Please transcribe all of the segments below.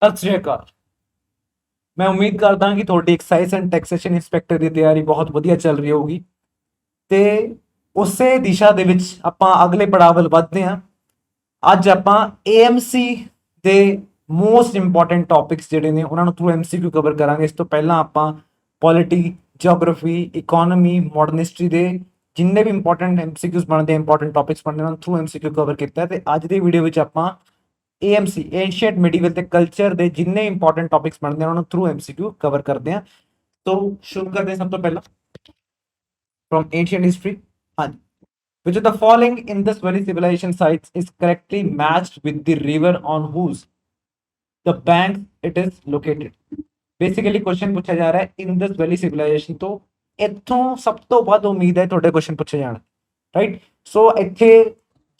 ਸਤਿ ਸ਼੍ਰੀ ਅਕਾਲ। ਮੈਂ ਉਮੀਦ ਕਰਦਾ ਹਾਂ ਕਿ ਤੁਹਾਡੀ ਐਕਸਾਈਜ਼ ਐਂਡ ਟੈਕਸੇਸ਼ਨ ਇੰਸਪੈਕਟਰ ਦੀ ਤਿਆਰੀ ਬਹੁਤ ਵਧੀਆ ਚੱਲ ਰਹੀ ਹੋਊਗੀ ਤੇ ਉਸੇ ਦਿਸ਼ਾ ਦੇ ਵਿੱਚ ਆਪਾਂ ਅਗਲੇ ਪੜਾਅ ਵੱਲ ਵਧਦੇ ਹਾਂ। ਅੱਜ ਆਪਾਂ ਏਐਮਸੀ ਦੇ ਮੋਸਟ ਇੰਪੋਰਟੈਂਟ ਟੌਪਿਕਸ ਜਿਹੜੇ ਨੇ ਉਹਨਾਂ ਨੂੰ ਥਰੂ ਐਮਸੀਕਿਊ ਕਵਰ ਕਰਾਂਗੇ। ਇਸ ਤੋਂ ਪਹਿਲਾਂ ਆਪਾਂ polity, geography, economy, modern history ਦੇ ਜਿੰਨੇ ਵੀ ਇੰਪੋਰਟੈਂਟ ਐਮਸੀਕਿਊਜ਼ ਬਣਦੇ, ਇੰਪੋਰਟੈਂਟ ਟੌਪਿਕਸ ਬਣਦੇ ਉਹਨਾਂ ਨੂੰ ਥਰੂ ਐਮਸੀਕਿਊ ਕਵਰ ਕੀਤਾ ਤੇ ਅੱਜ ਦੀ ਵੀਡੀਓ ਵਿੱਚ ਆਪਾਂ ਏਐਮਸੀ ਏਂਸ਼ੀਅੰਟ ਮਿਡੀਵਲ ਤੇ ਕਲਚਰ ਦੇ ਜਿੰਨੇ ਇੰਪੋਰਟੈਂਟ ਟੌਪਿਕਸ ਬਣਦੇ ਆ ਉਹਨਾਂ ਨੂੰ ਥਰੂ ਐਮਸੀਕਿਊ ਕਵਰ ਕਰਦੇ ਆ। तो शुरू करते हैं सब तो पहला फ्रॉम एंशिएंट हिस्ट्री। हाँ जी, which of the following in this very civilization sites is correctly matched with the river on whose the bank it is located? Basically question पूछा जा रहा है इन दिस वैली सिविलाइजेशन, तो ਇੱਥੋਂ ਸਭ ਤੋਂ ਵੱਧ ਉਮੀਦ ਹੈ ਤੁਹਾਡੇ ਕੁਐਸਚਨ ਪੁੱਛੇ ਜਾਣ, ਰਾਈਟ। ਸੋ ਇੱਥੇ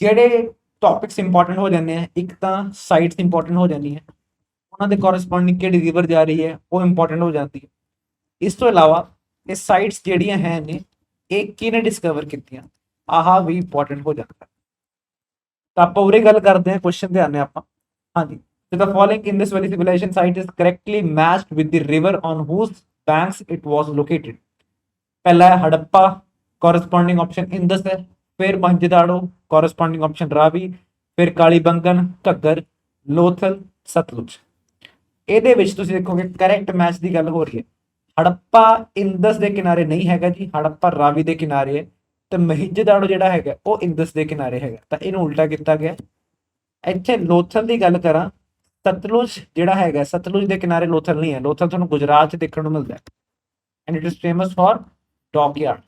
ਜਿਹੜੇ ਟੌਪਿਕਸ ਇੰਪੋਰਟੈਂਟ ਹੋ ਜਾਂਦੇ ਆ, ਇੱਕ ਤਾਂ ਸਾਈਟਸ ਇੰਪੋਰਟੈਂਟ ਹੋ ਜਾਂਦੀ ਹੈ, ਉਹਨਾਂ ਦੇ ਕੋਰਸਪੋਂਡਿੰਗ ਕਿਹੜੀ ਰਿਵਰ ਜਾ ਰਹੀ ਹੈ ਉਹ ਇੰਪੋਰਟੈਂਟ ਹੋ ਜਾਂਦੀ ਹੈ। ਇਸ ਤੋਂ ਇਲਾਵਾ ਇਹ ਸਾਈਟਸ ਜਿਹੜੀਆਂ ਹੈ ਨੇ ਇਹ ਕਿਹਨੇ ਡਿਸਕਵਰ ਕੀਤੀਆਂ, ਆਹ ਵੀ ਇੰਪੋਰਟੈਂਟ ਹੋ ਜਾਂਦਾ। ਤਾਂ ਆਪਾਂ ਉਰੇ ਗੱਲ ਕਰਦੇ ਹਾਂ, ਕੁਐਸਚਨ ਤੇ ਆਨੇ ਆਪਾਂ। ਹਾਂਜੀ, so the following in this very civilization site is correctly matched with the river on whose banks it was located? पहला है हड़प्पा, कॉरस्पॉन्डिंग ऑप्शन इंदस है। फिर मोहनजोदाड़ो, कॉरस्पॉन्डिंग ऑप्शन रावी। फिर कालीबंगन, घग्गर, लोथल, सतलुज। ਇਹਦੇ ਵਿੱਚ ਤੁਸੀਂ ਦੇਖੋਗੇ ਕਰੈਕਟ ਮੈਚ ਦੀ ਗੱਲ ਹੋ ਰਹੀ ਹੈ। ਹੜੱਪਾ ਇੰਦਸ ਦੇ ਕਿਨਾਰੇ ਨਹੀਂ ਹੈਗਾ ਜੀ, ਹੜੱਪਾ ਰਾਵੀ ਦੇ ਕਿਨਾਰੇ ਹੈ ਤੇ ਮਹਿੰਜੋਦਾੜੋ ਜਿਹੜਾ ਹੈਗਾ ਉਹ ਇੰਦਸ ਦੇ ਕਿਨਾਰੇ ਹੈਗਾ, ਤਾਂ ਇਹਨੂੰ ਉਲਟਾ ਕੀਤਾ ਗਿਆ। ਇੱਥੇ ਲੋਥਲ ਦੀ ਗੱਲ ਕਰਾਂ, ਸਤਲੁਜ ਜਿਹੜਾ ਹੈਗਾ, ਸਤਲੁਜ ਦੇ ਕਿਨਾਰੇ ਲੋਥਲ ਨਹੀਂ ਹੈ। ਲੋਥਲ ਤੁਹਾਨੂੰ ਗੁਜਰਾਤ 'ਚ ਦੇਖਣ ਨੂੰ ਮਿਲਦਾ ਹੈ and it is famous for dockyard.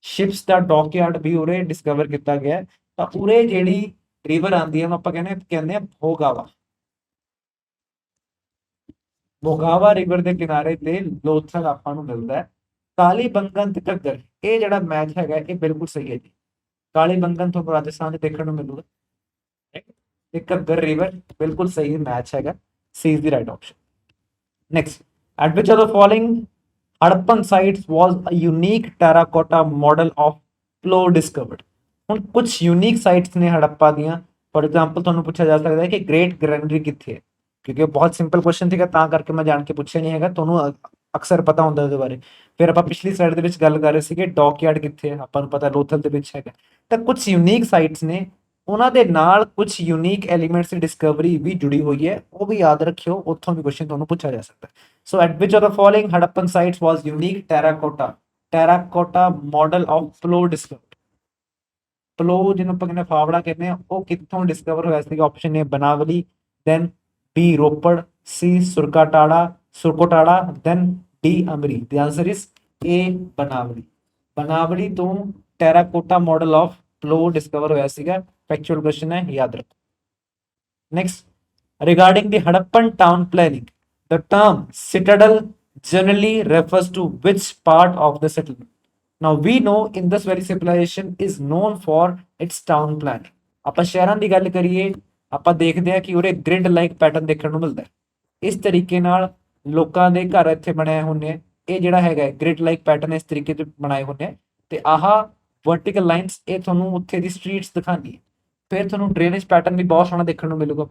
Ships ਦਾ ਡੌਕਯਾਰਡ ਵੀ ਉਰੇ ਡਿਸਕਵਰ ਕੀਤਾ ਗਿਆ। ਤਾਂ ਉਰੇ ਜਿਹੜੀ ਰਿਵਰ ਆਉਂਦੀ ਹੈ ਉਹਨੂੰ ਆਪਾਂ ਕਹਿੰਦੇ ਆ ਭੋਗਾਵਾ। ਭੋਗਾਵਾ ਰਿਵਰ ਦੇ ਕਿਨਾਰੇ ਤੇ ਲੋਥਲ ਆਪਾਂ ਨੂੰ ਮਿਲਦਾ ਹੈ। ਕਾਲੀਬੰਗਨ ਤੇ ਘੱਗਰ, ਇਹ ਜਿਹੜਾ ਮੈਚ ਹੈਗਾ ਇਹ ਬਿਲਕੁਲ ਸਹੀ ਹੈ ਜੀ। ਕਾਲੀਬੰਗਨ ਤੁਹਾਨੂੰ ਰਾਜਸਥਾਨ 'ਚ ਦੇਖਣ ਨੂੰ ਮਿਲੂਗਾ ਤੇ ਘੱਗਰ ਰਿਵਰ ਬਿਲਕੁਲ ਸਹੀ ਮੈਚ ਹੈਗਾ। C is the right option. Next, at which of the following Harappan sites was a unique terracotta model of plough discovered? ਹੁਣ ਕੁਝ ਯੂਨੀਕ ਸਾਈਟਸ ਨੇ ਹੜੱਪਾ ਦੀਆਂ। ਫॉर एग्जांपल ਤੁਹਾਨੂੰ ਪੁੱਛਿਆ ਜਾ ਸਕਦਾ ਹੈ ਕਿ ਗ੍ਰੇਟ ਗ੍ਰੈਨਰੀ ਕਿੱਥੇ ਹੈ, ਕਿਉਂਕਿ ਬਹੁਤ ਸਿੰਪਲ ਕੁਐਸਚਨ ਸੀਗਾ ਤਾਂ ਕਰਕੇ ਮੈਂ ਜਾਣ ਕੇ ਪੁੱਛਿਆ ਨਹੀਂ ਹੈਗਾ, ਤੁਹਾਨੂੰ ਅਕਸਰ ਪਤਾ ਹੁੰਦਾ ਉਹਦੇ ਬਾਰੇ। ਫਿਰ ਆਪਾਂ ਪਿਛਲੀ ਸਲਾਈਡ ਦੇ ਵਿੱਚ ਗੱਲ ਕਰ ਰਹੇ ਸੀਗੇ ਡੌਕਯਾਰਡ ਕਿੱਥੇ ਹੈ, ਆਪਾਂ ਨੂੰ ਪਤਾ ਲੋਥਲ ਦੇ ਵਿੱਚ ਹੈਗਾ। ਤਾਂ ਕੁਝ ਯੂਨੀਕ ਸਾਈਟਸ ਨੇ, ਉਹਨਾਂ ਦੇ ਨਾਲ ਕੁਝ ਯੂਨੀਕ ਐਲੀਮੈਂਟਸ ਦੀ ਡਿਸਕਵਰੀ ਵੀ ਜੁੜੀ ਹੋਈ ਹੈ, ਉਹ ਵੀ ਯਾਦ ਰੱਖਿਓ, ਉੱਥੋਂ ਵੀ ਕੁਐਸਚਨ ਤੁਹਾਨੂੰ ਪੁੱਛਿਆ ਜਾ ਸਕਦਾ। So at which of the following Harappan sites was unique terracotta model of plough discovered? Plough ਜਿਹਨੂੰ ਆਪਾਂ ਕਹਿੰਦੇ ਫਾਵੜਾ ਕਹਿੰਦੇ ਆ, ਉਹ ਕਿੱਥੋਂ ਡਿਸਕਵਰ ਹੋਇਆ ਸੀਗਾ? Option A Banawali, then B Ropar, C Surkotada, then D Amri. The answer is A Banawali. Banawali ਤੋਂ terracotta model of plough discover ਹੋਇਆ ਸੀਗਾ। ਫੈਕਚੁਅਲ ਕੁਐਸਚਨ ਹੈ, ਯਾਦ ਰੱਖੋ। Next, regarding the Harappan town planning, the term citadel generally refers to which part of the settlement? Now we know in this very civilization is known for its town plan. ਆਪਾਂ ਸ਼ਹਿਰਾਂ ਦੀ ਗੱਲ ਕਰੀਏ, ਆਪਾਂ ਦੇਖਦੇ ਹਾਂ ਕਿ ਉਰੇ ਗ੍ਰਿਡ ਲਾਈਕ ਪੈਟਰਨ ਦੇਖਣ ਨੂੰ ਮਿਲਦਾ ਹੈ। ਇਸ ਤਰੀਕੇ ਨਾਲ ਲੋਕਾਂ ਦੇ ਘਰ ਇੱਥੇ ਬਣਾਏ ਹੁੰਦੇ ਆ। ਇਹ ਜਿਹੜਾ ਹੈਗਾ ਗ੍ਰਿਡ ਲਾਈਕ ਪੈਟਰਨ ਇਸ ਤਰੀਕੇ ਤੇ ਬਣਾਏ ਹੁੰਦੇ ਆ ਤੇ ਆਹ ਵਰਟੀਕਲ ਲਾਈਨਸ ਇਹ ਤੁਹਾਨੂੰ ਉੱਥੇ ਦੀ ਸਟਰੀਟਸ ਦਿਖਾਉਂਦੀ ਹੈ। ਫਿਰ ਤੁਹਾਨੂੰ ਡਰੇਨੇਜ ਪੈਟਰਨ ਵੀ ਬਹੁਤ ਸੋਹਣਾ ਦੇਖਣ ਨੂੰ ਮਿਲੂਗਾ।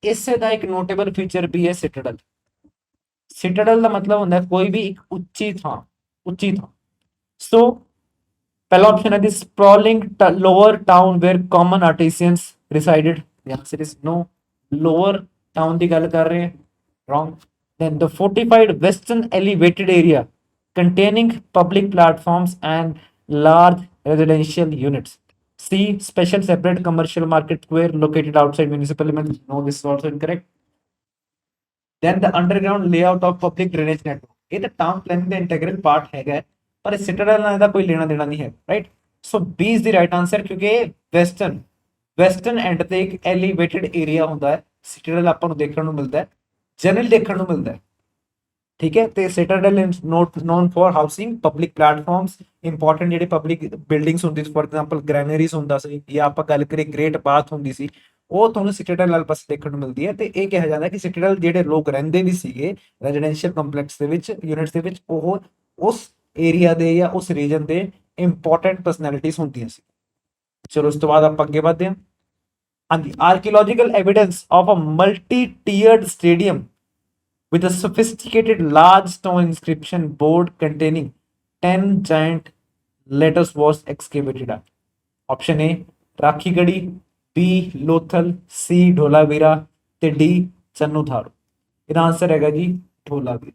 ਇਸੇ ਦਾ ਇੱਕ ਨੋਟੇਬਲ ਫੀਚਰ ਵੀ ਹੈ ਸਿਟਾਡਲ। ਸਿਟਾਡਲ ਦਾ ਮਤਲਬ ਹੁੰਦਾ ਕੋਈ ਵੀ ਇੱਕ ਉੱਚੀ ਥਾਂ, ਉੱਚੀ ਥਾਂ। ਸੋ ਪਹਿਲਾ ਆਪਸ਼ਨ ਹੈ the sprawling lower town where common artisans resided. The answer is no, lower town ਦੀ ਗੱਲ ਕਰ ਰਹੇ ਹਾਂ, wrong. then the fortified western elevated area containing public platforms and large residential units. C, special separate commercial market square located outside municipal limits. No, this is also incorrect. Then the underground layout of public drainage network. ਇਹ ਤਾਂ town planning ਦਾ integral part ਹੈਗਾ, ਪਰ ਸਿਟਾਡਲ ਨਾਲ ਇਹਦਾ ਕੋਈ ਲੈਣਾ ਦੇਣਾ ਨਹੀਂ ਹੈ, right. So B is the right answer, ਕਿਉਂਕਿ ਇਹ ਵੈਸਟਰਨ ਐਂਡ ਤੇ ਇੱਕ ਐਲੀਵੇਟਡ ਏਰੀਆ ਹੁੰਦਾ ਹੈ। ਸਿਟਾਡਲ ਆਪਾਂ ਨੂੰ ਦੇਖਣ ਨੂੰ ਮਿਲਦਾ ਹੈ, ਜਨਰਲ ਦੇਖਣ ਨੂੰ ਮਿਲਦਾ ਹੈ, ਠੀਕ ਹੈ। ਤੇ citadel is known for housing public platforms, important ਜਿਹੜੇ ਪਬਲਿਕ ਬਿਲਡਿੰਗਸ ਹੁੰਦੀ ਸੀ, ਫॉर ਐਗਜ਼ਾਮਪਲ ਗ੍ਰੈਨਰੀਜ਼ ਹੁੰਦਾ ਸੀ, ਜਾਂ ਆਪਾਂ ਗੱਲ ਕਰੀਏ ਗ੍ਰੇਟ ਬਾਥ ਹੁੰਦੀ ਸੀ, ਉਹ ਤੁਹਾਨੂੰ ਸਿਟਾਡਲ ਨਾਲ ਪਾਸੇ ਦੇਖਣ ਨੂੰ ਮਿਲਦੀ ਹੈ। ਤੇ ਇਹ ਕਿਹਾ ਜਾਂਦਾ ਕਿ ਸਿਟਾਡਲ ਜਿਹੜੇ ਲੋਕ ਰਹਿੰਦੇ ਵੀ ਸੀਗੇ ਰੈਜ਼ੀਡੈਂਸ਼ੀਅਲ ਕੰਪਲੈਕਸ ਦੇ ਵਿੱਚ, ਯੂਨਿਟਸ ਦੇ ਵਿੱਚ, ਉਹ ਉਸ ਏਰੀਆ ਦੇ ਜਾਂ ਉਸ ਰੀਜਨ ਦੇ ਇੰਪੋਰਟੈਂਟ ਪਰਸਨੈਲਿਟੀਜ਼ ਹੁੰਦੀਆਂ ਸੀ। ਚਲੋ ਉਸ ਤੋਂ ਬਾਅਦ ਆਪਾਂ ਅੱਗੇ ਵਧਦੇ ਹਾਂ। हाँ जी, archaeological evidence of a multi tiered stadium with a sophisticated large stone inscription board containing 10 giant letters was excavated at. Option A ਰਾਖੀਗੜੀ, B Lothal, C ਢੋਲਾਵੀਰਾ ਤੇ D ਚੰਨੂਥਾਰੂ। ਇਹਦਾ ਆਨਸਰ ਹੈਗਾ ਜੀ ਢੋਲਾਵੀਰਾ।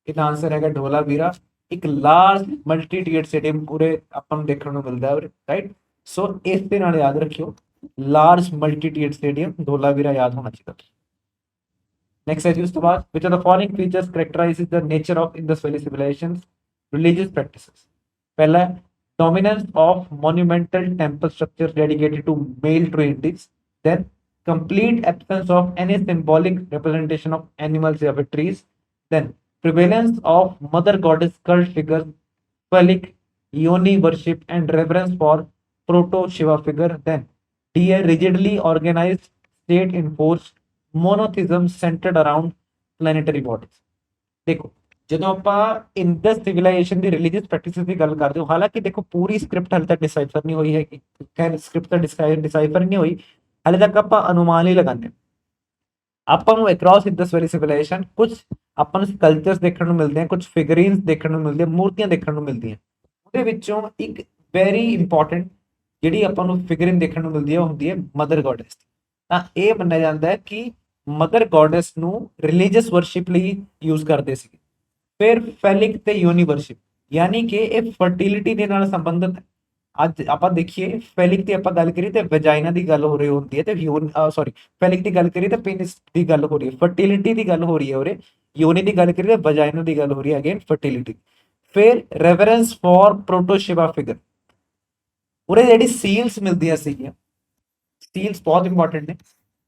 ਇਹਦਾ ਆਨਸਰ ਹੈਗਾ ਢੋਲਾਵੀਰਾ। ਇੱਕ ਲਾਰਜ ਮਲਟੀ ਟੀਅਰ ਸਟੇਡੀਅਮ ਪੂਰੇ ਆਪਾਂ ਨੂੰ ਦੇਖਣ ਨੂੰ ਮਿਲਦਾ ਹੈ, ਰਾਈਟ। ਸੋ ਇਸ ਦੇ ਨਾਲ ਯਾਦ ਰੱਖਿਓ, ਲਾਰਜ ਮਲਟੀ ਟੀਅਰ ਸਟੇਡੀਅਮ ਢੋਲਾਵੀਰਾ ਯਾਦ ਹੋਣਾ ਚਾਹੀਦਾ। Next है जी उसके बाद which of the following features characterizes the nature of Indus Valley civilizations religious practices। पहला है dominance of monumental temple structures dedicated to male deities, then complete absence of any symbolic representation of animals or trees, then prevalence of mother goddess cult figures, phallic yoni worship and reverence for proto Shiva figure, then D a rigidly organized state enforced monotheism centered around planetary bodies। देखो ਜਦੋਂ ਆਪਾਂ Indus civilisation ਦੀ religious practices ਦੀ ਗੱਲ ਕਰਦੇ ਹਾਂ, ਹਾਲਾਂਕਿ ਦੇਖੋ ਪੂਰੀ script ਹਾਲੇ ਤੱਕ ਡਿਸਾਈਫਰ ਨਹੀਂ ਹੋਈ ਹੈਗੀ, ਖੈਰ ਸਕ੍ਰਿਪਟ ਤਾਂ ਡਿਸਾਈਫਰ ਨਹੀਂ ਹੋਈ, ਹਾਲੇ ਤੱਕ ਆਪਾਂ ਅਨੁਮਾਨ ਹੀ ਲਗਾਉਂਦੇ। ਆਪਾਂ ਨੂੰ ਅਕ੍ਰੋਸ ਇੰਡਸ ਵੈਲੀ ਸਿਵਲਾਈਜੇਸ਼ਨ ਕੁਝ ਆਪਾਂ ਨੂੰ ਸਕਲਚਰਸ ਦੇਖਣ ਨੂੰ ਮਿਲਦੇ ਆ, ਕੁਝ ਫਿਗਰੀਨਸ ਦੇਖਣ ਨੂੰ ਮਿਲਦੇ ਆ, ਮੂਰਤੀਆਂ ਦੇਖਣ ਨੂੰ ਮਿਲਦੀਆਂ। ਉਹਦੇ ਵਿੱਚੋਂ ਇੱਕ ਵੈਰੀ ਇੰਪੋਰਟੈਂਟ ਜਿਹੜੀ ਆਪਾਂ ਨੂੰ ਫਿਗਰੀਨ ਦੇਖਣ ਨੂੰ ਮਿਲਦੀ ਹੈ, ਉਹ ਹੁੰਦੀ ਹੈ ਮਦਰ ਗੋਡੈਸ। ਤਾਂ ਇਹ ਮੰਨਿਆ ਜਾਂਦਾ ਹੈ ਕਿ ਮਦਰ ਗੋਡੈਸ ਨੂੰ ਰਿਲੀਜੀਅਸ ਵਰਸ਼ਿਪ ਲਈ ਯੂਜ਼ ਕਰਦੇ ਸੀ। ਫਿਰ ਫੈਲਿਕ ਤੇ ਯੋਨੀ ਵਰਸ਼ਿਪ, ਯਾਨੀ ਕਿ ਇਹ ਫਰਟੀਲਿਟੀ ਦੇ ਨਾਲ ਸੰਬੰਧਿਤ ਹੈ। ਅੱਜ ਆਪਾਂ ਦੇਖੀਏ ਫੈਲਿਕ ਦੀ ਆਪਾਂ ਗੱਲ ਕਰੀਏ ਤੇ ਵਜਾਈਨਾ ਦੀ ਗੱਲ ਹੋ ਰਹੀ ਹੁੰਦੀ ਹੈ, ਤੇ ਸੌਰੀ ਫੈਲਿਕ ਦੀ ਗੱਲ ਕਰੀਏ ਤਾਂ ਪੀਨਿਸ ਦੀ ਗੱਲ ਹੋ ਰਹੀ ਹੈ, ਫਰਟੀਲਿਟੀ ਦੀ ਗੱਲ ਹੋ ਰਹੀ ਹੈ ਉਰੇ। ਯੋਨੀ ਦੀ ਗੱਲ ਕਰੀਏ ਤਾਂ ਵਜਾਈਨਾ ਦੀ ਗੱਲ ਹੋ ਰਹੀ ਹੈ, ਅਗੇਨ ਫਰਟੀਲਿਟੀ। ਫਿਰ ਰੈਵਰੈਂਸ ਫॉर ਪ੍ਰੋਟੋ ਸ਼ਿਵਾ ਫਿਗਰ, ਉਰੇ ਜਿਹੜੀ ਸੀਲਸ ਮਿਲਦੀਆਂ ਸੀਗੀਆਂ, ਸੀਲਸ ਬਹੁਤ ਇੰਪੋਰਟੈਂਟ ਨੇ।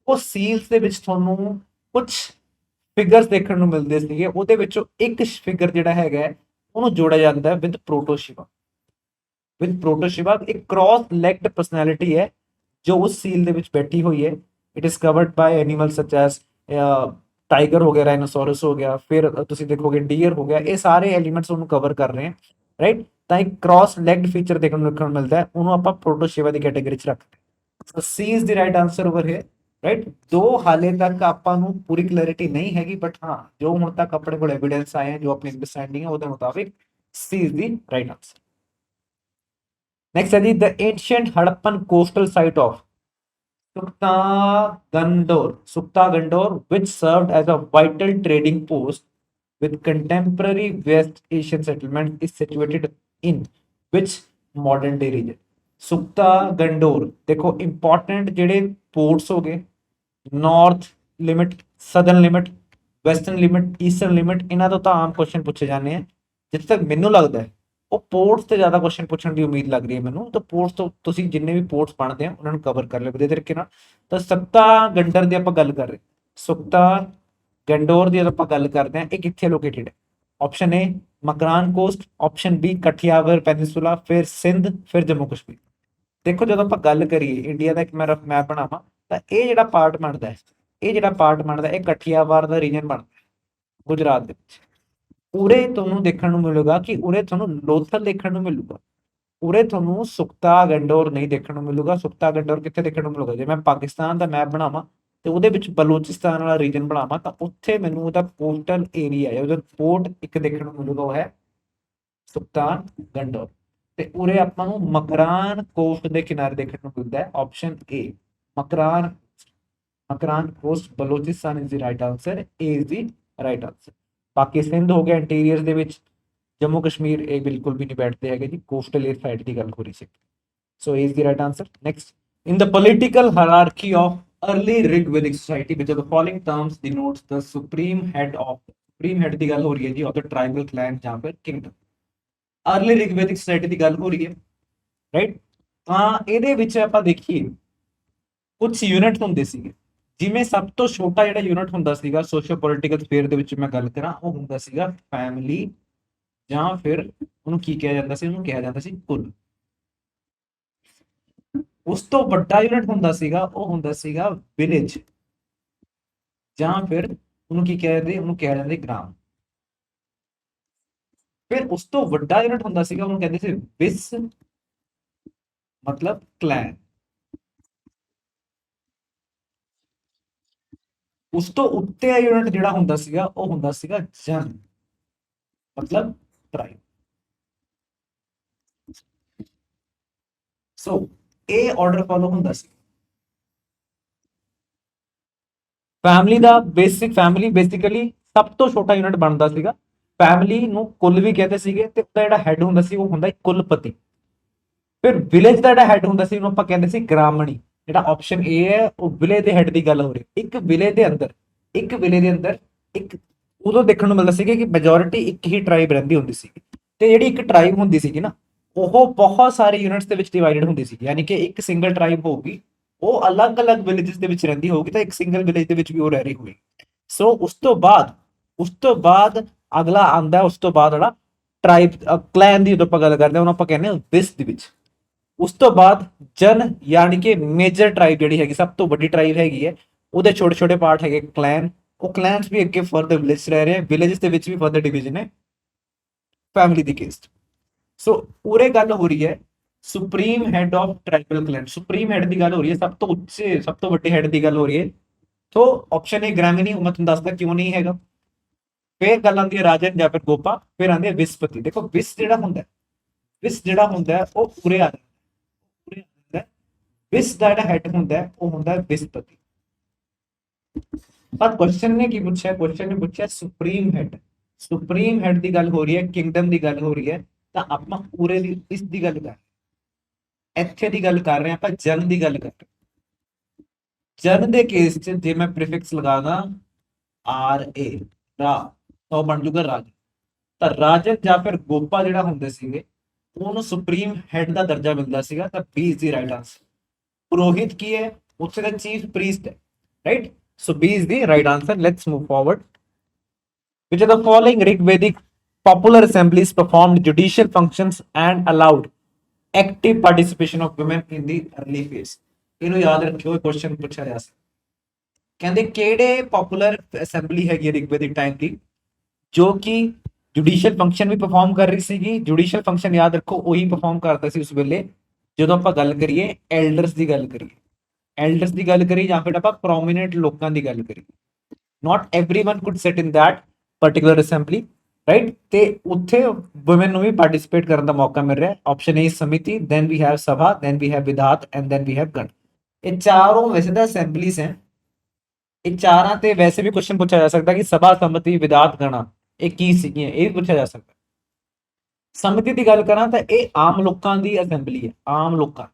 ਉਹ ਸੀਲਸ ਦੇ ਵਿੱਚ ਤੁਹਾਨੂੰ ਕੁਝ ਫਿਗਰਸ ਦੇਖਣ ਨੂੰ ਮਿਲਦੇ ਸੀਗੇ, ਉਹਦੇ ਵਿੱਚੋਂ ਇੱਕ ਫਿਗਰ ਜਿਹੜਾ ਹੈਗਾ ਉਹਨੂੰ ਜੋੜਿਆ ਜਾਂਦਾ ਵਿਦ ਪ੍ਰੋਟੋ ਸ਼ਿਵਾ। ਵਿਦ ਪ੍ਰੋਟੋ ਸ਼ਿਵਾ ਇੱਕ ਕ੍ਰਾਸ ਲੈਗਡ ਪਰਸਨੈਲਿਟੀ ਹੈ ਜੋ ਉਸ ਸੀਲ ਦੇ ਵਿੱਚ ਬੈਠੀ ਹੋਈ ਹੈ। It is covered ਬਾय animal such S tiger ਹੋ ਗਿਆ, ਰਾਈਨੋਸੋਰਸ ਹੋ ਗਿਆ, ਫਿਰ ਤੁਸੀਂ ਦੇਖੋਗੇ ਡੀਅਰ ਹੋ ਗਿਆ, ਇਹ ਸਾਰੇ ਐਲੀਮੈਂਟਸ ਉਹਨੂੰ ਕਵਰ ਕਰ ਰਹੇ ਹਨ, ਰਾਈਟ। ਤਾਂ ਇੱਕ ਕ੍ਰਾਸ ਲੈਗਡ ਫੀਚਰ ਦੇਖਣ ਨੂੰ ਮਿਲਦਾ ਹੈ, ਉਹਨੂੰ ਆਪਾਂ ਪ੍ਰੋਟੋ ਸ਼ਿਵਾ ਦੀ ਕੈਟਾਗਰੀ ਚ ਰੱਖਦੇ ਹਾਂ। ਸੀ is the right answer over hair, right. ਦੋ ਹਾਲੇ ਤੱਕ ਆਪਾਂ ਨੂੰ ਪੂਰੀ ਕਲੈਰਿਟੀ ਨਹੀਂ ਹੈਗੀ, ਬਟ ਹਾਂ ਜੋ ਹੁਣ ਤੱਕ ਆਪਣੇ ਕੋਲ ਐਵੀਡੈਂਸ ਆਏ ਜੋ ਆਪਣੀ ਅੰਡਰਸਟੈਂਡਿੰਗ ਹੈ ਉਹਦੇ ਮੁਤਾਬਿਕ C is the right answer. Next है जी the ancient Harappan coastal site of Sukta Gandor, which served as a vital trading post with contemporary West Asian settlements, is situated in which modern day region। ਸੁਕਤਾ ਗੰਡੋਰ ਦੇਖੋ important ਜਿਹੜੇ ports ਹੋ ਗਏ, north limit, southern limit, western limit, eastern limit, ਇਹਨਾਂ ਤੋਂ ਤਾਂ ਆਮ question ਪੁੱਛੇ ਜਾਂਦੇ ਆ। ਜਿੱਥੇ ਤੱਕ ਮੈਨੂੰ ਲੱਗਦਾ ਹੈ ਉਹ ਪੋਰਟਸ ਤੇ ਜ਼ਿਆਦਾ ਕੁਐਸਚਨ ਪੁੱਛਣ ਦੀ ਉਮੀਦ ਲੱਗ ਰਹੀ ਹੈ ਮੈਨੂੰ, ਤਾਂ ਪੋਰਟਸ ਤੋਂ ਤੁਸੀਂ ਜਿੰਨੇ ਵੀ ਪੋਰਟਸ ਪੜ੍ਹਦੇ ਆ ਉਹਨਾਂ ਨੂੰ ਕਵਰ ਕਰ ਲਿਓ ਵਧੀਆ ਤਰੀਕੇ ਨਾਲ। ਤਾਂ ਸੁਕਤਾ ਗੰਡਰ ਦੀ ਆਪਾਂ ਗੱਲ ਕਰ ਰਹੇ, ਸੁਕਤਾ ਗੰਡੋਰ ਦੀ ਆਪਾਂ ਗੱਲ ਕਰਦੇ ਹਾਂ, ਇਹ ਕਿੱਥੇ ਲੋਕੇਟਡ ਹੈ। Option A Makran coast, option B Kathiawar peninsula, ਫਿਰ ਸਿੰਧ, ਫਿਰ ਜੰਮੂ ਕਸ਼ਮੀਰ। ਦੇਖੋ ਜਦੋਂ ਆਪਾਂ ਗੱਲ ਕਰੀਏ ਇੰਡੀਆ ਦਾ ਇੱਕ ਮੈਂ ਰਫ ਮੈਪ ਬਣਾਵਾਂ ਤਾਂ ਇਹ ਜਿਹੜਾ ਪਾਰਟ ਬਣਦਾ ਹੈ, ਇਹ ਕਠਿਆਵਾੜ ਦਾ ਰੀਜਨ ਬਣਦਾ ਹੈ ਗੁਜਰਾਤ ਦੇ ਵਿੱਚ। ਉਰੇ ਤੁਹਾਨੂੰ ਦੇਖਣ ਨੂੰ ਮਿਲੂਗਾ ਕਿ ਉਰੇ ਤੁਹਾਨੂੰ ਲੋਥਲ ਦੇਖਣ ਨੂੰ ਮਿਲੂਗਾ, ਉਰੇ ਤੁਹਾਨੂੰ ਸੁਕਤਾ ਗੰਡੋਰ ਨਹੀਂ ਦੇਖਣ ਨੂੰ ਮਿਲੂਗਾ। ਸੁਕਤਾ ਗੰਡੋਰ ਕਿੱਥੇ ਦੇਖਣ ਨੂੰ ਮਿਲੂਗਾ, ਜੇ ਮੈਂ ਪਾਕਿਸਤਾਨ ਦਾ ਮੈਪ ਬਣਾਵਾਂ ਤੇ ਉਹਦੇ ਵਿੱਚ ਬਲੋਚਿਸਤਾਨ ਵਾਲਾ ਰੀਜਨ ਬਣਾਵਾਂ ਤਾਂ ਉੱਥੇ ਮੈਨੂੰ ਉਹਦਾ ਕੋਸਟਲ ਏਰੀਆ ਹੈ, ਉਹਦਾ ਪੋਰਟ ਇੱਕ ਦੇਖਣ ਨੂੰ ਮਿਲੂਗਾ, ਉਹ ਹੈ ਸੁਕਤਾ ਗੰਡੋਰ। ਤੇ ਉਰੇ ਆਪਾਂ ਨੂੰ ਮਕਰਾਨ ਕੋਸਟ ਦੇ ਕਿਨਾਰੇ ਦੇਖਣ ਨੂੰ ਮਿਲਦਾ ਹੈ, option A Makran cost Balochistan is the right answer, A is the right answer. ਬਾਕੀ ਸਿੰਧ ਹੋ ਗਿਆ ਇੰਟੀਰੀਅਰ ਦੇ ਵਿੱਚ, ਜੰਮੂ ਕਸ਼ਮੀਰ ਇਹ ਬਿਲਕੁਲ ਵੀ ਨਹੀਂ ਬੈਠਦੇ ਹੈਗੇ ਜੀ, ਕੋਸਟਲ ਏਅਰ ਸਾਈਡ ਦੀ ਗੱਲ ਹੋ ਰਹੀ ਸੀ। So is the right answer. Next, in the political hierarchy of early Rigvedic society which of the following terms denotes the supreme head ਦੀ ਗੱਲ ਹੋ ਰਹੀ ਹੈ ਜੀ of the tribal clan ਜਾਂ ਫਿਰ kingdom। अर्ली ऋग्वेदिक सोसाइटी ਦੀ ਗੱਲ ਹੋ ਰਹੀ ਹੈ, ਰਾਈਟ। ਤਾਂ ਇਹਦੇ ਵਿੱਚ ਆਪਾਂ ਦੇਖੀਏ ਕੁਝ ਯੂਨਿਟ ਹੁੰਦੇ ਸੀਗੇ, ਜਿਵੇਂ ਸਭ ਤੋਂ ਛੋਟਾ ਜਿਹੜਾ ਯੂਨਿਟ ਹੁੰਦਾ ਸੀਗਾ ਸੋਸ਼ੀਓ ਪੋਲੀਟੀਕਲ ਸਫੇਅਰ ਦੇ ਵਿੱਚ ਮੈਂ ਗੱਲ ਕਰਾਂ, ਉਹ ਹੁੰਦਾ ਸੀਗਾ ਫੈਮਿਲੀ ਜਾਂ ਫਿਰ ਉਹਨੂੰ ਕੀ ਕਿਹਾ ਜਾਂਦਾ ਸੀ, ਉਹਨੂੰ ਕਿਹਾ ਜਾਂਦਾ ਸੀ ਕੁਲ। ਉਸ ਤੋਂ ਵੱਡਾ ਯੂਨਿਟ ਹੁੰਦਾ ਸੀਗਾ ਉਹ ਹੁੰਦਾ ਸੀਗਾ ਵਿਲੇਜ ਜਾਂ ਫਿਰ ਉਹਨੂੰ ਕੀ ਕਹਿੰਦੇ, ਉਹਨੂੰ ਕਿਹਾ ਜਾਂਦਾ ਗ੍ਰਾਮ। ਫਿਰ ਉਸ ਤੋਂ ਵੱਡਾ ਯੂਨਿਟ ਹੁੰਦਾ ਸੀਗਾ ਉਹਨੂੰ ਕਹਿੰਦੇ ਸੀ ਵਿਸ, ਮਤਲਬ ਕਲੈਨ। ਉਸ ਤੋਂ ਉੱਤੇ ਯੂਨਿਟ ਜਿਹੜਾ ਹੁੰਦਾ ਸੀਗਾ ਉਹ ਹੁੰਦਾ ਸੀਗਾ ਜਨ, ਮਤਲਬ ਟ੍ਰਾਈਬ। ਸੋ ਇਹ ਆਰਡਰ ਫਾਲੋ ਹੁੰਦਾ ਸੀ। ਫੈਮਿਲੀ ਬੇਸਿਕਲੀ ਸਭ ਤੋਂ ਛੋਟਾ ਯੂਨਿਟ ਬਣਦਾ ਸੀਗਾ। ਫੈਮਿਲੀ ਨੂੰ ਕੁੱਲ ਵੀ ਕਹਿੰਦੇ ਸੀਗੇ, ਤੇ ਉਹਦਾ ਜਿਹੜਾ ਹੈੱਡ ਹੁੰਦਾ ਸੀ ਉਹ ਹੁੰਦਾ ਕੁਲਪਤੀ। ਫਿਰ ਵਿਲੇਜ ਦਾ ਜਿਹੜਾ ਹੈੱਡ ਹੁੰਦਾ ਸੀ ਉਹਨੂੰ ਆਪਾਂ ਕਹਿੰਦੇ ਸੀ ਗ੍ਰਾਮਣੀ। ਜਿਹੜਾ ਆਪਸ਼ਨ ਏ ਹੈ ਉਹ ਵਿਲੇਜ ਦੇ ਹੈੱਡ ਦੀ ਗੱਲ ਹੋ ਰਹੀ। ਇੱਕ ਵਿਲੇਜ ਦੇ ਅੰਦਰ ਇੱਕ ਉਦੋਂ ਦੇਖਣ ਨੂੰ ਮਿਲਦਾ ਸੀਗਾ ਕਿ ਮੈਜੋਰਿਟੀ ਇੱਕ ਹੀ ਟ੍ਰਾਈਬ ਰਹਿੰਦੀ ਹੁੰਦੀ ਸੀ, ਤੇ ਜਿਹੜੀ ਇੱਕ ਟ੍ਰਾਈਬ ਹੁੰਦੀ ਸੀਗੀ ਨਾ ਉਹ ਬਹੁਤ ਸਾਰੇ ਯੂਨਿਟਸ ਦੇ ਵਿੱਚ ਡਿਵਾਈਡਡ ਹੁੰਦੀ ਸੀ। ਯਾਨੀ ਕਿ ਇੱਕ ਸਿੰਗਲ ਟ੍ਰਾਈਬ ਹੋਊਗੀ, ਉਹ ਅਲੱਗ-ਅਲੱਗ ਵਿਲੇजेस ਦੇ ਵਿੱਚ ਰਹਿੰਦੀ ਹੋਊਗੀ, ਤਾਂ ਇੱਕ ਸਿੰਗਲ ਵਿਲੇਜ ਦੇ ਵਿੱਚ ਵੀ ਉਹ ਰਹਿ ਰਹੀ ਹੋਏਗੀ। ਸੋ ਉਸ ਤੋਂ ਬਾਅਦ ਅਗਲਾ ਆਂਦਾ, ਉਸ ਤੋਂ ਬਾਅਦ ਜਿਹੜਾ ਟ੍ਰਾਈਬ ਕਲੈਨ ਦੀ ਜਦੋਂ ਆਪਾਂ ਗੱਲ ਕਰਦੇ ਹਾਂ ਉਹਨੂੰ ਆਪਾਂ ਕਹਿੰਦੇ ਹਾਂ ਵਿਸ ਦੇ ਵਿੱਚ। ਉਸ ਤੋਂ ਬਾਅਦ ਜਨ, ਯਾਨੀ ਕਿ ਮੇਜਰ ਟ੍ਰਾਈਬ ਜਿਹੜੀ ਹੈਗੀ, ਸਭ ਤੋਂ ਵੱਡੀ ਟ੍ਰਾਈਬ ਹੈਗੀ ਹੈ, ਉਹਦੇ ਛੋਟੇ ਛੋਟੇ ਪਾਰਟ ਹੈਗੇ ਕਲੈਨ। ਉਹ ਕਲੈਨਸ ਵੀ ਅੱਗੇ ਫਰਦਰ ਵਿਲੇਜ ਰਹਿ ਰਹੇ, ਵਿਲੇजेस ਦੇ ਵਿੱਚ ਵੀ ਫਰਦਰ ਡਿਵੀਜ਼ਨ ਹੈ ਫੈਮਿਲੀ ਦੀ ਕੇਸ। ਸੋ ਉਰੇ ਗੱਲ ਹੋ ਰਹੀ ਹੈ supreme head of tribal clan. Supreme head ਦੀ ਗੱਲ ਹੋ ਰਹੀ ਹੈ, ਸਭ ਤੋਂ ਉੱਚੇ ਸਭ ਤੋਂ ਵੱਡੇ ਹੈਡ ਦੀ ਗੱਲ ਹੋ ਰਹੀ ਹੈ। ਸੋ ਆਪਸ਼ਨ ਏ ਗ੍ਰਾਮਣੀ, ਮੈਂ ਤੁਹਾਨੂੰ ਦੱਸਦਾ ਕਿਉਂ ਨਹੀਂ ਹੈਗਾ। ਫਿਰ ਗੱਲ ਆਉਂਦੀ ਹੈ ਰਾਜਨ ਜਾਂ ਫਿਰ ਗੋਪਾ, ਫਿਰ ਆਉਂਦੇ ਵਿਸਪਤੀ। ਦੇਖੋ ਵਿਸ ਜਿਹੜਾ ਹੁੰਦਾ ਉਹ ਉਰੇ ਆ ਜਾਂਦਾ। ਵਿਸ ਦਾ ਜਿਹੜਾ ਹੈਡ ਹੁੰਦਾ ਉਹ ਹੁੰਦਾ ਵਿਸਪਤੀ। ਪਰ ਕੁਐਸਚਨ ਨੇ ਕੀ ਪੁੱਛਿਆ, ਕੁਐਸਚਨ ਨੇ ਪੁੱਛਿਆ ਸੁਪਰੀਮ ਹੈਡ ਦੀ ਗੱਲ ਹੋ ਰਹੀ ਹੈ, ਕਿੰਗਡਮ ਦੀ ਗੱਲ ਹੋ ਰਹੀ ਹੈ, ਤਾਂ ਆਪਾਂ ਪੂਰੇ ਦੀ ਇਸ ਦੀ ਗੱਲ ਕਰ, ਇੱਥੇ ਦੀ ਗੱਲ ਕਰ ਰਹੇ ਹਾਂ ਆਪਾਂ, ਜਨ ਦੀ ਗੱਲ ਕਰ ਰਹੇ। ਜਨ ਦੇ ਕੇਸ 'ਚ ਜੇ ਮੈਂ ਪ੍ਰੀਫਿਕਸ ਲਗਾਦਾ ਆਰ ਏ ਰਾ, ਤਾਂ ਉਹ ਬਣ ਜੂਗਾ ਰਾਜਨ। ਤਾਂ ਰਾਜਨ ਜਾਂ ਫਿਰ ਗੋਪਾ ਜਿਹੜਾ ਹੁੰਦੇ ਸੀਗੇ ਉਹਨੂੰ ਸੁਪਰੀਮ ਹੈਡ ਦਾ ਦਰਜਾ ਮਿਲਦਾ ਸੀਗਾ। ਤਾਂ B is the right answer. ਪੁਰੋਹਿਤ ਕੀ ਹੈ, ਉੱਥੇ ਦਾ ਚੀਫ ਪ੍ਰੀਸਟ ਹੈ, right. So B is the right answer. Let's move forward. Which of the following Rigvedic popular assemblies performed judicial functions and allowed active participation of women in the early phase? ਇਹਨੂੰ ਯਾਦ ਰੱਖਿਓ, question ਪੁੱਛਿਆ ਜਾ ਸਕਦਾ। ਕਹਿੰਦੇ ਕਿਹੜੇ poplar assembly ਹੈਗੀ ਰਿਗਵੇਦਿਕ time ਦੀ ਜੋ ਕਿ ਜੁਡੀਸ਼ੀਅਲ ਫੰਕਸ਼ਨ ਵੀ ਪਰਫਾਰਮ ਕਰ ਰਹੀ ਸੀਗੀ। ਜੁਡੀਸ਼ੀਅਲ ਫੰਕਸ਼ਨ ਯਾਦ ਰੱਖੋ ਉਹੀ ਪਰਫਾਰਮ ਕਰਦਾ ਸੀ ਉਸ ਵੇਲੇ ਜਦੋਂ ਆਪਾਂ ਗੱਲ ਕਰੀਏ ਐਲਡਰਸ ਦੀ ਗੱਲ ਕਰੀਏ, ਐਲਡਰਸ ਦੀ ਗੱਲ ਕਰੀਏ ਜਾਂ ਫਿਰ ਆਪਾਂ ਪ੍ਰੋਮੀਨੈਂਟ ਲੋਕਾਂ ਦੀ ਗੱਲ ਕਰੀਏ। not everyone could sit in that particular assembly, right? ਤੇ ਉੱਥੇ women ਨੂੰ ਵੀ ਪਾਰਟਿਸਿਪੇਟ ਕਰਨ ਦਾ ਮੌਕਾ ਮਿਲ ਰਿਹਾ। ਆਪਸ਼ਨ ਏ ਸਮਿਤੀ, then we have ਸਭਾ, then we have ਵਿਧਾਤ and then we have ਗਣ। ਇਹ ਚਾਰੋਂ ਵੈਸੇ ਤਾਂ ਅਸੈਂਬਲੀਜ਼ ਹੈ। ਇਹ ਚਾਰਾਂ ਤੇ ਵੈਸੇ ਵੀ ਕੁਐਸਚਨ ਪੁੱਛਿਆ ਜਾ ਸਕਦਾ ਕਿ ਸਭਾ, ਸਮਿਤੀ, ਵਿਧਾਤ, ਗਣਾ ਇਹ ਕੀ ਸੀਗੀਆਂ, ਇਹ ਵੀ ਪੁੱਛਿਆ ਜਾ ਸਕਦਾ। ਸਮਿਤੀ ਦੀ ਗੱਲ ਕਰਾਂ ਤਾਂ ਇਹ ਆਮ ਲੋਕਾਂ ਦੀ ਅਸੈਂਬਲੀ ਹੈ, ਆਮ ਲੋਕਾਂ।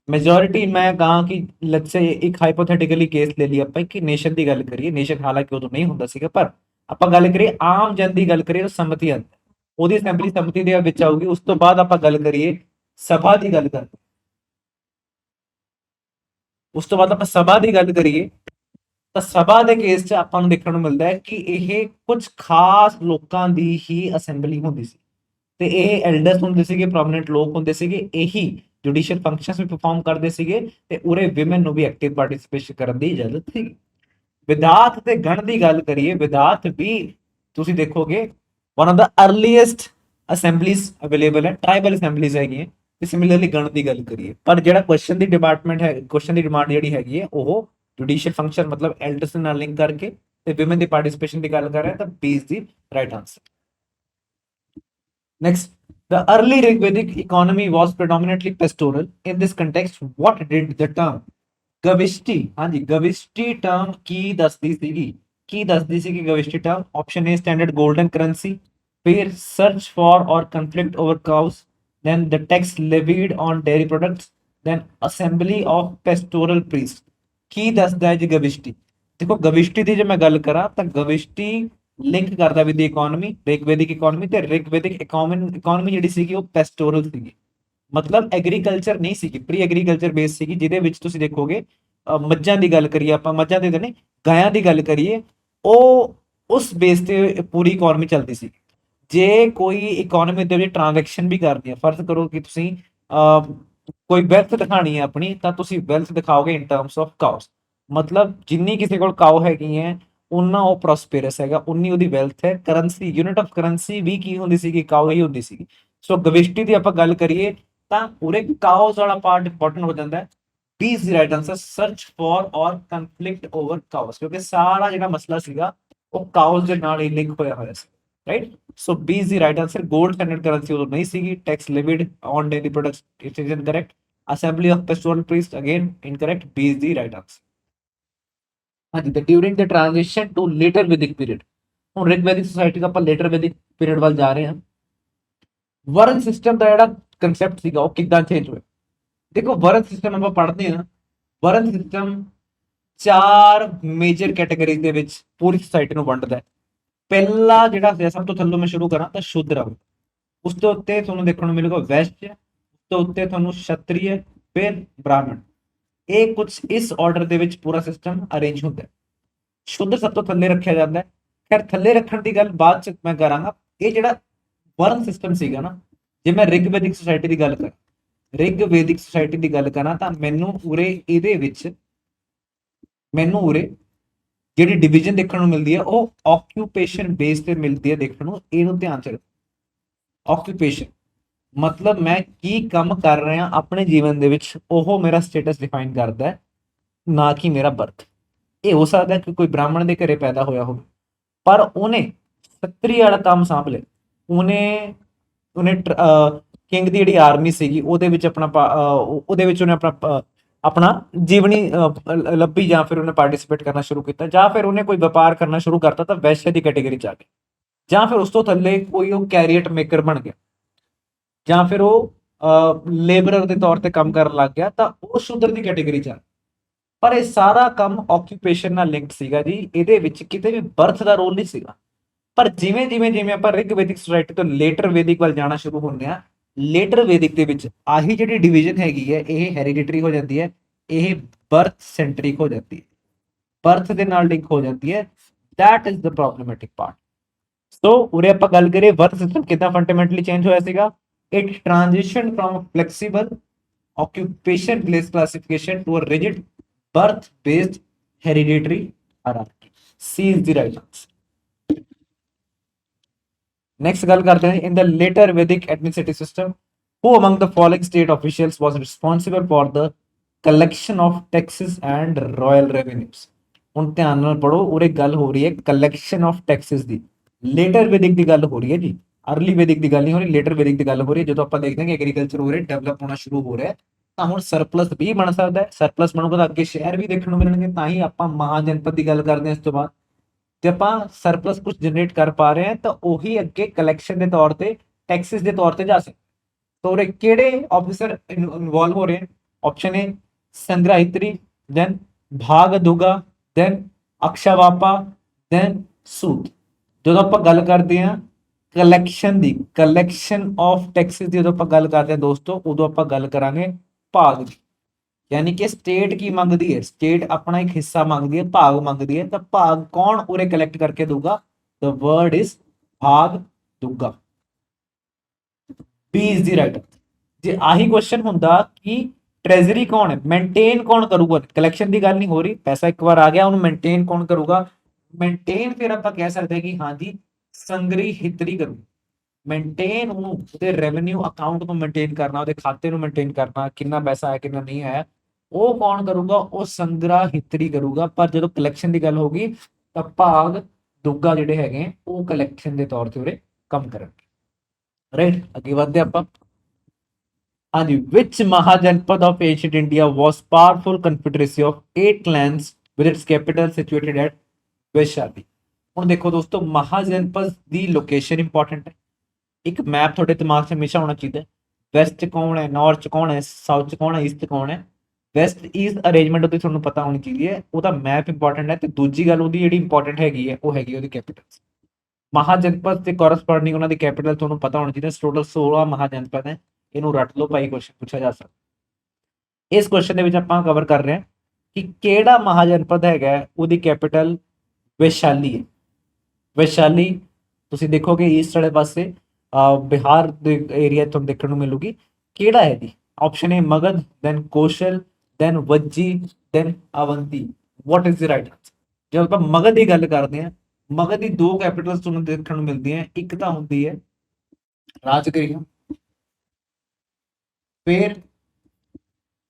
ਮੈਜੋਰਿਟੀ ਮੈਂ ਕਹਾਂ ਕਿ ਲੈਟਸ ਸੇ ਇੱਕ ਹਾਈਪੋਥੈਟਿਕਲੀ ਕੇਸ ਲੈ ਲਈ ਆਪਾਂ ਕਿ ਨੇਸ਼ਨ ਦੀ ਗੱਲ ਕਰੀਏ, ਨੇਸ਼ਨ ਹਾਲਾਂਕਿ ਉਦੋਂ ਨਹੀਂ ਹੁੰਦਾ ਸੀਗਾ, ਪਰ ਆਪਾਂ ਗੱਲ ਕਰੀਏ ਆਮ ਜਨ ਦੀ ਗੱਲ ਕਰੀਏ ਤਾਂ ਸੰਮਤੀ ਆਉਂਦਾ, ਉਹਦੀ ਅਸੈਂਬਲੀ ਸੰਮਤੀ ਦੇ ਵਿੱਚ ਆਊਗੀ। ਉਸ ਤੋਂ ਬਾਅਦ ਆਪਾਂ ਗੱਲ ਕਰੀਏ ਸਭਾ ਦੀ ਗੱਲ ਕਰਦੇ, ਉਸ ਤੋਂ ਬਾਅਦ ਆਪਾਂ ਸਭਾ ਦੀ ਗੱਲ ਕਰੀਏ ਤਾਂ ਸਭਾ ਦੇ ਕੇਸ 'ਚ ਆਪਾਂ ਨੂੰ ਦੇਖਣ ਨੂੰ ਮਿਲਦਾ ਹੈ ਕਿ ਇਹ ਕੁਝ ਖਾਸ ਲੋਕਾਂ ਦੀ ਹੀ ਅਸੈਂਬਲੀ ਹੁੰਦੀ ਸੀ, ਤੇ ਇਹ ਐਲਡਰਸ ਹੁੰਦੇ ਸੀਗੇ, ਪ੍ਰੋਮਿਨੈਂਟ ਲੋਕ ਹੁੰਦੇ ਸੀਗੇ, ਇਹੀ ਜੁਡੀਸ਼ੀਅਲ ਫੰਕਸ਼ਨਸ ਵੀ ਪਰਫਾਰਮ ਕਰਦੇ ਸੀਗੇ, ਤੇ ਉਰੇ ਵਿਮਨ ਨੂੰ ਵੀ ਐਕਟਿਵ ਪਾਰਟਿਸਿਪੇਸ਼ਨ ਕਰਨ ਦੀ ਇਜਾਜ਼ਤ ਸੀ। ਵਿਧਾਤ ਤੇ ਗਣ ਦੀ ਗੱਲ ਕਰੀਏ, ਵਿਧਾਤ ਵੀ ਤੁਸੀਂ ਦੇਖੋਗੇ ਵਨ ਆਫ ਦਾ ਅਰਲੀਐਸਟ ਅਸੈਂਬਲੀਜ਼ ਅਵੇਲੇਬਲ ਹੈ, ਟ੍ਰਾਈਬਲ ਅਸੈਂਬਲੀਜ਼ ਹੈਗੀਆਂ। ਤੇ ਸਿਮਿਲਰਲੀ ਗਣ ਦੀ ਗੱਲ ਕਰੀਏ, ਪਰ ਜਿਹੜਾ ਕੁਐਸਚਨ ਦੀ ਡਿਪਾਰਟਮੈਂਟ ਹੈ, ਕੁਐਸਚਨ ਦੀ ਡਿਮਾਂਡ ਜਿਹੜੀ ਹੈਗੀ ਹੈ ਉਹ ਜੁਡੀਸ਼ੀਅਲ ਫੰਕਸ਼ਨ ਮਤਲਬ ਐਲਡਰਸ ਨਾਲ ਲਿੰਕ ਕਰਕੇ ਤੇ ਵਿਮਨ ਦੀ ਪਾਰਟਿਸਿਪੇਸ਼ਨ ਦੀ ਗੱਲ ਕਰ ਰਿਹਾ, ਤਾਂ B is the right answer. Next, the early Rigvedic economy was predominantly pastoral. In this context, what did the term gavishti, ਹਾਂਜੀ ਗਵਿਸ਼ਟੀ ਟਰਮ ਕੀ ਦੱਸਦੀ ਸੀਗੀ ਗਵਿਸ਼ਟੀ term? Option A standard golden currency, ਫਿਰ search for or conflict over cows, then the tax levied on dairy products, then assembly of pastoral priest। ਕੀ ਦੱਸਦਾ ਹੈ ਜੀ ਗਵਿਸ਼ਟੀ? ਦੇਖੋ ਗਵਿਸ਼ਟੀ ਦੀ ਜੇ ਮੈਂ ਗੱਲ ਕਰਾਂ ਤਾਂ ਗਵਿਸ਼ਟੀ ਲਿੰਕ ਕਰਦਾ with the economy, Rigvedic economy, ਤੇ ਰਿਗਵੈਦਿਕ ਇਕਨੋਮੀ ਜਿਹੜੀ ਸੀਗੀ ਉਹ ਪੈਸਟੋਰਲ ਸੀਗੀ, ਮਤਲਬ ਐਗਰੀਕਲਚਰ ਨਹੀਂ ਸੀਗੀ, ਪ੍ਰੀ ਐਗਰੀਕਲਚਰ ਬੇਸ ਸੀਗੀ, ਜਿਹਦੇ ਵਿੱਚ ਤੁਸੀਂ ਦੇਖੋਗੇ ਮੱਝਾਂ ਦੀ ਗੱਲ ਕਰੀਏ ਆਪਾਂ, ਮੱਝਾਂ ਦੇ ਨੇ ਗਾਇਆਂ ਦੀ ਗੱਲ ਕਰੀਏ, ਉਹ ਉਸ ਬੇਸ ਤੇ ਪੂਰੀ ਇਕਨੋਮੀ ਚੱਲਦੀ ਸੀ। ਜੇ ਕੋਈ ਇਕਨੋਮੀ ਦੇ ਵਿੱਚ ਟ੍ਰਾਂਜੈਕਸ਼ਨ ਵੀ ਕਰਦੀ ਹੈ, ਫਰਜ਼ ਕਰੋ ਕਿ ਤੁਸੀਂ ਕੋਈ ਵੈਲਥ ਦਿਖਾਣੀ ਹੈ ਆਪਣੀ, ਤਾਂ ਤੁਸੀਂ ਵੈਲਥ ਦਿਖਾਓਗੇ ਇਨ ਟਰਮਸ ਆਫ ਕਾਊਸ, ਮਤਲਬ ਜਿੰਨੀ ਕਿਸੇ ਕੋਲ ਕਾਊ ਹੈਗੀ ਹੈ ਉਨਾ ਉਹ ਪ੍ਰੋਸਪੇਰਸ ਹੈਗਾ, ਉਨੀ ਉਹਦੀ ਵੈਲਥ ਹੈ। ਕਰੰਸੀ, ਯੂਨਿਟ ਆਫ ਕਰੰਸੀ ਵੀ ਕੀ ਹੁੰਦੀ ਸੀਗੀ? ਕਾਊ ਹੀ ਹੁੰਦੀ ਸੀਗੀ। ਸੋ ਗਵਿਸ਼ਟੀ ਦੀ ਆਪਾਂ ਗੱਲ ਕਰੀਏ ਤਾਂ ਪੂਰੇ ਕਾਊਸ ਵਾਲਾ ਪਾਰਟ ਇੰਪੋਰਟੈਂਟ ਹੋ ਜਾਂਦਾ ਹੈ। B is the right answer, search for or conflict over cows, क्योंकि सारा ਜਿਹੜਾ ਮਸਲਾ ਸੀਗਾ ਉਹ ਕਾउस ਦੇ ਨਾਲ ਹੀ ਲਿੰਕ ਹੋਇਆ ਹੋਇਆ ਸੀ, right. So B is the right answer. Gold standard currency ਉਦੋਂ ਨਹੀਂ ਸੀਗੀ। Tax levied on daily products, it is incorrect. Assembly of pastoral priest, again incorrect. B is the right answer. ਹਾਂਜੀ, ਤੇ during the transition to later Vedic period, ਹੁਣ Rigvedic society ਦਾ ਆਪਾਂ later Vedic period ਵੱਲ ਜਾ ਰਹੇ ਹਾਂ। ਵਰਨ ਸਿਸਟਮ ਦਾ ਜਿਹੜਾ ਕੰਸੈਪਟ ਸੀਗਾ ਉਹ ਕਿੱਦਾਂ ਚੇਂਜ ਹੋਇਆ। ਦੇਖੋ ਵਰਨ ਸਿਸਟਮ ਆਪਾਂ ਪੜ੍ਹਦੇ ਹਾਂ, ਵਰਨ ਸਿਸਟਮ ਚਾਰ ਮੇਜਰ ਕੈਟਾਗਰੀਜ਼ ਦੇ ਵਿੱਚ ਪੂਰੀ ਸੋਸਾਇਟੀ ਨੂੰ ਵੰਡਦਾ ਹੈ। ਪਹਿਲਾ ਜਿਹੜਾ ਸਭ ਤੋਂ ਥੱਲੋਂ ਮੈਂ ਸ਼ੁਰੂ ਕਰਾਂ ਤਾਂ ਸ਼ੂਦਰ, ਉਸ ਤੋਂ ਉੱਤੇ ਤੁਹਾਨੂੰ ਦੇਖਣ ਨੂੰ ਮਿਲੇਗਾ ਵੈਸ਼ਯ, ਉਸ ਤੋਂ ਉੱਤੇ ਤੁਹਾਨੂੰ ਸ਼ਤਰੀय, ਫਿਰ ਬ੍ਰਾਹਮਣ। ਇਹ ਕੁਝ ਇਸ ਆਰਡਰ ਦੇ ਵਿੱਚ ਪੂਰਾ ਸਿਸਟਮ ਅਰੇਂਜ ਹੁੰਦਾ ਹੈ। ਸ਼ੂਦਰ ਸਭ ਤੋਂ ਥੱਲੇ ਰੱਖਿਆ ਜਾਂਦਾ ਹੈ। ਖੈਰ ਥੱਲੇ ਰੱਖਣ ਦੀ ਗੱਲ ਬਾਅਦ ਚ ਮੈਂ ਕਰਾਂਗਾ। ਇਹ ਜਿਹੜਾ ਵਰਨ ਸਿਸਟਮ ਸੀਗਾ ਨਾ, ਜੇ ਮੈਂ ਰਿਗਵੈਦਿਕ ਸੋਸਾਇਟੀ ਦੀ ਗੱਲ ਕਰਾਂ, ਰਿਗਵੈਦਿਕ ਸੋਸਾਇਟੀ ਦੀ ਗੱਲ ਕਰਾਂ ਤਾਂ ਮੈਨੂੰ ਉਰੇ ਜਿਹੜੀ ਡਿਵੀਜ਼ਨ ਦੇਖਣ ਨੂੰ ਮਿਲਦੀ ਹੈ ਉਹ ਆਕਿਊਪੇਸ਼ਨ ਬੇਸ ਤੇ ਮਿਲਦੀ ਹੈ ਦੇਖਣ ਨੂੰ। ਇਹਨੂੰ ਧਿਆਨ ਚ ਰੱਖੋ। ਆਕਿਊਪੇਸ਼ਨ ਮਤਲਬ ਮੈਂ ਕੀ ਕੰਮ ਕਰ ਰਿਹਾ ਆਪਣੇ ਜੀਵਨ ਦੇ ਵਿੱਚ, ਉਹ ਮੇਰਾ ਸਟੇਟਸ ਡਿਫਾਈਨ ਕਰਦਾ ਹੈ, ਨਾ ਕਿ ਮੇਰਾ ਬਰਥ। ਇਹ ਹੋ ਸਕਦਾ ਕਿ ਕੋਈ ਬ੍ਰਾਹਮਣ ਦੇ ਘਰੇ ਪੈਦਾ ਹੋਇਆ ਹੋਵੇ, ਪਰ ਉਹਨੇ ਛਤਰੀ ਵਾਲਾ ਕੰਮ ਸਾਂਭ ਲਿਆ। ਉਹਨੇ ਕਿੰਗ ਦੀ ਜਿਹੜੀ ਆਰਮੀ ਸੀਗੀ ਉਹਦੇ ਵਿੱਚ ਉਹਦੇ ਵਿੱਚ ਉਹਨੇ ਆਪਣਾ ਜੀਵਨੀ ਲੱਭੀ, ਜਾਂ ਫਿਰ ਉਹਨੇ ਪਾਰਟਿਸਿਪੇਟ ਕਰਨਾ ਸ਼ੁਰੂ ਕੀਤਾ, ਜਾਂ ਫਿਰ ਉਹਨੇ ਕੋਈ ਵਪਾਰ ਕਰਨਾ ਸ਼ੁਰੂ ਕਰਤਾ ਤਾਂ ਵੈਸ਼ਯ ਦੀ ਕੈਟੇਗਰੀ ਚ ਆ ਗਿਆ, ਜਾਂ ਫਿਰ ਉਸ ਤੋਂ ਥੱਲੇ ਕੋਈ ਉਹ ਕੈਰੀਅਰ ਮੇਕਰ ਬਣ ਗਿਆ, ਜਾਂ ਫਿਰ ਉਹ ਲੇਬਰਰ ਦੇ ਤੌਰ ਤੇ ਕੰਮ ਕਰਨ ਲੱਗ ਗਿਆ, ਤਾਂ ਉਹ ਸ਼ੂਦਰ ਦੀ ਕੈਟੇਗਰੀ ਚ ਆ। ਪਰ ਇਹ ਸਾਰਾ ਕੰਮ ਆਕਿਊਪੇਸ਼ਨ ਨਾਲ ਲਿੰਕਡ ਸੀਗਾ ਜੀ, ਇਹਦੇ ਵਿੱਚ ਕਿਤੇ ਵੀ ਬਰਥ ਦਾ ਰੋਲ ਨਹੀਂ ਸੀਗਾ। ਪਰ ਜਿਵੇਂ ਆਪਾਂ ਰਿਗਵੈਦਿਕ ਸੋਸਾਇਟੀ ਤੋਂ ਲੇਟਰ ਵੈਦਿਕ ਵੱਲ ਜਾਣਾ ਸ਼ੁਰੂ ਹੁੰਦੇ ਆ, ਲੇਟਰ ਵੈਦਿਕ ਦੇ ਵਿੱਚ ਆਹੀ ਜਿਹੜੀ ਡਿਵੀਜ਼ਨ ਹੈਗੀ ਹੈ ਇਹ ਹੈਰੀਡਿਟਰੀ ਹੋ ਜਾਂਦੀ ਹੈ, ਇਹ ਬਰਥ ਸੈਂਟਰਿਕ ਹੋ ਜਾਂਦੀ ਹੈ, ਬਰਥ ਦੇ ਨਾਲ ਲਿੰਕ ਹੋ ਜਾਂਦੀ ਹੈ। That is the problematic part. So ਉਰੇ ਆਪਾਂ ਗੱਲ ਕਰੀਏ ਬਰਥ ਸਿਸਟਮ ਕਿੱਦਾਂ ਫੰਡਾਮੈਂਟਲੀ ਚੇਂਜ ਹੋਇਆ ਸੀਗਾ। It transition from flexible occupation based classification to a rigid birth based hereditary hierarchy. C is the right answer. Next ਗੱਲ ਕਰਦੇ ਹਾਂ, in the later Vedic administrative system, who among the following state officials was responsible for the collection of taxes and royal revenues? ਹੁਣ ਧਿਆਨ ਨਾਲ ਪੜੋ, ਉਰੇ ਗੱਲ ਹੋ ਰਹੀ ਹੈ collection of taxes the. Later ਵੈਦਿਕ ਦੀ ਗੱਲ ਹੋ ਰਹੀ ਹੈ ਜੀ, अर्ली वैदिक की गल नहीं हो रही, लेटर वैदिक की गल हो रही है। जो आप देखते हैं एग्रीकल्चर हो रहा है, डेवलप होना शुरू हो रहा है, तो हुण सरप्लस भी बन सकता है। सरप्लस बनूगा तो अगे शहर भी देखने को मिलेंगे, तां ही आपां महाजनपद की गल करते हैं। इस तो बाद जे आपां सरप्लस कुछ जनरेट कर पा रहे हैं तो उही अगे कलैक्शन के तौर पर, टैक्सिस के तौर पर जा सकते। तो उरे किहड़े ऑफिसर इन्वॉल्व हो रहे हैं? Option A sangrahitri, then bhagadugha, then akshavapa, then suta. जो आप गल करते हैं कलैक्शन दी, कलैक्शन ऑफ टैक्सिस की जो आप गल करते हैं दोस्तों, उदों आप गल करांगे भाग दी। यानी कि स्टेट की मंगती है, स्टेट अपना एक हिस्सा मंगती है, भाग मंगती है, तो भाग कौन उरे कलैक्ट करके दूगा? The word is bhagadugha. B is the right answer. जे आही क्वेश्चन हुंदा कि ट्रेजरी कौन है, मेंटेन कौन करूगा, कलैक्शन की गल नहीं हो रही, पैसा एक बार आ गया उन्होंने मेंटेन कौन करूगा? मेंटेन फिर आप कह सकते हैं कि हाँ जी संग्रहित्री करू। मेंटेन ਉਹਦੇ ਰੈਵਨਿਊ ਅਕਾਊਂਟ ਨੂੰ ਮੇਨਟੇਨ ਕਰਨਾ, ਉਹਦੇ ਖਾਤੇ ਨੂੰ ਮੇਨਟੇਨ ਕਰਨਾ, ਕਿੰਨਾ ਪੈਸਾ ਆਇਆ ਕਿੰਨਾ ਨਹੀਂ ਆਇਆ, ਉਹ ਕੌਣ ਕਰੂਗਾ? ਉਹ ਸੰਗ੍ਰਹਿਤਰੀ ਕਰੂਗਾ। ਪਰ ਜਦੋਂ ਕਲੈਕਸ਼ਨ ਦੀ ਗੱਲ ਹੋਗੀ ਤਾਂ ਭਾਗ ਦੁੱਗਾ ਜਿਹੜੇ ਹੈਗੇ ਉਹ ਕਲੈਕਸ਼ਨ ਦੇ ਤੌਰ ਤੇ ਉਰੇ ਕੰਮ ਕਰਨਗੇ। ਰਾਈਟ, ਅੱਗੇ ਵਧਦੇ ਆਪਾਂ। ਹਾਂਜੀ, which mahajanapada of ancient India was powerful confederacy of 8 lands with its capital situated at Vaishali. ਹੁਣ ਦੇਖੋ ਦੋਸਤੋ, ਮਹਾਜਨਪਦ ਦੀ ਲੋਕੇਸ਼ਨ ਇੰਪੋਰਟੈਂਟ ਹੈ। एक मैप थोड़े दिमाग से हमेशा होना चाहिए। वेस्ट कौन है, नॉर्थ कौन है, साउथ कौन है, ईस्ट कौन है। वेस्ट ईस्ट अरेंजमेंट ਉਹਦੀ ਤੁਹਾਨੂੰ ਪਤਾ ਹੋਣੀ ਚਾਹੀਦੀ ਹੈ, ਉਹਦਾ ਮੈਪ ਇੰਪੋਰਟੈਂਟ ਹੈ। ਤੇ ਦੂਜੀ ਗੱਲ ਉਹਦੀ ਜਿਹੜੀ ਇੰਪੋਰਟੈਂਟ ਹੈਗੀ ਹੈ ਉਹ ਹੈਗੀ ਉਹਦੀ ਕੈਪੀਟਲ। ਮਹਾਜਨਪਦ ਤੇ ਕੋਰਸਪੋਂਡਿੰਗ ਉਹਨਾਂ ਦੀ ਕੈਪੀਟਲ ਤੁਹਾਨੂੰ ਪਤਾ ਹੋਣੀ ਚਾਹੀਦੀ ਹੈ। ਟੋਟਲ 16 ਮਹਾਜਨਪਦ ਹੈ, ਇਹਨੂੰ ਰੱਟ ਲਓ ਭਾਈ, ਕੁਐਸਚਨ ਪੁੱਛਿਆ ਜਾ ਸਕਦਾ। ਇਸ ਕੁਐਸਚਨ ਦੇ ਵਿੱਚ ਆਪਾਂ ਕਵਰ ਕਰ ਰਹੇ ਹਾਂ ਕਿ ਕਿਹੜਾ ਮਹਾਜਨਪਦ ਹੈਗਾ ਉਹਦੀ ਕੈਪੀਟਲ ਵੈਸ਼ਾਲੀ ਹੈ। ਵੈਸ਼ਾਲੀ ਤੁਸੀਂ ਦੇਖੋਗੇ ਈਸਟ ਵਾਲੇ ਪਾਸੇ बिहार एरिया तुम देखने को मिलूगी। केड़ा है जी? Option A Magadh, then Kaushal, then Vajji, then Avanti. What is the right answer? जब आप मगध की गल करते हैं, मगध की दो कैपिटल्स तुहानूं देखने को मिलती हैं। एक तो होंदी है राजगृह, फिर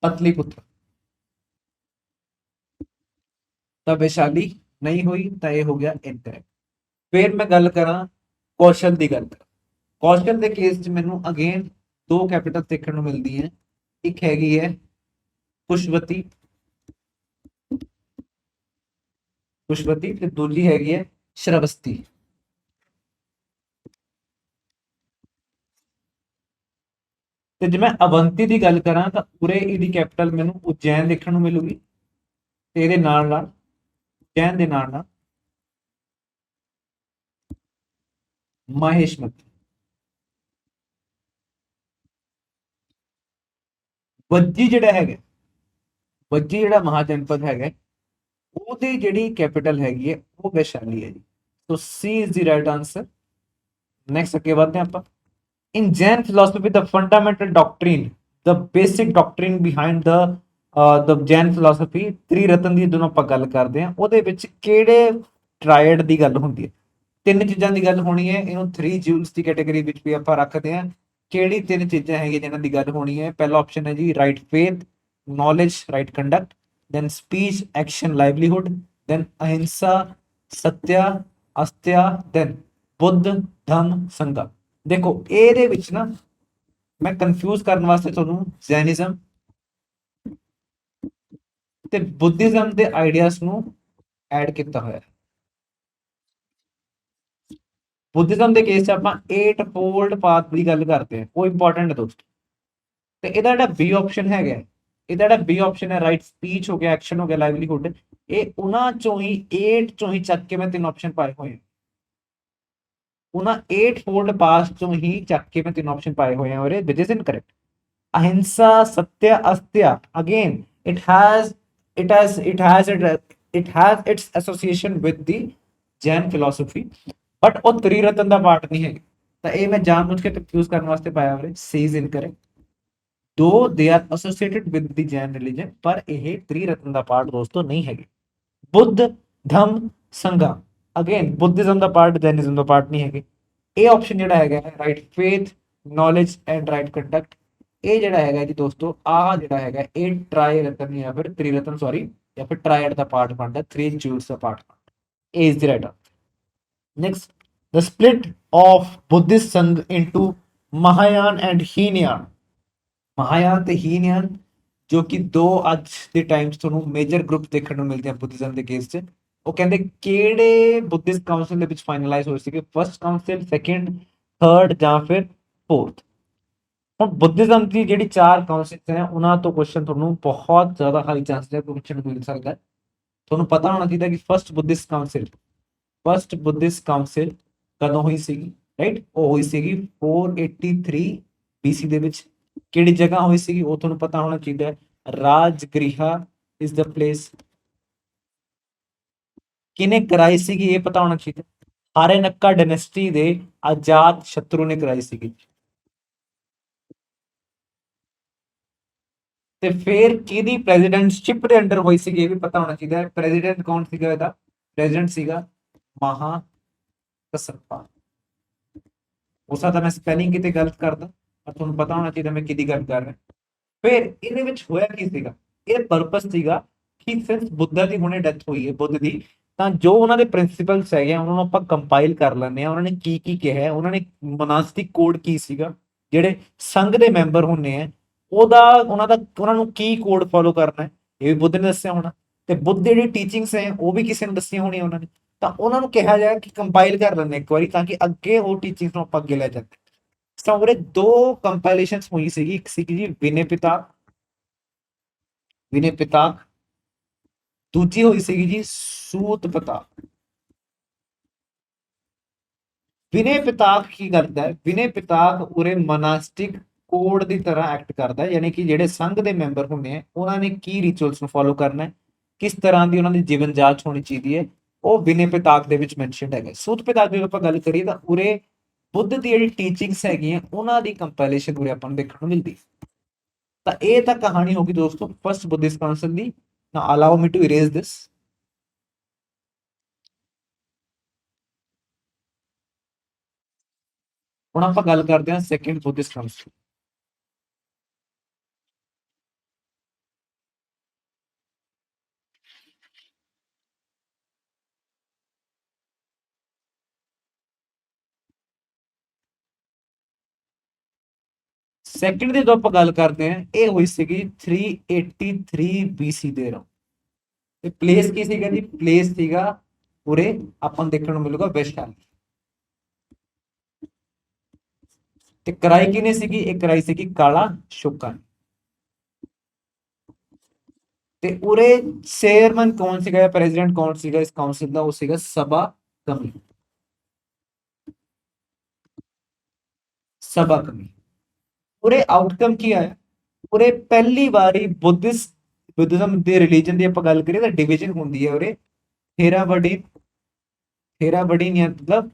पतलीपुत्र। ਤਾਂ ਵੈਸ਼ਾਲੀ ਨਹੀਂ ਹੋਈ, ਤਾਂ ਇਹ ਹੋ ਗਿਆ ਇਨਕਰੈਕਟ। ਫਿਰ ਮੈਂ ਗੱਲ ਕਰਾਂ ਕੌਸ਼ਲ ਦੀ ਗੱਲ ਕਰਾਂ, ਕੌਸ਼ਲ ਦੇ ਕੇਸ 'ਚ ਮੈਨੂੰ ਅਗੇਨ ਦੋ ਕੈਪੀਟਲ ਦੇਖਣ ਨੂੰ ਮਿਲਦੀ ਹੈ, ਇੱਕ ਹੈਗੀ ਹੈ ਪੁਸ਼ਪਤੀ, ਪੁਸ਼ਪਤੀ, ਤੇ ਦੂਜੀ ਹੈਗੀ ਹੈ ਸ਼ਰਵਸਤੀ। ਤੇ ਜੇ ਮੈਂ ਅਵੰਤੀ ਦੀ ਗੱਲ ਕਰਾਂ ਤਾਂ ਉਰੇ ਇਹਦੀ ਕੈਪੀਟਲ ਮੈਨੂੰ ਉਜੈਨ ਦੇਖਣ ਨੂੰ ਮਿਲੂਗੀ, ਤੇ ਇਹਦੇ ਨਾਲ ਨਾਲ ਉਜੈਨ ਦੇ ਨਾਲ ਨਾਲ ਮਾਹੇਸ਼ਮਤੀ। ਵੱਜੀ ਜਿਹੜਾ ਹੈਗਾ, ਵੱਜੀ ਜਿਹੜਾ ਮਹਾਜਨਪਦ ਹੈਗਾ, ਉਹਦੀ ਜਿਹੜੀ ਕੈਪੀਟਲ ਹੈਗੀ ਹੈ ਉਹ ਵੈਸ਼ਾਲੀ ਹੈ ਜੀ। So C is the right answer. Next ਅੱਗੇ ਵਧਦੇ ਹਾਂ ਆਪਾਂ। In Jain philosophy, the fundamental doctrine, the basic doctrine behind the Jain philosophy, ਤ੍ਰਿਰਤਨ ਦੀ ਜਦੋਂ ਆਪਾਂ ਗੱਲ ਕਰਦੇ ਹਾਂ ਉਹਦੇ ਵਿੱਚ ਕਿਹੜੇ ਟ੍ਰਾਇਡ ਦੀ ਗੱਲ ਹੁੰਦੀ ਹੈ? ਤਿੰਨ ਚੀਜ਼ਾਂ ਦੀ ਗੱਲ ਹੋਣੀ ਹੈ, ਇਹਨੂੰ 3 ਜੂਲਸ ਦੀ ਕੈਟਾਗਰੀ ਵਿੱਚ ਵੀ ਆਪਾਂ ਰੱਖਦੇ ਹਾਂ। ਕਿਹੜੀ ਤਿੰਨ ਚੀਜ਼ਾਂ ਹੈਗੀਆਂ ਜਿਹਨਾਂ ਦੀ ਗੱਲ ਹੋਣੀ ਹੈ? ਪਹਿਲਾ ਆਪਸ਼ਨ ਹੈ ਜੀ right faith, knowledge, right conduct, then speech, action, livelihood, then ahimsa, satya, ਅਸਤਿਆ, then ਬੁੱਧ, ਧੰਮ, ਸੰਗਾ। ਦੇਖੋ ਇਹਦੇ ਵਿੱਚ ਨਾ ਮੈਂ ਕਨਫਿਊਜ਼ ਕਰਨ ਵਾਸਤੇ ਤੁਹਾਨੂੰ ਜੈਨਿਜ਼ਮ ਤੇ ਬੁੱਧਿਜ਼ਮ ਦੇ ਆਈਡੀਆਜ਼ ਨੂੰ ਐਡ ਕੀਤਾ ਹੋਇਆ। ਬੁੱਧਿਜ਼ਮ ਦੇ ਕੇਸ 'ਚ ਆਪਾਂ 8 ਫੋਲਡ ਪਾਥ ਦੀ ਗੱਲ ਕਰਦੇ ਹਾਂ, ਉਹ ਇੰਪੋਰਟੈਂਟ ਹੈ ਦੋਸਤੋ। ਤੇ ਇਹਦਾ ਜਿਹੜਾ ਬੀ ਆਪਸ਼ਨ ਹੈਗਾ, ਇਹਦਾ ਜਿਹੜਾ ਬੀ ਆਪਸ਼ਨ ਹੈ ਰਾਈਟ ਸਪੀਚ ਹੋ ਗਿਆ, ਐਕਸ਼ਨ ਹੋ ਗਿਆ, ਲਾਈਵਲੀਹੁੱਡ, ਇਹ ਉਹਨਾਂ ਚੋਂ ਹੀ 8 ਚੋਂ ਹੀ ਚੱਕ ਕੇ ਮੈਂ ਤਿੰਨ ਆਪਸ਼ਨ ਪਾਏ ਹੋਏ, ਉਹਨਾਂ 8 ਫੋਲਡ ਪਾਥ ਚੋਂ ਹੀ ਚੱਕ ਕੇ ਮੈਂ ਤਿੰਨ ਆਪਸ਼ਨ ਪਾਏ ਹੋਏ ਆ, ਔਰ which is incorrect. ahimsa, satya, astya, again it has its association with the Jain philosophy, but ਉਹ ਤ੍ਰਿਰਤਨ ਦਾ ਪਾਰਟ ਨਹੀਂ ਹੈਗੇ। ਤਾਂ ਇਹ ਮੈਂ ਜਾਣਬੁੱਝ ਕੇ ਕੰਫਿਊਜ਼ ਕਰਨ ਵਾਸਤੇ ਪਾਇਆ ਹੋਵੇ। C is incorrect, ਦੋ they are associated with the Jain religion, ਪਰ ਇਹ ਤ੍ਰਿਰਤਨ ਦਾ ਪਾਰਟ ਦੋਸਤੋ ਨਹੀਂ ਹੈਗੇ। ਬੁੱਧ, ਧੰਮ, ਸੰਘਾ, ਅਗੇਨ ਬੁੱਧਿਜ਼ਮ ਦਾ ਪਾਰਟ, ਜੈਨਿਜ਼ਮ ਦਾ ਪਾਰਟ ਨਹੀਂ ਹੈਗੇ। ਇਹ ਆਪਸ਼ਨ ਜਿਹੜਾ ਹੈਗਾ right faith, knowledge and right conduct, ਇਹ ਜਿਹੜਾ ਹੈਗਾ ਜੀ ਦੋਸਤੋ, ਆਹ ਜਿਹੜਾ ਹੈਗਾ ਇਹ ਟ੍ਰਾਇਰਤਨ ਜਾਂ ਫਿਰ ਤ੍ਰਿਰਤਨ ਸੌਰੀ ਜਾਂ ਫਿਰ ਟ੍ਰਾਇਡ ਦਾ ਪਾਰਟ ਬਣਦਾ, 3 ਜੂਲਸ ਦਾ ਪਾਰਟ। ਇਹ is the right answer. Next, the split of Buddhist sangha into Mahayana and Hinayana. Mahayana ਤੇ ਹੀਨਯਾਨ ਜੋ ਕਿ ਦੋ ਅੱਜ ਦੇ ਟਾਈਮ 'ਚ ਤੁਹਾਨੂੰ ਮੇਜਰ ਗਰੁੱਪ ਦੇਖਣ ਨੂੰ ਮਿਲਦੇ ਆ ਬੁੱਧਿਜ਼ਮ ਦੇ ਕੇਸ 'ਚ, ਉਹ ਕਹਿੰਦੇ ਕਿਹੜੇ ਬੁੱਧਿਸਟ ਕਾਉਂਸਲ ਦੇ ਵਿੱਚ ਫਾਈਨਲਾਈਜ਼ ਹੋਏ ਸੀਗੇ? ਫਰਸਟ ਕਾਉਂਸਲ, ਸੈਕੰਡ, ਥਰਡ ਜਾਂ ਫਿਰ ਫੋਰਥ? ਹੁਣ ਬੁੱਧਿਜ਼ਮ ਦੀ ਜਿਹੜੀ 4 ਕਾਉਂਸਲਸ ਹੈ ਉਹਨਾਂ ਤੋਂ ਕੁਐਸਚਨ ਤੁਹਾਨੂੰ ਬਹੁਤ ਜ਼ਿਆਦਾ ਹਾਈ ਚਾਂਸ ਹੈ ਪੁੱਛਣ ਨੂੰ ਮਿਲ ਸਕਦਾ ਹੈ। ਤੁਹਾਨੂੰ ਪਤਾ ਹੋਣਾ ਚਾਹੀਦਾ ਕਿ ਫਰਸਟ ਬੁੱਧਿਸਟ ਕਾਉਂਸਲ ਕਦੋਂ ਹੋਈ ਸੀਗੀ? ਰਾਈਟ, ਉਹ ਹੋਈ ਸੀਗੀ 483 BC ਦੇ ਵਿੱਚ। ਕਿਹੜੀ ਜਗ੍ਹਾ ਹੋਈ ਸੀਗੀ ਉਹ ਤੁਹਾਨੂੰ ਪਤਾ ਹੋਣਾ ਚਾਹੀਦਾ ਹੈ। Rajgriha is the place. ਕਿਨੇ ਕਰਾਈ ਸੀਗੀ ਇਹ ਪਤਾ ਹੋਣਾ ਚਾਹੀਦਾ। ਹਾਰੇਨੱਕਾ ਡਾਇਨੈਸਟੀ ਦੇ ਆਜ਼ਾਦ ਸ਼ਤਰੂ ਨੇ ਕਰਾਈ ਸੀਗੀ। ਤੇ ਫਿਰ ਕਿਹਦੀ ਪ੍ਰੈਜ਼ੀਡੈਂਟਸ਼ਿਪ ਦੇ ਅੰਡਰ ਹੋਈ ਸੀਗੀ ਇਹ ਵੀ ਪਤਾ ਹੋਣਾ ਚਾਹੀਦਾ ਹੈ। ਪ੍ਰੈਜ਼ੀਡੈਂਟ ਕੌਣ ਸੀਗਾ ਇਹਦਾ? ਪ੍ਰੈਜ਼ੀਡੈਂਟ ਸੀਗਾ ਮਹਾ ਕਸੱਪਾ। ਹੋ ਸਕਦਾ ਮੈਂ ਸਪੈਲਿੰਗ ਕਿਤੇ ਗਲਤ ਕਰਦਾ, ਪਰ ਤੁਹਾਨੂੰ ਪਤਾ ਹੋਣਾ ਚਾਹੀਦਾ ਮੈਂ ਕਿਹਦੀ ਗੱਲ ਕਰ ਰਿਹਾ। ਫਿਰ ਇਹਦੇ ਵਿੱਚ ਹੋਇਆ ਕੀ ਸੀਗਾ? ਇਹ ਪਰਪਸ ਸੀਗਾ ਕਿ ਸਿਰਫ ਬੁੱਧਾ ਦੀ ਹੁਣੇ ਡੈਥ ਹੋਈ ਹੈ, ਬੁੱਧ ਦੀ, ਤਾਂ ਜੋ ਉਹਨਾਂ ਦੇ ਪ੍ਰਿੰਸੀਪਲਸ ਹੈਗੇ ਉਹਨਾਂ ਨੂੰ ਆਪਾਂ ਕੰਪਾਈਲ ਕਰ ਲੈਂਦੇ ਆ। ਉਹਨਾਂ ਨੇ ਕੀ ਕੀ ਕਿਹਾ, ਉਹਨਾਂ ਨੇ ਮਨਾਸਟਿਕ ਕੋਡ ਕੀ ਸੀਗਾ, ਜਿਹੜੇ ਸੰਘ ਦੇ ਮੈਂਬਰ ਹੁੰਦੇ ਆ ਉਹਨਾਂ ਨੂੰ ਕੀ ਕੋਡ ਫੋਲੋ ਕਰਨਾ ਹੈ, ਇਹ ਵੀ ਬੁੱਧ ਨੇ ਦੱਸਿਆ ਹੋਣਾ। ਤੇ ਬੁੱਧ ਦੀ ਜਿਹੜੀ ਟੀਚਿੰਗਸ ਹੈ ਉਹ ਵੀ ਕਿਸੇ ਨੂੰ ਦੱਸੀਆਂ ਹੋਣੀਆਂ ਉਹਨਾਂ ਨੇ। ਤਾਂ ਉਹਨਾਂ ਨੂੰ ਕਿਹਾ ਜਾਏ ਕਿ ਕੰਪਾਈਲ ਕਰ ਲੈਂਦੇ ਇੱਕ ਵਾਰੀ, ਤਾਂ ਕਿ ਅੱਗੇ ਉਹ ਟੀਚਿੰਗਸ ਨੂੰ ਆਪਾਂ ਅੱਗੇ ਲੈ ਜਾਂਦੇ। ਤਾਂ ਉਹਦੇ ਦੋ ਕੰਪਾਈਲੇਸ਼ਨਸ ਹੋਈ ਸੀਗੀ, ਇੱਕ ਸੀਗੀ ਜੀ ਵਿਨੇ ਪਿਤਾਕ, ਦੂਜੀ ਹੋਈ ਸੀਗੀ ਜੀ ਸੂਤ ਪਿਤਾਕ। ਵਿਨੇ ਪਿਤਾਕ ਕੀ ਕਰਦਾ ਹੈ? ਵਿਨੇ ਪਿਤਾਕ ਉਰੇ ਮਨਾਸਟਿਕ ਕੋਡ ਦੀ ਤਰ੍ਹਾਂ ਐਕਟ ਕਰਦਾ ਹੈ, ਯਾਨੀ ਕਿ ਜਿਹੜੇ ਸੰਘ ਦੇ ਮੈਂਬਰ ਹੁੰਦੇ ਆ ਉਹਨਾਂ ਨੇ ਕੀ ਰਿਚੁਅਲਸ ਨੂੰ ਫੋਲੋ ਕਰਨਾ ਹੈ, ਕਿਸ ਤਰ੍ਹਾਂ ਦੀ ਉਹਨਾਂ ਦੀ ਜੀਵਨ ਜਾਂਚ ਹੋਣੀ ਚਾਹੀਦੀ ਹੈ, ਉਹ ਵਿਨੇ ਪਿਤਾਕ ਦੇ ਵਿੱਚ ਮੈਂਸ਼ਨਡ ਹੈਗਾ। ਸੂਤ ਪਿਤਾਕ ਦੀ ਆਪਾਂ ਗੱਲ ਕਰੀਏ ਤਾਂ ਉਰੇ ਬੁੱਧ ਦੀ ਜਿਹੜੀ ਟੀਚਿੰਗਸ ਹੈਗੀਆਂ ਉਹਨਾਂ ਦੀ ਕੰਪਾਈਲੇਸ਼ਨ ਉਰੇ ਆਪਾਂ ਨੂੰ ਦੇਖਣ ਨੂੰ ਮਿਲਦੀ। ਤਾਂ ਇਹ ਤਾਂ ਕਹਾਣੀ ਹੋਗੀ ਦੋਸਤੋ first Buddhist council the. Now allow me to erase ਦਿਸ। ਹੁਣ ਆਪਾਂ ਗੱਲ ਕਰਦੇ ਹਾਂ ਸੈਕੰਡ ਬੁੱਧਿਸਟ ਕਾਉਂਸਲ। ਸੈਕਿੰਡ ਦੀ ਜਦੋਂ ਆਪਾਂ ਗੱਲ ਕਰਦੇ ਹਾਂ, ਇਹ ਹੋਈ ਸੀਗੀ 383 BC ਦੇ ਅਰਾਊਂਡ। ਤੇ ਪਲੇਸ ਕੀ ਸੀਗਾ ਜੀ? ਪਲੇਸ ਸੀਗਾ ਉਰੇ ਆਪਾਂ ਨੂੰ ਦੇਖਣ ਨੂੰ ਮਿਲੂਗਾ ਵੈਸ਼ਾਲੀ। ਤੇ ਕਰਾਈ ਕਿਨੇ ਸੀਗੀ? ਇਹ ਕਰਾਈ ਸੀਗੀ ਕਾਲਾ ਸ਼ੋਕਾ ਨੇ। ਤੇ ਉਰੇ ਚੇਅਰਮੈਨ ਕੌਣ ਸੀਗਾ, ਪ੍ਰੈਜ਼ੀਡੈਂਟ ਕੌਣ ਸੀਗਾ ਇਸ ਕਾਉਂਸਲ ਦਾ? ਉਹ ਸੀਗਾ ਸਭਾ ਕਮੀ। ਸਭਾ ਕਮੀ। ਉਰੇ ਆਊਟਕਮ ਕੀ ਆਇਆ? ਉਰੇ ਪਹਿਲੀ ਵਾਰੀ ਬੁੱਧਿਜ਼ਮ ਦੇ ਰਿਲੀਜਨ ਦੀ ਆਪਾਂ ਗੱਲ ਕਰੀਏ ਤਾਂ ਡਿਵੀਜ਼ਨ ਹੁੰਦੀ ਹੈ ਉਰੇ। ਥੇਰਾਵਡੀ ਨਹੀਂ, ਮਤਲਬ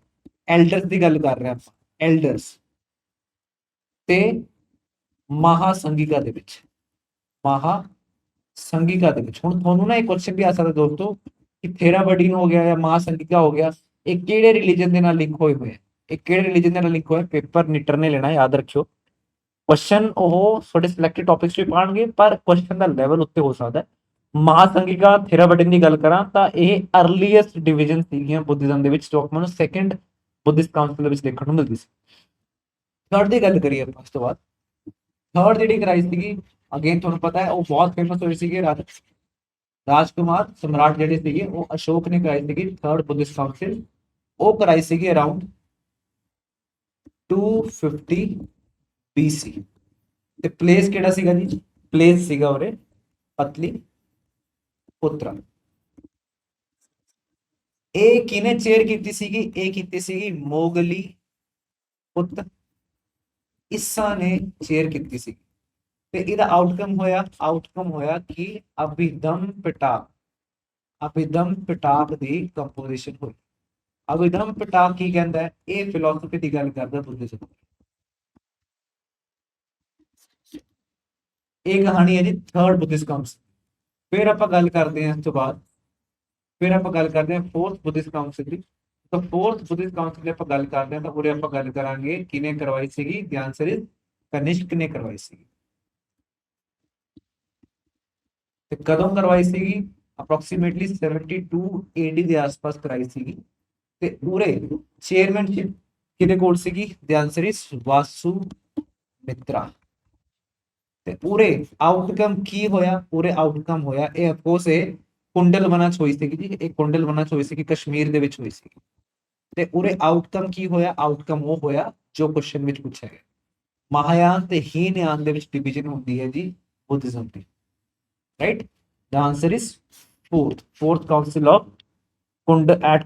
ਐਲਡਰਸ ਦੀ ਗੱਲ ਕਰ ਰਹੇ ਆਪਾਂ, ਐਲਡਰਸ ਤੇ ਮਹਾਸੰਘਿਕਾ ਦੇ ਵਿੱਚ। ਮਹਾਸੰਘਿਕਾ ਦੇ ਵਿੱਚ ਹੁਣ ਤੁਹਾਨੂੰ ਨਾ ਇਹ ਕੁਐਸਚਨ ਵੀ ਆ ਸਕਦਾ ਦੋਸਤੋ ਕਿ ਥੇਰਾਵਡੀ ਹੋ ਗਿਆ ਜਾਂ ਮਹਾਸੰਘਿਕਾ ਹੋ ਗਿਆ, ਇਹ ਕਿਹੜੇ ਰਿਲੀਜਨ ਦੇ ਨਾਲ ਲਿੰਕ ਹੋਏ ਹੋਏ? ਇਹ ਕਿਹੜੇ ਰਿਲੀਜਨ ਦੇ ਨਾਲ ਲਿੰਕ ਹੋਇਆ? ਪੇਪਰ ਨੀਟਰ ਨੇ ਲੈਣਾ, ਯਾਦ ਰੱਖਿਓ। ਕੁਐਸਚਨ ਉਹ ਤੁਹਾਡੇ ਸਿਲੈਕਟਡ ਟੌਪਿਕਸ ਵੀ ਪਾਣਗੇ, ਪਰ ਕੁਐਸਚਨ ਦਾ ਲੈਵਲ ਉੱਤੇ ਹੋ ਸਕਦਾ ਹੈ। ਮਹਾਸੰਘਿਕਾ ਥੇਰਾਵਡਿਨ ਦੀ ਗੱਲ ਕਰਾਂ ਤਾਂ ਇਹ ਅਰਲੀਐਸਟ ਡਿਵੀਜ਼ਨ ਸੀਗੀਆਂ ਬੁੱਧਿਜ਼ਮ ਦੇ ਵਿੱਚ, ਜੋ ਆਪਾਂ ਨੂੰ ਸੈਕੰਡ ਬੁੱਧਿਸਟ ਕਾਉਂਸਲ ਦੇ ਵਿੱਚ ਦੇਖਣ ਨੂੰ ਮਿਲਦੀ ਸੀ। ਥਰਡ ਦੀ ਗੱਲ ਕਰੀਏ ਆਪਾਂ ਉਸ ਤੋਂ ਬਾਅਦ, ਥਰਡ ਜਿਹੜੀ ਕਰਾਈ ਸੀਗੀ, ਅਗੇਨ ਤੁਹਾਨੂੰ ਪਤਾ ਹੈ ਉਹ ਬਹੁਤ ਫੇਮਸ ਹੋਈ ਸੀਗੀ, ਰਾਜਕੁਮਾਰ ਸਮਰਾਟ ਜਿਹੜੇ ਸੀਗੇ ਉਹ ਅਸ਼ੋਕ ਨੇ ਕਰਾਈ ਸੀਗੀ ਥਰਡ ਬੁੱਧਿਸਟ ਕਾਉਂਸਲ। ਉਹ ਕਰਾਈ ਸੀਗੀ ਅਰਾਊਂਡ 250 BC। ਤੇ ਪਲੇਸ ਕਿਹੜਾ ਸੀਗਾ ਜੀ? ਪਲੇਸ ਸੀਗਾ ਉਰੇ ਪਤਲੀ ਪੁੱਤਰਾ। ਇਹ ਕਿਨੇ ਚੇਅਰ ਕੀਤੀ ਸੀਗੀ? ਇਹ ਕੀਤੀ ਸੀਗੀ ਮੋਗਲੀ ਪੁੱਤ ਇਸਾ ਨੇ ਚੇਅਰ ਕੀਤੀ ਸੀ। ਤੇ ਇਹਦਾ ਆਊਟਕਮ ਹੋਇਆ ਕਿ ਅਭਿਧਮ ਪਿਟਾਕ ਦੀ ਕੰਪੋਜੀਸ਼ਨ ਹੋਈ। ਅਭਿਧਮ ਪਿਟਾਕ ਕੀ ਕਹਿੰਦਾ ਹੈ? ਇਹ ਫਿਲਾਸਫੀ ਦੀ ਗੱਲ ਕਰਦਾ ਬੁੱਧਿਜ਼ਮ। ਇਹ ਕਹਾਣੀ ਹੈ ਜੀ ਥਰਡ ਬੁੱਧਿਸਟ ਕਾਉਂਸਲ। ਫਿਰ ਆਪਾਂ ਗੱਲ ਕਰਦੇ ਹਾਂ ਇਸ ਤੋਂ ਬਾਅਦ, ਫਿਰ ਆਪਾਂ ਗੱਲ ਕਰਦੇ ਹਾਂ ਫੋਰਥ ਬੁੱਧਿਸਟ ਕਾਉਂਸਲ ਦੀ। ਤਾਂ ਫੋਰਥ ਬੁੱਧਿਸਟ ਕਾਉਂਸਲ ਦੀ ਆਪਾਂ ਗੱਲ ਕਰਦੇ ਹਾਂ ਤਾਂ ਉਰੇ ਆਪਾਂ ਗੱਲ ਕਰਾਂਗੇ ਕਿਨੇ ਕਰਵਾਈ ਸੀਗੀ? ਧਿਆਨਸਰਿਤ ਕਨਿਸ਼ਕ ਨੇ ਕਰਵਾਈ ਸੀਗੀ। ਤੇ ਕਦੋਂ ਕਰਵਾਈ ਸੀਗੀ? ਅਪਰੋਕਸੀਮੇਟਲੀ 72 AD ਦੇ ਆਸ-ਪਾਸ ਕਰਾਈ ਸੀਗੀ। ਤੇ ਉਰੇ ਚੇਅਰਮੈਨਸ਼ਿਪ ਕਿਹਦੇ ਕੋਲ ਸੀਗੀ? ਧਿਆਨਸਰਿਤ ਵਾਸੂ ਮਿੱਤਰਾ। ਤੇ ਉਰੇ ਆਊਟਕਮ ਕੀ ਹੋਇਆ? ਉਰੇ ਆਊਟਕਮ ਹੋਇਆ, ਇਹ ਅਫਕੋਰਸ ਇਹ ਕੁੰਡਲ ਵਨਾ ਚ ਹੋਈ ਸੀਗੀ ਜੀ, ਇਹ ਕੁੰਡਲ ਵਨਾ ਚ ਹੋਈ ਸੀਗੀ, ਕਸ਼ਮੀਰ ਦੇ ਵਿੱਚ ਹੋਈ ਸੀਗੀ। ਤੇ ਉਰੇ ਆਊਟਕਮ ਕੀ ਹੋਇਆ? ਆਊਟਕਮ ਉਹ ਹੋਇਆ ਜੋ ਕੁਐਸਚਨ ਵਿੱਚ ਪੁੱਛਿਆ ਗਿਆ। ਮਹਾਯਾਨ ਤੇ ਹੀਨਯਾਨ ਦੇ ਵਿੱਚ ਡਿਵੀਜ਼ਨ ਹੁੰਦੀ ਹੈ ਜੀ ਬੁੱਧਿਜ਼ਮ ਦੀ, right. The answer is fourth council of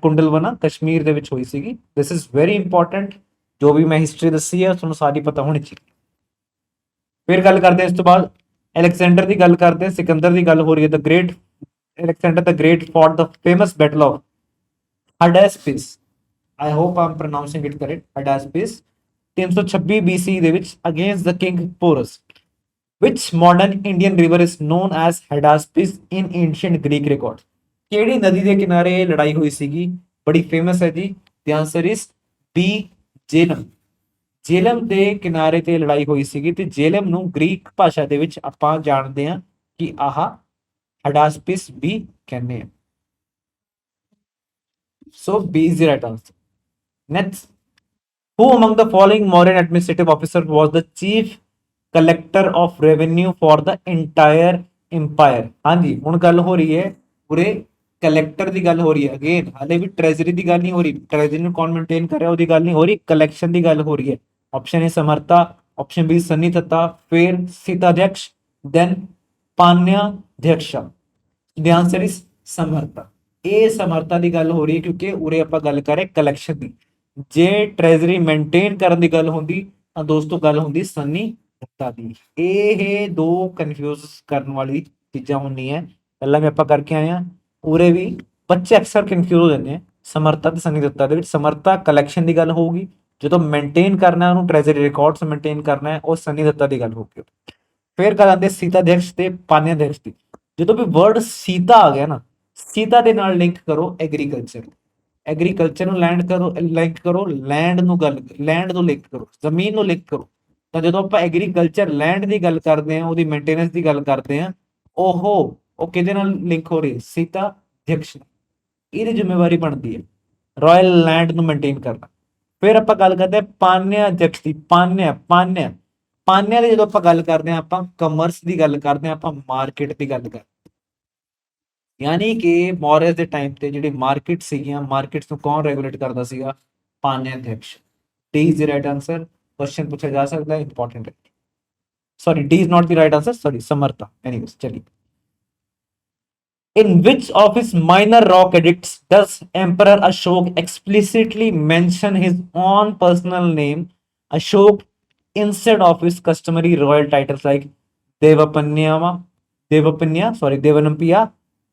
Kundalvana Kashmir ਦੇ ਵਿੱਚ ਹੋਈ ਸੀਗੀ। ਦਿਸ ਇਜ਼ ਵੈਰੀ ਇੰਪੋਰਟੈਂਟ, ਜੋ ਵੀ ਮੈਂ ਹਿਸਟਰੀ ਦੱਸੀ ਹੈ ਤੁਹਾਨੂੰ ਸਾਰੀ ਪਤਾ ਹੋਣੀ ਚਾਹੀਦੀ। ਫਿਰ ਗੱਲ ਕਰਦੇ ਹਾਂ ਇਸ ਤੋਂ ਬਾਅਦ ਅਲੈਗਜ਼ੈਂਡਰ ਦੀ ਗੱਲ ਕਰਦੇ ਹਾਂ, ਸਿਕੰਦਰ ਦੀ ਗੱਲ ਹੋ ਰਹੀ ਹੈ। ਦ great Alexander the Great fought the famous battle of Hydaspes. I hope I'm pronouncing it correct. Hydaspes 326 BC ਦੇ ਵਿੱਚ against the king Porus. Which modern Indian river is known as Hydaspes in ancient Greek records? ਕਿਹੜੀ ਨਦੀ ਦੇ ਕਿਨਾਰੇ ਇਹ ਲੜਾਈ ਹੋਈ ਸੀਗੀ? ਬੜੀ ਫੇਮਸ ਹੈ ਜੀ। The answer is B. Jhelum. Jhelum ਦੇ ਕਿਨਾਰੇ ਤੇ ਲੜਾਈ ਹੋਈ ਸੀਗੀ। ਤੇ ਜੇਲਮ ਨੂੰ ਗ੍ਰੀਕ ਭਾਸ਼ਾ ਦੇ ਵਿੱਚ ਆਪਾਂ ਜਾਣਦੇ ਹਾਂ ਕਿ ਆਹ Hydaspes भी कहने हैं। So B is the right answer. Next, who among the following modern administrative officer was the chief collector of revenue for the entire empire? ਹਾਂਜੀ ਹੁਣ ਗੱਲ ਹੋ ਰਹੀ ਹੈ ਪੂਰੇ ਕਲੈਕਟਰ ਦੀ ਗੱਲ ਹੋ ਰਹੀ ਹੈ। ਅਗੇਨ ਹਾਲੇ ਵੀ ਟ੍ਰੈਜਰੀ ਦੀ ਗੱਲ ਨਹੀਂ ਹੋ ਰਹੀ, ਟ੍ਰੈਜਰੀ ਨੂੰ ਕੌਣ ਮੇਨਟੇਨ ਕਰ ਰਿਹਾ ਉਹਦੀ ਗੱਲ ਨਹੀਂ ਹੋ ਰਹੀ, ਕਲੈਕਸ਼ਨ ਦੀ ਗੱਲ ਹੋ ਰਹੀ ਹੈ। Option A samarta, option B sannidhata, ਫਿਰ sitadhyaksha, then panyadhyaksha. The answer is samarta. ਇਹ ਸਮਰਤਾ ਦੀ ਗੱਲ ਹੋ ਰਹੀ ਹੈ ਕਿਉਂਕਿ ਉਰੇ ਆਪਾਂ ਗੱਲ ਕਰ ਰਹੇ ਕਲੈਕਸ਼ਨ ਦੀ। ਜੇ ਟ੍ਰੈਜਰੀ ਮੇਨਟੇਨ ਕਰਨ ਦੀ ਗੱਲ ਹੁੰਦੀ ਤਾਂ ਦੋਸਤੋ ਗੱਲ ਹੁੰਦੀ ਸਨੀ ਦੱਤਾ ਦੀ। ਇਹ ਦੋ ਕਨਫਿਊਜ਼ ਕਰਨ ਵਾਲੀ ਚੀਜ਼ਾਂ ਹੁੰਦੀਆਂ, ਪਹਿਲਾਂ ਵੀ ਆਪਾਂ ਕਰਕੇ ਆਏ ਆ। ਉਰੇ ਵੀ ਬੱਚੇ ਅਕਸਰ ਕਨਫਿਊਜ਼ ਹੋ ਜਾਂਦੇ ਆ ਸਮਰਤਾ ਤੇ ਸਨੀ ਦੱਤਾ ਦੇ ਵਿੱਚ। ਸਮਰਤਾ ਕਲੈਕਸ਼ਨ ਦੀ ਗੱਲ ਹੋਊਗੀ, ਜਦੋਂ ਮੇਨਟੇਨ ਕਰਨਾ ਉਹਨੂੰ ਟ੍ਰੈਜਰੀ ਰਿਕਾਰਡਸ ਮੇਨਟੇਨ ਕਰਨਾ ਹੈ ਉਹ ਸਨੀ ਦੱਤਾ ਦੀ ਗੱਲ ਹੋਊਗੀ। ਫਿਰ ਗੱਲ ਆਉਂਦੀ ਸੀਤਾਧਿਅਕਸ਼ ਤੇ ਪਾਨਿਆਧਿਅਕਸ਼ ਦੀ। ਜਦੋਂ ਵੀ ਵਰਡ ਸੀਤਾ ਆ ਗਿਆ ਨਾ, ਸੀਤਾ ਦੇ ਨਾਲ ਲਿੰਕ ਕਰੋ ਐਗਰੀਕਲਚਰ। ਐਗਰੀਕਲਚਰ ਨੂੰ ਲਿੰਕ ਕਰੋ ਲੈਂਡ ਨੂੰ ਲਿੰਕ ਕਰੋ, ਜ਼ਮੀਨ ਨੂੰ ਲਿੰਕ ਕਰੋ। ਤਾਂ ਜਦੋਂ ਆਪਾਂ ਐਗਰੀਕਲਚਰ ਲੈਂਡ ਦੀ ਗੱਲ ਕਰਦੇ ਹਾਂ, ਉਹਦੀ ਮੇਨਟੇਨੈਂਸ ਦੀ ਗੱਲ ਕਰਦੇ ਹਾਂ, ਉਹ ਕਿਹਦੇ ਨਾਲ ਲਿੰਕ ਹੋ ਰਹੀ? ਸੀਤਾਧਿਅਕਸ਼। ਇਹਦੀ ਜ਼ਿੰਮੇਵਾਰੀ ਬਣਦੀ ਹੈ ਰਾਇਲ ਲੈਂਡ ਨੂੰ ਮੇਨਟੇਨ ਕਰਨਾ। ਫਿਰ ਆਪਾਂ ਗੱਲ ਕਰਦੇ ਹਾਂ ਪਾਨਿਆਧਿਅਕਸ਼ ਦੀ। ਪਾਨਿਆ ਪਾਨਿਆਂ ਦੀ ਜਦੋਂ ਆਪਾਂ ਗੱਲ ਕਰਦੇ ਹਾਂ, ਆਪਾਂ ਕਮਰਸ ਦੀ ਗੱਲ ਕਰਦੇ ਹਾਂ, ਆਪਾਂ ਮਾਰਕੀਟ ਦੀ ਗੱਲ ਕਰਦੇ ਹਾਂ। ਯਾਨੀ ਕਿ ਮੌਰੀਆ ਦੇ ਟਾਈਮ ਤੇ ਜਿਹੜੀ ਮਾਰਕੀਟ ਸੀਗੀਆਂ, ਮਾਰਕੀਟਸ ਨੂੰ ਕੌਣ ਰੈਗੂਲੇਟ ਕਰਦਾ ਸੀਗਾ? Panyadhyaksha. D is the right answer. Question पूछा जा सकता है, इंपॉर्टेंट है। Sorry, D is not the right answer, sorry, samarta. Anyways, चलिए। In which of his minor rock edicts does Emperor Ashok explicitly mention his own personal name, Ashok, instead of his customary royal titles like Devanampiya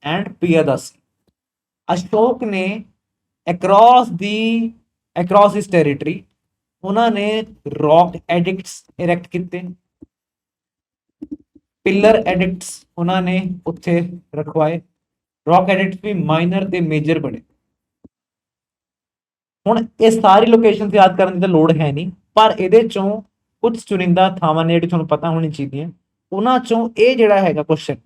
and Piyadasi? Ashok ने across his territory ਉਹਨਾਂ ਨੇ rock addicts ਇਰੈਕਟ ਕੀਤੇ, pillar addicts ਉਹਨਾਂ ਨੇ ਉੱਥੇ ਰਖਵਾਏ। Rock addicts ਵੀ minor ਤੇ major ਬਣੇ। ਹੁਣ ਇਹ ਸਾਰੀ ਲੋਕੇਸ਼ਨ ਯਾਦ ਕਰਨ ਦੀ ਤਾਂ ਲੋੜ ਹੈ ਨਹੀਂ, ਪਰ ਇਹਦੇ ਚੋਂ ਕੁਝ ਚੁਣਿੰਦਾ ਥਾਵਾਂ ਨੇ ਜਿਹੜੀ ਤੁਹਾਨੂੰ ਪਤਾ ਹੋਣੀ ਚਾਹੀਦੀਆਂ। ਉਹਨਾਂ ਚੋਂ ਇਹ ਜਿਹੜਾ ਹੈਗਾ ਕੁਐਸਚਨ,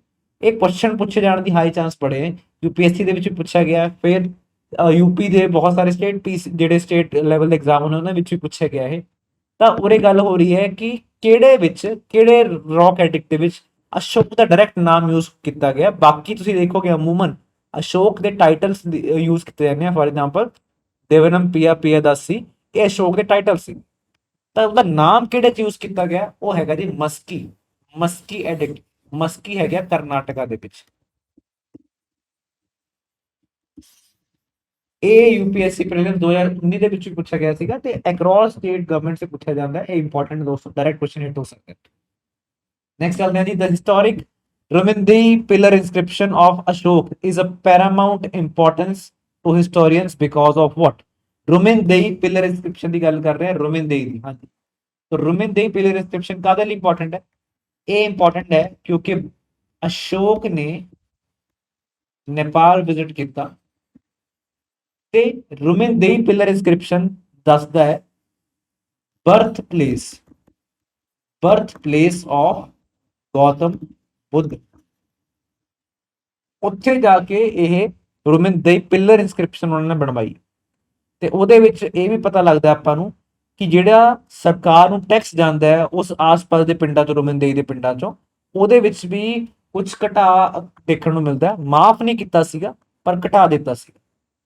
ਇਹ ਕੁਐਸਚਨ ਪੁੱਛੇ ਜਾਣ ਦੀ ਹਾਈ ਚਾਂਸ ਬੜੇ। यूपीएससी ਦੇ ਵਿੱਚ ਪੁੱਛਿਆ ਗਿਆ, ਫਿਰ यूपी ਦੇ ਬਹੁਤ ਸਾਰੇ ਜਿਹੜੇ ਸਟੇਟ ਲੈਵਲ ਦੇ ਐਗਜ਼ਾਮ ਹੋਣੇ ਉਹਨਾਂ ਵਿੱਚ ਵੀ ਪੁੱਛਿਆ ਗਿਆ ਇਹ। ਤਾਂ ਉਰੇ ਗੱਲ ਹੋ ਰਹੀ ਹੈ ਕਿ ਕਿਹੜੇ ਰੌਕ ਐਡਿਕਟ ਦੇ ਵਿੱਚ ਅਸ਼ੋਕ ਦਾ ਡਾਇਰੈਕਟ ਨਾਮ ਯੂਜ਼ ਕੀਤਾ ਗਿਆ। ਬਾਕੀ ਤੁਸੀਂ ਦੇਖੋਗੇ ਅਮੂਮਨ ਅਸ਼ੋਕ ਦੇ ਟਾਈਟਲਸ ਯੂਜ਼ ਕੀਤੇ ਜਾਂਦੇ ਆ। ਫॉर एग्जांपल ਦੇਵਨੰਪਿਆ, ਪਿਯਦਾਸੀ, ਇਹ ਅਸ਼ੋਕ ਦੇ ਟਾਈਟਲ ਸੀ। ਤਾਂ ਉਹਦਾ ਨਾਮ ਕਿਹੜੇ ਚ ਯੂਜ਼ ਕੀਤਾ ਗਿਆ? ਉਹ ਹੈਗਾ ਜੀ ਮਸਕੀ ਐਡਿਕਟ। ਮਸਕੀ ਹੈਗਾ ਕਰਨਾਟਕਾ ਦੇ ਵਿੱਚ। ਇਹ यूपीएससी ਪ੍ਰੀਲਿਮਸ 2019 ਦੇ ਵਿੱਚ ਵੀ ਪੁੱਛਿਆ ਗਿਆ ਸੀਗਾ ਤੇ ਅਕ੍ਰੋਸ ਸਟੇਟ ਗਵਰਨਮੈਂਟ ਸੇ ਪੁੱਛਿਆ ਜਾਂਦਾ ਹੈ। ਇਹ ਇੰਪੋਰਟੈਂਟ ਦੋਸਤੋ, ਡਾਇਰੈਕਟ ਕੁਐਸਚਨ ਹਿੱਟ ਹੋ ਸਕਦਾ ਹੈ। नेक्स्ट चलते हैं जी। The historic Rummindei pillar inscription of Ashoka is a paramount importance to historians because of what? Rummindei pillar inscription की गल कर रहे हैं, रुमिंदेई दी। हाँ जी, तो रुमिंदेई पिलर इंस्क्रिप्शन कादे लिए इंपॉर्टेंट है? ये इंपॉर्टेंट है क्योंकि अशोक ने नेपाल विजिट किया ते रुमिंदेई पिलर इंस्क्रिप्शन दसदा है birth place of Gautam Buddha. ਉੱਥੇ ਜਾ ਕੇ ਇਹ ਰੁਮਿੰदेई ਪਿਲਰ ਇਨਸਕ੍ਰਿਪਸ਼ਨ ਉਹਨਾਂ ਨੇ ਬਣਵਾਈ ਤੇ ਉਹਦੇ ਵਿੱਚ ਇਹ ਵੀ ਪਤਾ ਲੱਗਦਾ ਆਪਾਂ ਨੂੰ ਕਿ ਜਿਹੜਾ ਸਰਕਾਰ ਨੂੰ ਟੈਕਸ ਜਾਂਦਾ ਹੈ ਉਸ ਆਸ-ਪਾਸ ਦੇ ਪਿੰਡਾਂ ਤੋਂ, ਰੁਮਿੰदेई ਦੇ ਪਿੰਡਾਂ ਚੋਂ, ਉਹਦੇ ਵਿੱਚ ਵੀ ਕੁਝ ਘਟਾ ਦੇਖਣ ਨੂੰ ਮਿਲਦਾ। ਮਾਫ ਨਹੀਂ ਕੀਤਾ ਸੀਗਾ ਪਰ ਘਟਾ ਦਿੱਤਾ ਸੀ,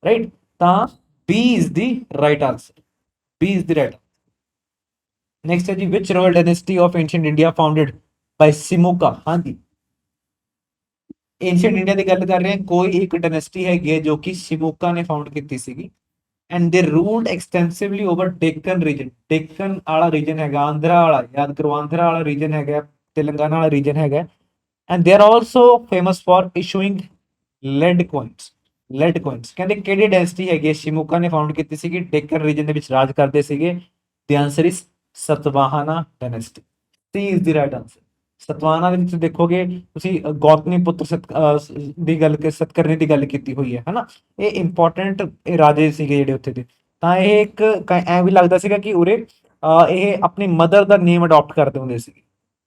ਰਾਈਟ। ਤਾਂ B is the right answer. B is the right. Next है जी, which royal dynasty of ancient India founded by Simuka? हाँ जी, एंशिएंट इंडिया की गल कर रहे हैं। कोई एक डायनेस्टी है जो कि सिमुका ने फाउंड की थी and they ruled extensively over Deccan region. Deccan वाला रीजन है, आंध्रा वाला, याद करो, आंध्रा वाला रीजन है, तेलंगाना वाला रीजन है। And they are also famous for issuing lead coins. कहते किहड़ी डायनेस्टी है सिमुका ने फाउंड की थी, डेक्कन रीजन के राज करते थे। The answer is Satavahana dynasty. C is the right answer. Satavahana ਦੇ ਵਿੱਚ ਦੇਖੋਗੇ ਤੁਸੀਂ ਗੌਤਮੀ ਪੁੱਤਰ ਦੀ ਗੱਲ ਸਤਕਰਨੀ ਦੀ ਗੱਲ ਕੀਤੀ ਹੋਈ ਹੈ ਨਾ। ਇਹ ਇੰਪੋਰਟੈਂਟ ਇਹ ਰਾਜੇ ਸੀਗੇ ਜਿਹੜੇ ਉੱਥੇ ਦੇ। ਤਾਂ ਇਹ ਇੱਕ ਐ ਵੀ ਲੱਗਦਾ ਸੀਗਾ ਕਿ ਉਰੇ ਇਹ ਆਪਣੀ ਮਦਰ ਦਾ ਨੇਮ ਅਡਾਪਟ ਕਰਦੇ ਹੁੰਦੇ ਸੀ।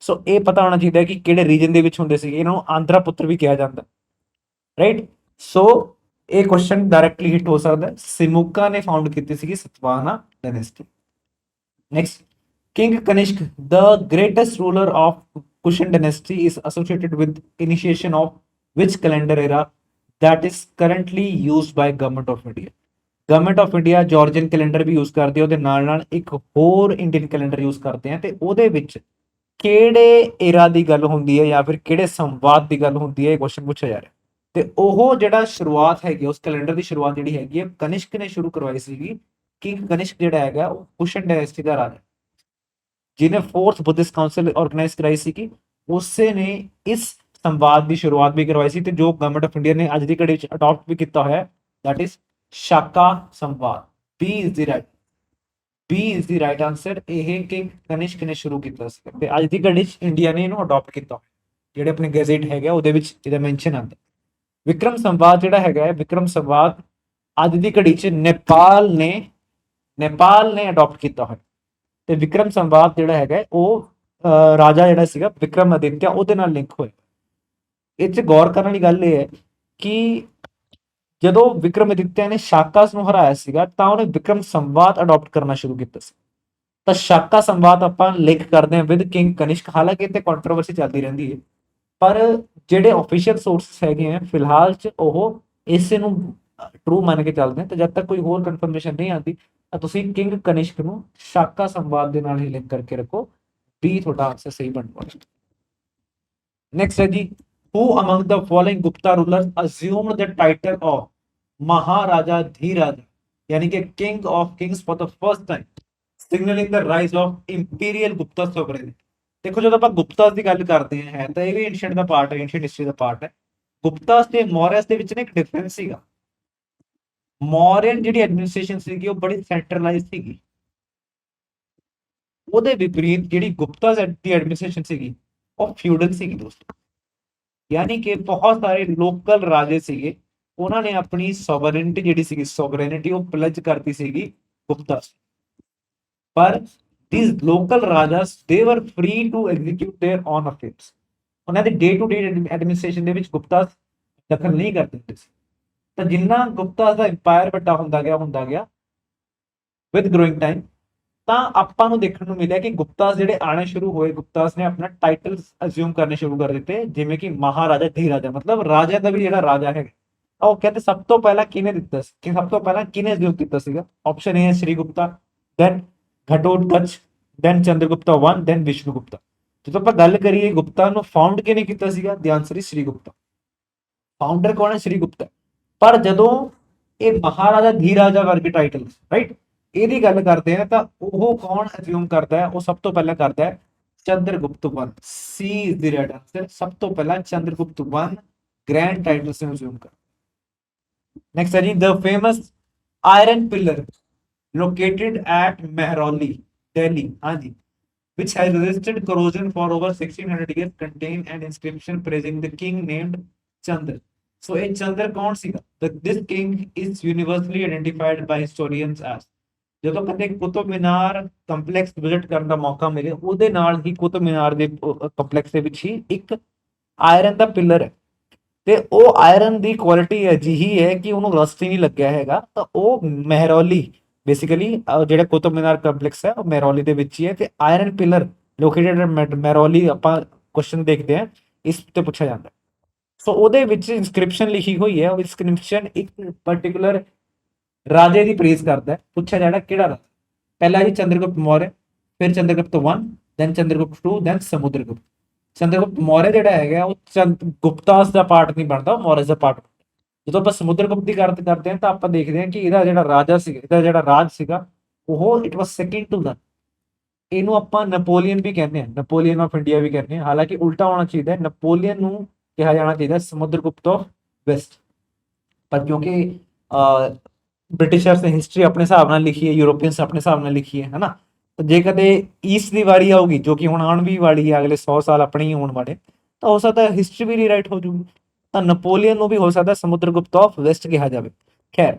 ਸੋ ਇਹ ਪਤਾ ਹੋਣਾ ਚਾਹੀਦਾ ਕਿ ਕਿਹੜੇ ਰੀਜਨ ਦੇ ਵਿੱਚ ਹੁੰਦੇ ਸੀਗੇ। ਇਹਨਾਂ ਨੂੰ ਆਂਧਰਾ ਪੁੱਤਰ ਵੀ ਕਿਹਾ ਜਾਂਦਾ, ਰਾਈਟ। ਸੋ ਇਹ ਕੁਐਸਚਨ ਡਾਇਰੈਕਟਲੀ ਹਿੱਟ ਹੋ ਸਕਦਾ। ਸਿਮੁਕਾ ਨੇ ਫਾਊਂਡ ਕੀਤੀ ਸੀਗੀ Satavahana dynasty. Next, King Kanishk, the greatest ruler of Kushan dynasty, is associated with initiation of which calendar era that is currently used by Government of India? Government of India Georgian calendar ਵੀ use करती है, ਉਹਦੇ ਨਾਲ ਇੱਕ ਹੋਰ Indian calendar use ਕਰਦੇ ਆ ਤੇ ਉਹਦੇ ਵਿੱਚ ਕਿਹੜੇ ਏਰਾ ਦੀ ਗੱਲ ਹੁੰਦੀ ਹੈ ਜਾਂ ਫਿਰ ਕਿਹੜੇ ਸੰਵਾਦ ਦੀ ਗੱਲ ਹੁੰਦੀ ਹੈ, ਇਹ ਕੁਐਸਚਨ ਪੁੱਛਿਆ ਜਾ ਰਿਹਾ। ਤੇ ਉਹ ਜਿਹੜਾ ਸ਼ੁਰੂਆਤ ਹੈਗੀ ਉਸ ਕੈਲੰਡਰ ਦੀ ਸ਼ੁਰੂਆਤ ਜਿਹੜੀ ਹੈਗੀ ਹੈ ਕਨਿਸ਼ਕ ਨੇ ਸ਼ੁਰੂ ਕਰਵਾਈ ਸੀਗੀ। ਕਿੰਗ ਕਨਿਸ਼ਕ ਜਿਹੜਾ ਹੈਗਾ ਉਹ ਕੁਸ਼ਨ ਡਾਇਨੈਸਟੀ ਦਾ ਰਾਜਾ, ਜਿਹਨੇ 4th बुद्धिस्ट काउंसिल ऑर्गेनाइज कराई सी, उसे ने इस संवाद की शुरुआत भी करवाई सी। जो गवर्नमेंट ऑफ इंडिया ने अज की घड़ी अडॉप्ट भी किया है, that is Shaka Samvat. B is the right answer. यह किंग कनिष्क ने शुरू किया ते अज की घड़ी इंडिया ने इन्हों अडॉप्ट किया, ਜਿਹੜੇ ਆਪਣੇ ਗੈਜ਼ਟ ਹੈਗਾ ਉਹਦੇ ਵਿੱਚ ਇਹਦਾ ਮੈਂਸ਼ਨ ਆਉਂਦਾ। ਵਿਕਰਮ ਸੰਵਾਦ ਜਿਹੜਾ ਹੈਗਾ, ਵਿਕਰਮ ਸੰਵਾਦ ਅੱਜ ਦੀ ਘੜੀ 'ਚ ਨੇਪਾਲ ਨੇ ਅਡਾਪਟ ਕੀਤਾ ਹੋਇਆ। ਤੇ ਵਿਕਰਮ ਸੰਵਾਦ ਜਿਹੜਾ ਹੈਗਾ ਉਹ ਰਾਜਾ ਜਿਹੜਾ ਸੀਗਾ ਵਿਕਰਮ ਆਦਿਤਿਆ ਉਹਦੇ ਨਾਲ ਲਿੰਕ ਹੋਇਆ। ਇਹ 'ਚ ਗੌਰ ਕਰਨ ਵਾਲੀ ਗੱਲ ਇਹ ਹੈ ਕਿ ਜਦੋਂ ਵਿਕਰਮ ਆਦਿਤਿਆ ਨੇ ਸ਼ਾਕਾਸ ਨੂੰ ਹਰਾਇਆ ਸੀਗਾ ਤਾਂ ਉਹਨੇ ਵਿਕਰਮ ਸੰਵਾਦ ਅਡਾਪਟ ਕਰਨਾ ਸ਼ੁਰੂ ਕੀਤਾ ਸੀ। ਤਾਂ ਸ਼ਾਕਾ ਸੰਵਾਦ ਆਪਾਂ ਲਿੰਕ ਕਰਦੇ ਹਾਂ ਵਿਦ ਕਿੰਗ ਕਨਿਸ਼ਕ। ਹਾਲਾਂਕਿ ਇੱਥੇ ਕੰਟਰੋਵਰਸੀ ਚੱਲਦੀ ਰਹਿੰਦੀ ਹੈ, ਪਰ ਜਿਹੜੇ ਆਫੀਸ਼ੀਅਲ ਸੋਰਸਸ ਹੈਗੇ ਆ ਫਿਲਹਾਲ ਚ ਉਹ ਇਸੇ ਨੂੰ ਟਰੂ ਮੰਨ ਕੇ ਚੱਲਦੇ ਆ। ਤੇ ਜਦ ਤੱਕ ਕੋਈ ਹੋਰ ਕਨਫਰਮੇਸ਼ਨ ਨਹੀਂ ਆਉਂਦੀ ਤਾਂ ਤੁਸੀਂ ਕਿੰਗ ਕਨਿਸ਼ਕ ਨੂੰ ਸ਼ਾਕਾ ਸੰਵਾਦ ਦੇ ਨਾਲ ਹੀ ਲਿੰਕ ਕਰਕੇ ਰੱਖੋ, ਵੀ ਤੁਹਾਡਾ ਆਨਸਰ ਸਹੀ ਬਣ ਪਾਏਗਾ। ਨੈਕਸਟ ਹੈ ਜੀ, who among the following Gupta rulers assumed the title of Maharaja Dhiraja, यानी कि king of kings for the first time, signaling the rise of imperial Gupta sovereignty। ਦੇਖੋ ਜਦੋਂ ਆਪਾਂ ਗੁਪਤਾਸ ਦੀ ਗੱਲ ਕਰਦੇ ਹਾਂ ਹੈ ਤਾਂ ਇਹ ਵੀ ਐਂਸ਼ੀਅੰਟ ਦਾ ਪਾਰਟ ਹੈ, ਐਂਸ਼ੀਅੰਟ ਹਿਸਟਰੀ ਦਾ ਪਾਰਟ ਹੈ। ਗੁਪਤਾਸ ਤੇ ਮੌਰਿਆਸ ਦੇ ਵਿੱਚ ਨਾ ਇੱਕ ਡਿਫਰੈਂਸ ਸੀਗਾ। ਮੌਰੀਅਨ ਜਿਹੜੀ ਐਡਮਿਨਿਸਟ੍ਰੇਸ਼ਨ ਸੀਗੀ ਉਹ ਬੜੀ ਸੈਂਟਰਲਾਈਜ਼ ਸੀਗੀ, ਉਹਦੇ ਵਿਪਰੀਤ ਜਿਹੜੀ ਗੁਪਤਾ ਦੀ ਐਡਮਿਨਿਸਟ੍ਰੇਸ਼ਨ ਸੀਗੀ ਉਹ ਫਿਊਡਲ ਸੀਗੀ ਦੋਸਤੋ। ਯਾਨੀ ਕਿ ਬਹੁਤ ਸਾਰੇ ਲੋਕਲ ਰਾਜੇ ਸੀਗੇ, ਉਹਨਾਂ ਨੇ ਆਪਣੀ ਸੋਵਰੇਨਟੀ ਜਿਹੜੀ ਸੀਗੀ ਸੋਵਰੇਨਟੀ ਉਹ ਪਲੇਜ ਕਰਤੀ ਸੀਗੀ ਗੁਪਤਾ। ਪਰ these local rajas they were free to execute their own affairs। ਉਹਨਾਂ ਦੇ ਡੇ ਟੂ ਡੇ ਐਡਮਿਨਿਸਟ੍ਰੇਸ਼ਨ ਦੇ ਵਿੱਚ ਗੁਪਤਾ ਦਖਲ ਨਹੀਂ ਕਰਦੇ ਹੁੰਦੇ ਸੀ। ਤਾਂ ਜਿੰਨਾ ਗੁਪਤਾ ਦਾ ਇੰਪਾਇਰ ਵੱਡਾ ਹੁੰਦਾ ਗਿਆ ਵਿਦ ਗਰੋਇੰਗ ਟਾਈਮ, ਤਾਂ ਆਪਾਂ ਨੂੰ ਦੇਖਣ ਨੂੰ ਮਿਲਿਆ ਕਿ ਗੁਪਤਾਸ ਜਿਹੜੇ ਆਣੇ ਸ਼ੁਰੂ ਹੋਏ, ਗੁਪਤਾਸ ਨੇ ਆਪਣਾ ਟਾਈਟਲ ਅਸਿਊਮ ਕਰਨੇ ਸ਼ੁਰੂ ਕਰ ਦਿੱਤੇ, ਜਿਵੇਂ ਕਿ ਮਹਾਰਾਜਾ ਧੀਰਾਜਾ, ਮਤਲਬ ਰਾਜਾ ਦਾ ਵੀ ਜਿਹੜਾ ਰਾਜਾ ਹੈ ਉਹ ਕਹਿੰਦੇ ਸਭ ਤੋਂ ਪਹਿਲਾਂ ਕਿਹਨੇ ਦਿੱਤਾ ਸੀ, ਕਿ ਸਭ ਤੋਂ ਪਹਿਲਾਂ ਕਿਹਨੇ ਅਸਿਊਮ ਕੀਤਾ ਸੀਗਾ। ਆਪਸ਼ਨ ਏ ਹੈ Shri Gupta, then Ghatotkacha, then Chandragupta 1, then Vishnu Gupta. ਜਦੋਂ ਆਪਾਂ ਗੱਲ ਕਰੀਏ ਗੁਪਤਾ ਨੂੰ ਫਾਊਂਡ ਕਿਹਨੇ ਕੀਤਾ ਸੀਗਾ, the answer is Shri Gupta. Founder ਕੌਣ ਹੈ, ਸ਼੍ਰੀ ਗੁਪਤਾ। ਪਰ ਜਦੋਂ ਇਹ ਮਹਾਰਾਜਾ ਧੀਰਾਜਾ ਵਰਗੇ ਟਾਈਟਲ ਰਾਈਟ ਇਹਦੀ ਗੱਲ ਕਰਦੇ ਆ ਤਾਂ ਉਹ ਕੌਣ ਅਸਿਊਮ ਕਰਦਾ ਹੈ, ਉਹ ਸਭ ਤੋਂ ਪਹਿਲਾਂ ਕਰਦਾ ਹੈ Chandragupta 1। C is the right answer. ਸਭ ਤੋਂ ਪਹਿਲਾਂ ਚੰਦਰਗੁਪਤ 1 ਗ੍ਰੈਂਡ ਟਾਈਟਲ से अज्यूम कर। नेक्स्ट है जी, the famous iron pillar located at Mehrauli Delhi, हाँ जी, which has resisted corrosion for over 1600 years, contain an inscription praising the king named Chandra। So ਇਹ ਚੰਦਰ ਕੌਣ ਸੀਗਾ? This king is universally identified by historians as। ਜਦੋਂ ਕਦੇ Qutub Minar complex visit ਕਰਨ ਦਾ ਮੌਕਾ ਮਿਲੇ, ਉਹਦੇ ਨਾਲ ਹੀ ਕੁਤਬ ਮੀਨਾਰ ਦੇ ਕੰਪਲੈਕਸ ਦੇ ਵਿੱਚ ਹੀ ਇੱਕ ਆਇਰਨ ਦਾ ਪਿਲਰ ਹੈ, ਤੇ ਉਹ ਆਇਰਨ ਦੀ ਕੁਆਲਿਟੀ ਅਜਿਹੀ ਹੈ ਕਿ ਉਹਨੂੰ ਰਸਟ ਹੀ ਨਹੀਂ ਲੱਗਿਆ ਹੈਗਾ। ਤਾਂ ਉਹ ਮਹਿਰੌਲੀ ਬੇਸਿਕਲੀ ਜਿਹੜਾ ਕੁਤਬ ਮੀਨਾਰ ਕੰਪਲੈਕਸ ਹੈ ਉਹ ਮਹਿਰੌਲੀ ਦੇ ਵਿੱਚ ਹੀ ਹੈ, ਤੇ ਆਇਰਨ ਪਿਲਰ ਲੋਕੇਟਡ ਮਹਿਰੌਲੀ। ਆਪਾਂ ਕੁਐਸਚਨ ਦੇਖਦੇ ਹਾਂ ਇਸ ਤੇ ਪੁੱਛਿਆ ਜਾਂਦਾ। ਸੋ ਉਹਦੇ ਵਿੱਚ ਇਨਸਕ੍ਰਿਪਸ਼ਨ ਲਿਖੀ ਹੋਈ ਹੈ, ਉਹ ਇਨਸਕ੍ਰਿਪਸ਼ਨ ਇੱਕ ਪਾਰਟਿਕੂਲਰ ਰਾਜੇ ਦੀ ਪ੍ਰੇਜ਼ ਕਰਦਾ ਹੈ। ਪੁੱਛਿਆ ਜਾਣਾ ਕਿਹੜਾ ਰਾਜਾ? ਪਹਿਲਾ ਜੀ ਚੰਦਰਗੁਪਤ ਮੌर्य, ਫਿਰ ਚੰਦਰਗੁਪਤ 1, ਦੈਨ ਚੰਦਰਗੁਪਤ 2, ਦੈਨ ਸਮੁਦਰਗੁਪਤ। ਚੰਦਰਗੁਪਤ ਮੌर्य ਜਿਹੜਾ ਹੈਗਾ ਉਹ ਗੁਪਤਾਸ ਦਾ ਪਾਰਟ ਨਹੀਂ ਬਣਦਾ, ਮੌर्य ਦਾ ਪਾਰਟ। ਜਦੋਂ ਆਪਾਂ ਸਮੁਦਰਗੁਪਤ ਦੀ ਗੱਲ ਕਰਦੇ ਹਾਂ ਤਾਂ ਆਪਾਂ ਦੇਖਦੇ ਹਾਂ ਕਿ ਇਹਦਾ ਜਿਹੜਾ ਰਾਜਾ ਸੀਗਾ, ਇਹਦਾ ਜਿਹੜਾ ਰਾਜ ਸੀਗਾ ਉਹ ਇਟ ਵਾਸ ਸੈਕਿੰਡ ਟੂ ਨਨ। ਇਹਨੂੰ ਆਪਾਂ ਨੈਪੋਲੀਅਨ ਵੀ ਕਹਿੰਦੇ ਹਾਂ, ਨੈਪੋਲੀਅਨ ਆਫ ਇੰਡੀਆ ਵੀ ਕਹਿੰਦੇ ਹਾਂ। ਹਾਲਾਂਕਿ ਉਲਟਾ ਹੋਣਾ ਚਾਹੀਦਾ ਹੈ, ਨੈਪੋਲੀਅਨ ਨੂੰ ਕਿਹਾ ਜਾਣਾ ਚਾਹੀਦਾ ਸਮੁਦਰਗੁਪਤ ਆਫ ਵੈਸਟ। ਪਰ ਕਿਉਂਕਿ ਬ੍ਰਿਟਿਸ਼ਰਸ ਨੇ ਹਿਸਟਰੀ ਆਪਣੇ ਹਿਸਾਬ ਨਾਲ ਲਿਖੀ ਹੈ, ਯੂਰੋਪੀਅਨਸ ਆਪਣੇ ਹਿਸਾਬ ਨਾਲ ਲਿਖੀ ਹੈ ਨਾ। ਜੇ ਕਦੇ ਈਸਟ ਦੀ ਵਾਰੀ ਆਊਗੀ, ਜੋ ਕਿ ਹੁਣ ਆਉਣ ਵੀ ਵਾਲੀ ਹੈ, ਅਗਲੇ 100 ਸਾਲ ਆਪਣੇ ਹੀ ਹੋਣ ਵਾਲੇ, ਤਾਂ ਹੋ ਸਕਦਾ ਹਿਸਟਰੀ ਵੀ ਰੀਰਾਈਟ ਹੋ ਜੂਗੀ। ਤਾਂ ਨੈਪੋਲੀਅਨ ਨੂੰ ਵੀ ਹੋ ਸਕਦਾ ਸਮੁਦਰਗੁਪਤ ਆਫ ਵੈਸਟ ਕਿਹਾ ਜਾਵੇ। ਖੈਰ,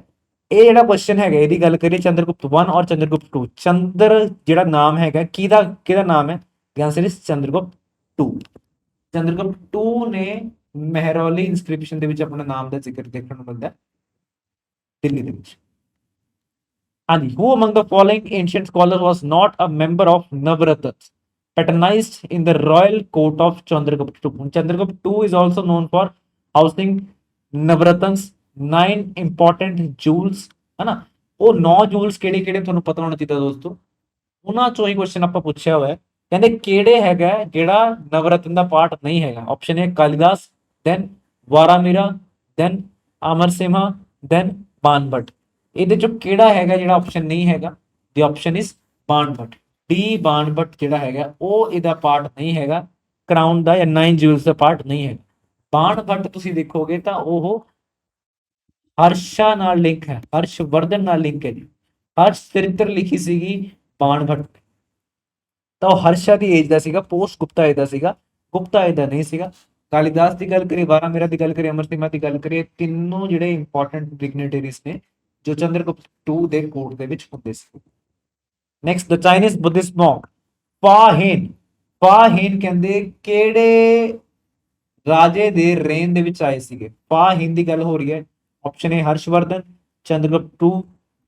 ਇਹ ਜਿਹੜਾ ਕੁਐਸਚਨ ਹੈਗਾ ਇਹਦੀ ਗੱਲ ਕਰੀਏ ਚੰਦਰਗੁਪਤ 1 ਔਰ ਚੰਦਰਗੁਪਤ 2। ਚੰਦਰ ਜਿਹੜਾ ਨਾਮ ਹੈਗਾ ਕਿਹਦਾ ਨਾਮ ਹੈ? ਦੀ ਆਨਸਰ ਇਜ਼ ਚੰਦਰਗੁਪਤ 2। ਚੰਦਰਗੁਪਤ 2 ਨੇ ਮਹਿਰੌਲੀ ਇਨਸਕ੍ਰਿਪਸ਼ਨ ਦੇ ਵਿੱਚ ਆਪਣਾ ਨਾਮ ਦਾ ਜ਼ਿਕਰ ਦੇਖਣ ਨੂੰ ਮਿਲਦਾ ਦਿੱਲੀ ਦੇ ਵਿੱਚ। ਹਾਂਜੀ, who among the following ancient scholars was not a member of Navratnas patronized in the royal court of Chandragupta II? Chandragupta II is also known for housing Navratnas, 9 important jewels, है ना। ਉਹ 9 jewels ਕਿਹੜੇ ਕਿਹੜੇ ਤੁਹਾਨੂੰ ਪਤਾ ਹੋਣਾ ਚਾਹੀਦਾ ਦੋਸਤੋ। ਉਹਨਾਂ ਚੋਂ ਹੀ ਕੁਐਸਚਨ ਆਪਾਂ ਪੁੱਛਿਆ ਹੋਇਆ, ਕਹਿੰਦੇ ਕਿਹੜੇ ਹੈਗਾ ਜਿਹੜਾ ਨਵਰਤਨ ਦਾ ਪਾਰਟ ਨਹੀਂ ਹੈਗਾ। ਆਪਸ਼ਨ ਹੈ ਕਾਲੀਦਾਸ, ਦੈਨ ਵਾਰਾਮੀਰਾ, ਦੈਨ ਅਮਰ ਸਿੰਹਾ, ਦੈਨ ਬਾਨਭਟ। ਇਹਦੇ ਚੋਂ ਕਿਹੜਾ ਹੈਗਾ ਜਿਹੜਾ ਆਪਸ਼ਨ ਨਹੀਂ ਹੈਗਾ? ਦੀ ਆਪਸ਼ਨ ਇਜ਼ ਬਾਨਭਟ। ਡੀ ਬਾਨਭਟ ਜਿਹੜਾ ਹੈਗਾ ਉਹ ਇਹਦਾ ਪਾਰਟ ਨਹੀਂ ਹੈਗਾ, ਕਰਾਊਨ ਦਾ ਜਾਂ 9 ਜੂਲਸ ਦਾ ਪਾਰਟ ਨਹੀਂ ਹੈਗਾ। ਬਾਨਭਟ ਤੁਸੀਂ ਦੇਖੋਗੇ ਤਾਂ ਉਹ ਹਰਸ਼ਾ ਨਾਲ ਲਿੰਕ ਹੈ, ਹਰਸ਼ਵਰਧਨ ਨਾਲ ਲਿੰਕ ਹੈ ਜੀ। ਹਰਸ਼ ਚਰਿੱਤਰ ਲਿਖੀ ਸੀਗੀ ਬਾਨਭਟ, ਤਾਂ ਉਹ ਹਰਸ਼ਾ ਦੀ ਏਜ ਦਾ ਸੀਗਾ, ਪੋਸਟ ਗੁਪਤਾ ਏਜ ਦਾ ਸੀਗਾ, ਗੁਪਤਾ ਏਜ ਦਾ ਨਹੀਂ ਸੀਗਾ। ਕਾਲੀਦਾਸ ਦੀ ਗੱਲ ਕਰੀਏ, ਵਾਰਾਮੀਰਾ ਦੀ ਗੱਲ ਕਰੀਏ, ਅਮਰ ਸਿੰਹਾ ਦੀ ਗੱਲ ਕਰੀਏ, ਤਿੰਨੋਂ ਜਿਹੜੇ ਇੰਪੋਰਟੈਂਟ ਡਿਗਨਿਟਰੀਜ਼ ਨੇ ਜੋ ਚੰਦਰਗੁਪਤ 2 ਦੇ ਕੋਰਟ ਦੇ ਵਿੱਚ ਹੁੰਦੇ ਸੀ। ਨੈਕਸਟ, ਦ ਚਾਈਨੀਜ਼ ਬੁੱਧਿਸਟ ਮੌਂਕ ਫਾ ਹੀਨ ਕਹਿੰਦੇ ਕਿਹੜੇ ਰਾਜੇ ਦੇ ਰੇਨ ਦੇ ਵਿੱਚ ਆਏ ਸੀਗੇ? ਫਾ-ਹੀਨ ਦੀ ਗੱਲ ਹੋ ਰਹੀ ਹੈ। ਆਪਸ਼ਨ ਹੈ Harshvardhan, Chandragupta 2,